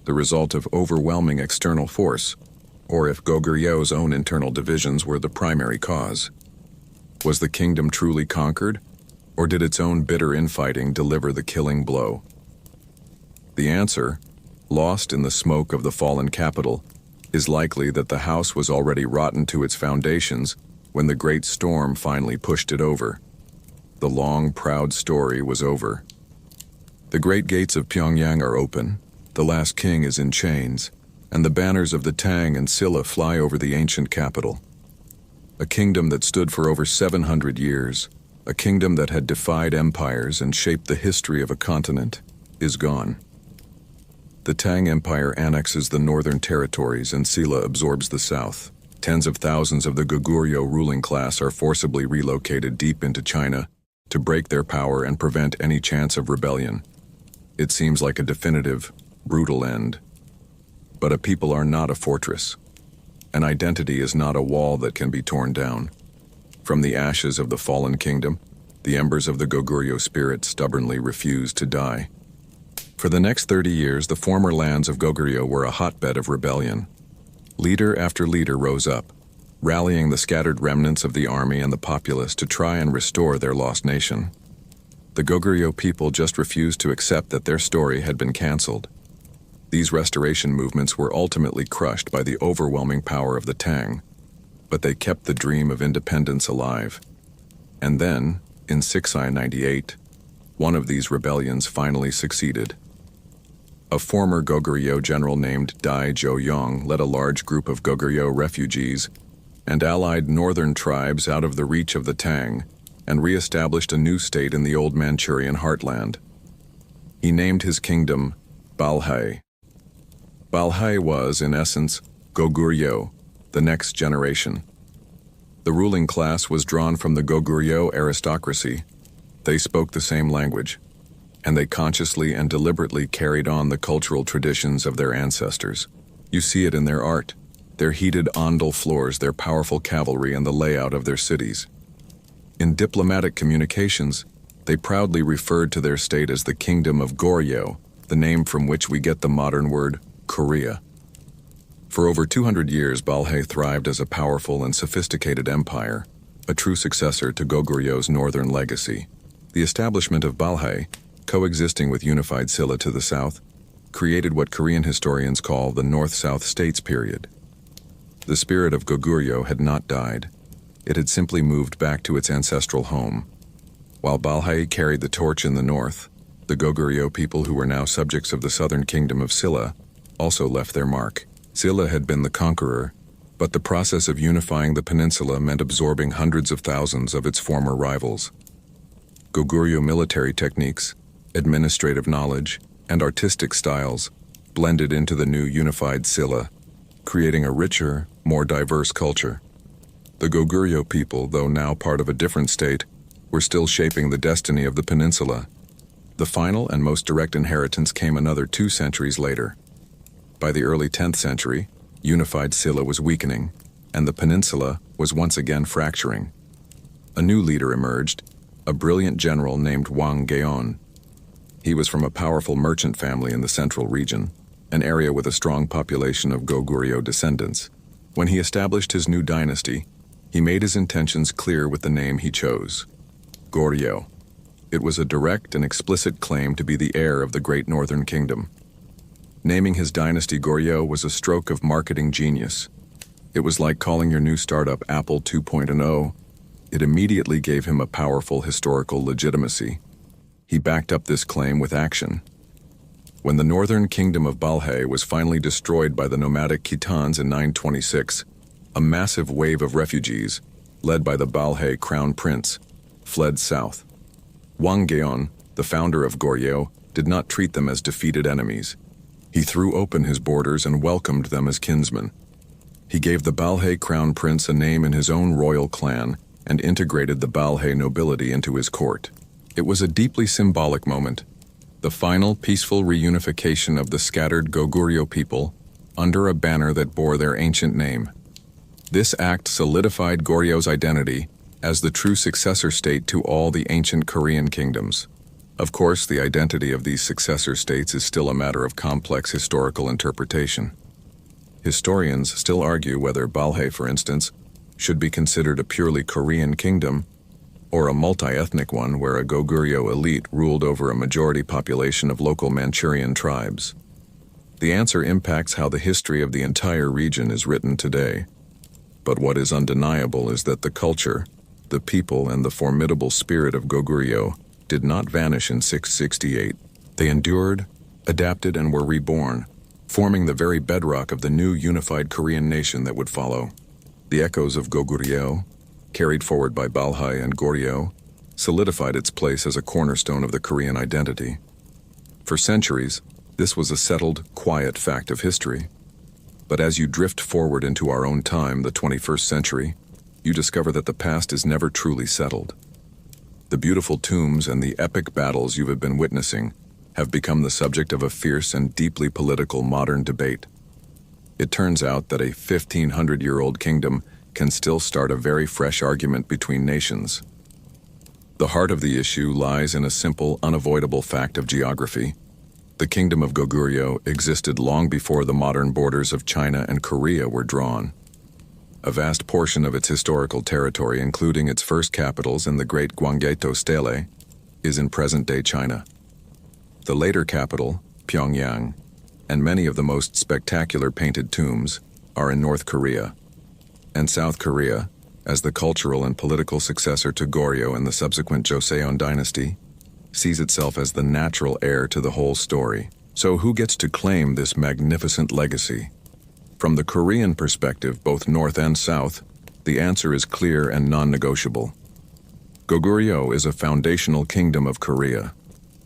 the result of overwhelming external force, or if Goguryeo's own internal divisions were the primary cause. Was the kingdom truly conquered, or did its own bitter infighting deliver the killing blow? The answer, lost in the smoke of the fallen capital, is likely that the house was already rotten to its foundations when the great storm finally pushed it over. The long, proud story was over. The great gates of Pyongyang are open, the last king is in chains, and the banners of the Tang and Silla fly over the ancient capital. A kingdom that stood for over 700 years, a kingdom that had defied empires and shaped the history of a continent, is gone. The Tang Empire annexes the northern territories and Silla absorbs the south. Tens of thousands of the Goguryeo ruling class are forcibly relocated deep into China to break their power and prevent any chance of rebellion. It seems like a definitive, brutal end. But a people are not a fortress. An identity is not a wall that can be torn down. From the ashes of the fallen kingdom, the embers of the Goguryeo spirit stubbornly refuse to die. For the next 30 years, the former lands of Goguryeo were a hotbed of rebellion. Leader after leader rose up, rallying the scattered remnants of the army and the populace to try and restore their lost nation. The Goguryeo people just refused to accept that their story had been canceled. These restoration movements were ultimately crushed by the overwhelming power of the Tang, but they kept the dream of independence alive. And then, in 698, one of these rebellions finally succeeded. A former Goguryeo general named Dai Zhou-yong led a large group of Goguryeo refugees and allied northern tribes out of the reach of the Tang and re-established a new state in the old Manchurian heartland. He named his kingdom Balhae. Balhae was, in essence, Goguryeo, the next generation. The ruling class was drawn from the Goguryeo aristocracy. They spoke the same language, and they consciously and deliberately carried on the cultural traditions of their ancestors. You see it in their art, their heated ondel floors, their powerful cavalry, and the layout of their cities. In diplomatic communications, they proudly referred to their state as the Kingdom of Goguryeo, the name from which we get the modern word Korea. For over 200 years, Balhae thrived as a powerful and sophisticated empire, a true successor to Goguryeo's northern legacy. The establishment of Balhae, coexisting with unified Silla to the south, created what Korean historians call the North-South States period. The spirit of Goguryeo had not died. It had simply moved back to its ancestral home. While Balhae carried the torch in the north, the Goguryeo people who were now subjects of the southern kingdom of Silla also left their mark. Silla had been the conqueror, but the process of unifying the peninsula meant absorbing hundreds of thousands of its former rivals. Goguryeo military techniques, administrative knowledge, and artistic styles blended into the new unified Silla, creating a richer, more diverse culture. The Goguryeo people, though now part of a different state, were still shaping the destiny of the peninsula. The final and most direct inheritance came another 2 centuries later. By the early 10th century, unified Silla was weakening, and the peninsula was once again fracturing. A new leader emerged, a brilliant general named Wang Geon. He was from a powerful merchant family in the central region, an area with a strong population of Goguryeo descendants. When he established his new dynasty, he made his intentions clear with the name he chose: Goguryeo. It was a direct and explicit claim to be the heir of the great northern kingdom. Naming his dynasty Goguryeo was a stroke of marketing genius. It was like calling your new startup Apple 2.0. It immediately gave him a powerful historical legitimacy. He backed up this claim with action. When the northern kingdom of Balhae was finally destroyed by the nomadic Khitans in 926, a massive wave of refugees, led by the Balhae crown prince, fled south. Wang Geon, the founder of Goguryeo, did not treat them as defeated enemies. He threw open his borders and welcomed them as kinsmen. He gave the Balhae crown prince a name in his own royal clan and integrated the Balhae nobility into his court. It was a deeply symbolic moment, the final peaceful reunification of the scattered Goguryeo people under a banner that bore their ancient name. This act solidified Goguryeo identity as the true successor state to all the ancient Korean kingdoms. Of course, the identity of these successor states is still a matter of complex historical interpretation. Historians still argue whether Balhae, for instance, should be considered a purely Korean kingdom or a multi-ethnic one where a Goguryeo elite ruled over a majority population of local Manchurian tribes. The answer impacts how the history of the entire region is written today. But what is undeniable is that the culture, the people, and the formidable spirit of Goguryeo did not vanish in 668. They endured, adapted, and were reborn, forming the very bedrock of the new unified Korean nation that would follow. The echoes of Goguryeo, carried forward by Balhae and Goguryeo, solidified its place as a cornerstone of the Korean identity. For centuries, this was a settled, quiet fact of history. But as you drift forward into our own time, the 21st century, you discover that the past is never truly settled. The beautiful tombs and the epic battles you have been witnessing have become the subject of a fierce and deeply political modern debate. It turns out that a 1,500-year-old kingdom can still start a very fresh argument between nations. The heart of the issue lies in a simple, unavoidable fact of geography. The kingdom of Goguryeo existed long before the modern borders of China and Korea were drawn. A vast portion of its historical territory, including its first capitals in the Great Gwanggaeto Stele, is in present-day China. The later capital, Pyongyang, and many of the most spectacular painted tombs are in North Korea. And South Korea, as the cultural and political successor to Goguryeo in the subsequent Joseon dynasty, sees itself as the natural heir to the whole story. So who gets to claim this magnificent legacy? From the Korean perspective, both North and South, the answer is clear and non-negotiable. Goguryeo is a foundational kingdom of Korea.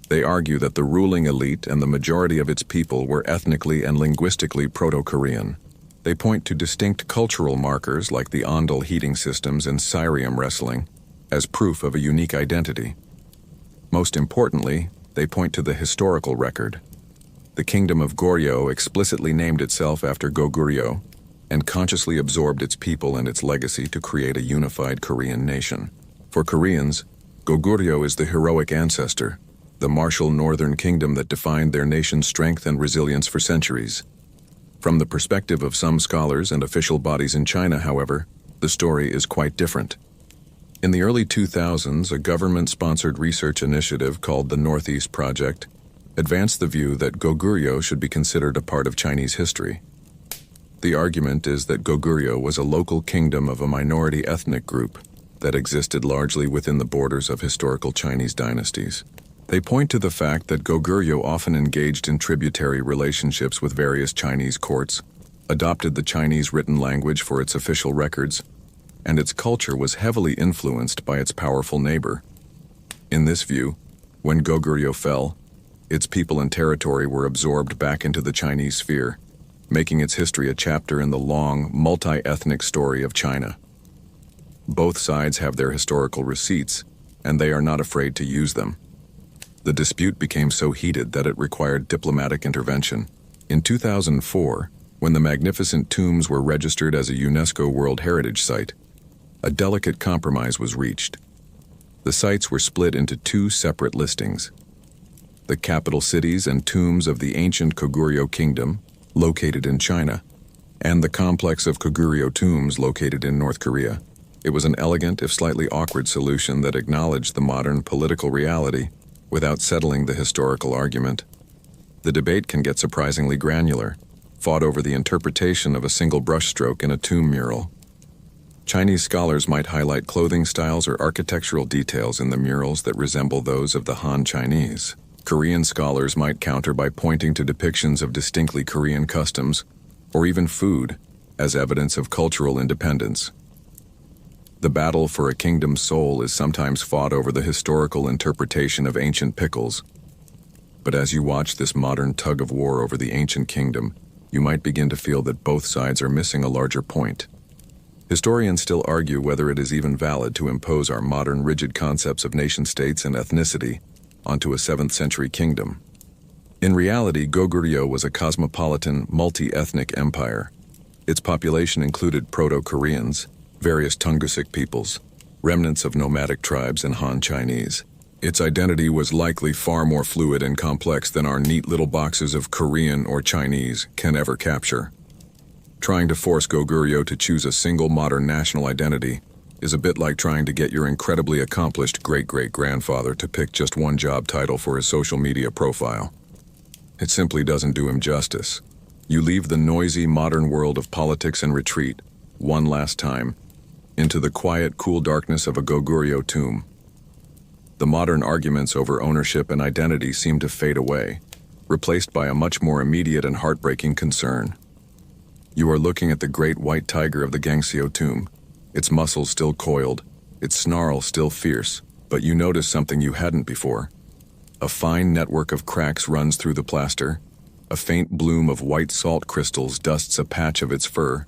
They argue that the ruling elite and the majority of its people were ethnically and linguistically Proto-Korean. They point to distinct cultural markers like the Ondal heating systems and Syrium wrestling as proof of a unique identity. Most importantly, they point to the historical record. The kingdom of Goguryeo explicitly named itself after Goguryeo and consciously absorbed its people and its legacy to create a unified Korean nation. For Koreans, Goguryeo is the heroic ancestor, the martial northern kingdom that defined their nation's strength and resilience for centuries. From the perspective of some scholars and official bodies in China, however, the story is quite different. In the early 2000s, a government-sponsored research initiative called the Northeast Project advanced the view that Goguryeo should be considered a part of Chinese history. The argument is that Goguryeo was a local kingdom of a minority ethnic group that existed largely within the borders of historical Chinese dynasties. They point to the fact that Goguryeo often engaged in tributary relationships with various Chinese courts, adopted the Chinese written language for its official records, and its culture was heavily influenced by its powerful neighbor. In this view, when Goguryeo fell, its people and territory were absorbed back into the Chinese sphere, making its history a chapter in the long, multi-ethnic story of China. Both sides have their historical receipts, and they are not afraid to use them. The dispute became so heated that it required diplomatic intervention. In 2004, when the magnificent tombs were registered as a UNESCO World Heritage Site, a delicate compromise was reached. The sites were split into two separate listings: the capital cities and tombs of the ancient Koguryo kingdom, located in China, and the complex of Koguryo tombs located in North Korea. It was an elegant, if slightly awkward solution that acknowledged the modern political reality without settling the historical argument. The debate can get surprisingly granular, fought over the interpretation of a single brushstroke in a tomb mural. Chinese scholars might highlight clothing styles or architectural details in the murals that resemble those of the Han Chinese. Korean scholars might counter by pointing to depictions of distinctly Korean customs, or even food, as evidence of cultural independence. The battle for a kingdom's soul is sometimes fought over the historical interpretation of ancient pickles. But as you watch this modern tug-of-war over the ancient kingdom, you might begin to feel that both sides are missing a larger point. Historians still argue whether it is even valid to impose our modern rigid concepts of nation-states and ethnicity onto a 7th century kingdom. In reality, Goguryeo was a cosmopolitan, multi-ethnic empire. Its population included Proto-Koreans, various Tungusic peoples, remnants of nomadic tribes, and Han Chinese. Its identity was likely far more fluid and complex than our neat little boxes of Korean or Chinese can ever capture. Trying to force Goguryeo to choose a single modern national identity is a bit like trying to get your incredibly accomplished great-great-grandfather to pick just one job title for his social media profile. It simply doesn't do him justice. You leave the noisy modern world of politics and retreat, one last time, into the quiet, cool darkness of a Goguryeo tomb. The modern arguments over ownership and identity seem to fade away, replaced by a much more immediate and heartbreaking concern. You are looking at the great white tiger of the Goguryeo tomb, its muscles still coiled, its snarl still fierce, but you notice something you hadn't before. A fine network of cracks runs through the plaster, a faint bloom of white salt crystals dusts a patch of its fur.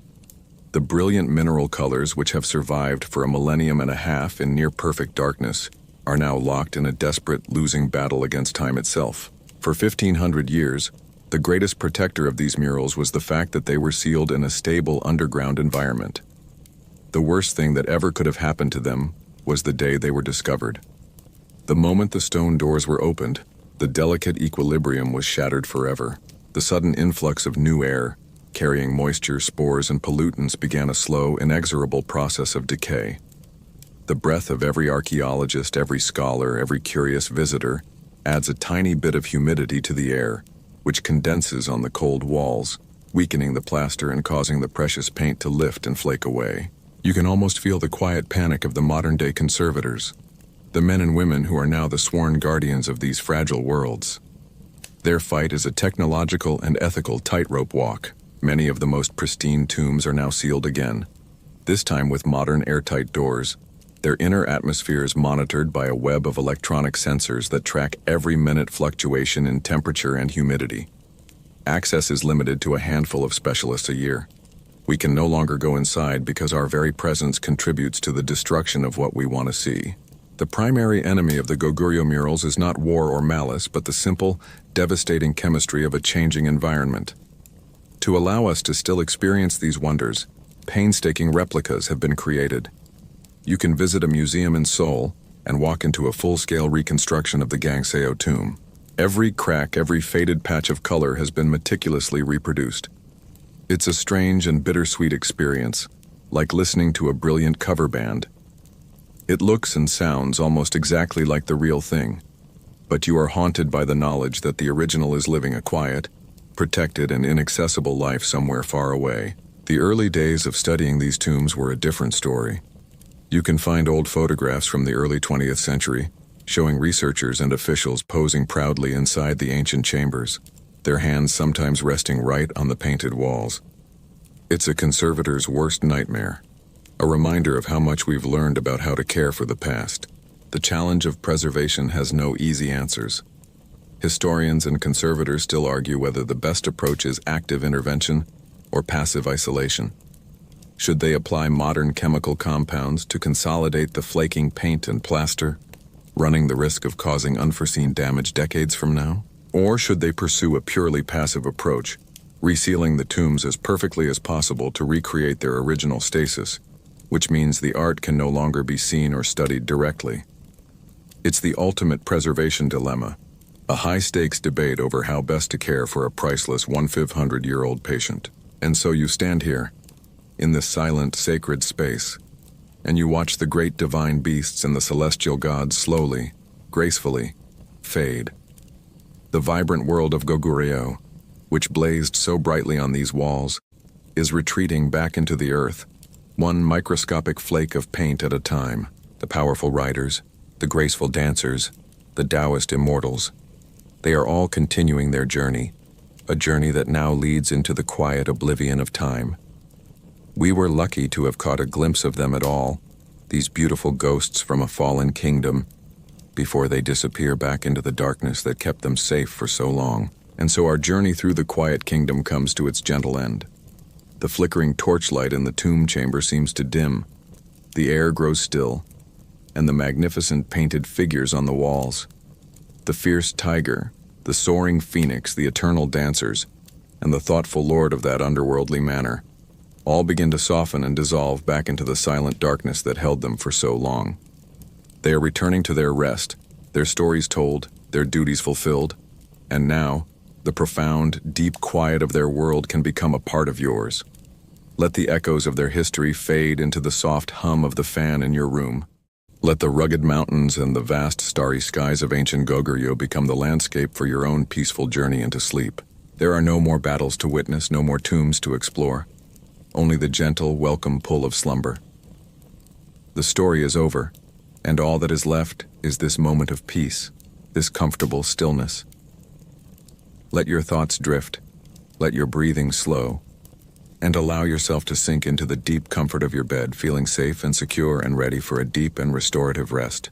The brilliant mineral colors, which have survived for a millennium and a half in near-perfect darkness, are now locked in a desperate, losing battle against time itself. For 1,500 years, the greatest protector of these murals was the fact that they were sealed in a stable underground environment. The worst thing that ever could have happened to them was the day they were discovered. The moment the stone doors were opened, the delicate equilibrium was shattered forever. The sudden influx of new air, carrying moisture, spores, and pollutants, began a slow, inexorable process of decay. The breath of every archaeologist, every scholar, every curious visitor adds a tiny bit of humidity to the air, which condenses on the cold walls, weakening the plaster and causing the precious paint to lift and flake away. You can almost feel the quiet panic of the modern-day conservators, the men and women who are now the sworn guardians of these fragile worlds. Their fight is a technological and ethical tightrope walk. Many of the most pristine tombs are now sealed again, this time with modern airtight doors, their inner atmospheres monitored by a web of electronic sensors that track every minute fluctuation in temperature and humidity. Access is limited to a handful of specialists a year. We can no longer go inside because our very presence contributes to the destruction of what we want to see. The primary enemy of the Goguryeo murals is not war or malice, but the simple, devastating chemistry of a changing environment. To allow us to still experience these wonders, painstaking replicas have been created. You can visit a museum in Seoul and walk into a full-scale reconstruction of the Goguryeo tomb. Every crack, every faded patch of color has been meticulously reproduced. It's a strange and bittersweet experience, like listening to a brilliant cover band. It looks and sounds almost exactly like the real thing, but you are haunted by the knowledge that the original is living a quiet, protected, and inaccessible life somewhere far away. The early days of studying these tombs were a different story. You can find old photographs from the early 20th century, showing researchers and officials posing proudly inside the ancient chambers, their hands sometimes resting right on the painted walls. It's a conservator's worst nightmare, a reminder of how much we've learned about how to care for the past. The challenge of preservation has no easy answers. Historians and conservators still argue whether the best approach is active intervention or passive isolation. Should they apply modern chemical compounds to consolidate the flaking paint and plaster, running the risk of causing unforeseen damage decades from now? Or should they pursue a purely passive approach, resealing the tombs as perfectly as possible to recreate their original stasis, which means the art can no longer be seen or studied directly? It's the ultimate preservation dilemma, a high-stakes debate over how best to care for a priceless 1,500-year-old patient. And so you stand here, in this silent, sacred space, and you watch the great divine beasts and the celestial gods slowly, gracefully, fade. The vibrant world of Goguryeo, which blazed so brightly on these walls, is retreating back into the earth, one microscopic flake of paint at a time. The powerful riders, the graceful dancers, the Taoist immortals, they are all continuing their journey, a journey that now leads into the quiet oblivion of time. We were lucky to have caught a glimpse of them at all, these beautiful ghosts from a fallen kingdom, before they disappear back into the darkness that kept them safe for so long. And so our journey through the quiet kingdom comes to its gentle end. The flickering torchlight in the tomb chamber seems to dim, the air grows still, and the magnificent painted figures on the walls, the fierce tiger, the soaring phoenix, the eternal dancers, and the thoughtful lord of that underworldly manor, all begin to soften and dissolve back into the silent darkness that held them for so long. They are returning to their rest, their stories told, their duties fulfilled, and now, the profound, deep quiet of their world can become a part of yours. Let the echoes of their history fade into the soft hum of the fan in your room. Let the rugged mountains and the vast starry skies of ancient Goguryeo become the landscape for your own peaceful journey into sleep. There are no more battles to witness, no more tombs to explore. Only the gentle, welcome pull of slumber. The story is over, and all that is left is this moment of peace, this comfortable stillness. Let your thoughts drift, let your breathing slow, and allow yourself to sink into the deep comfort of your bed, feeling safe and secure and ready for a deep and restorative rest.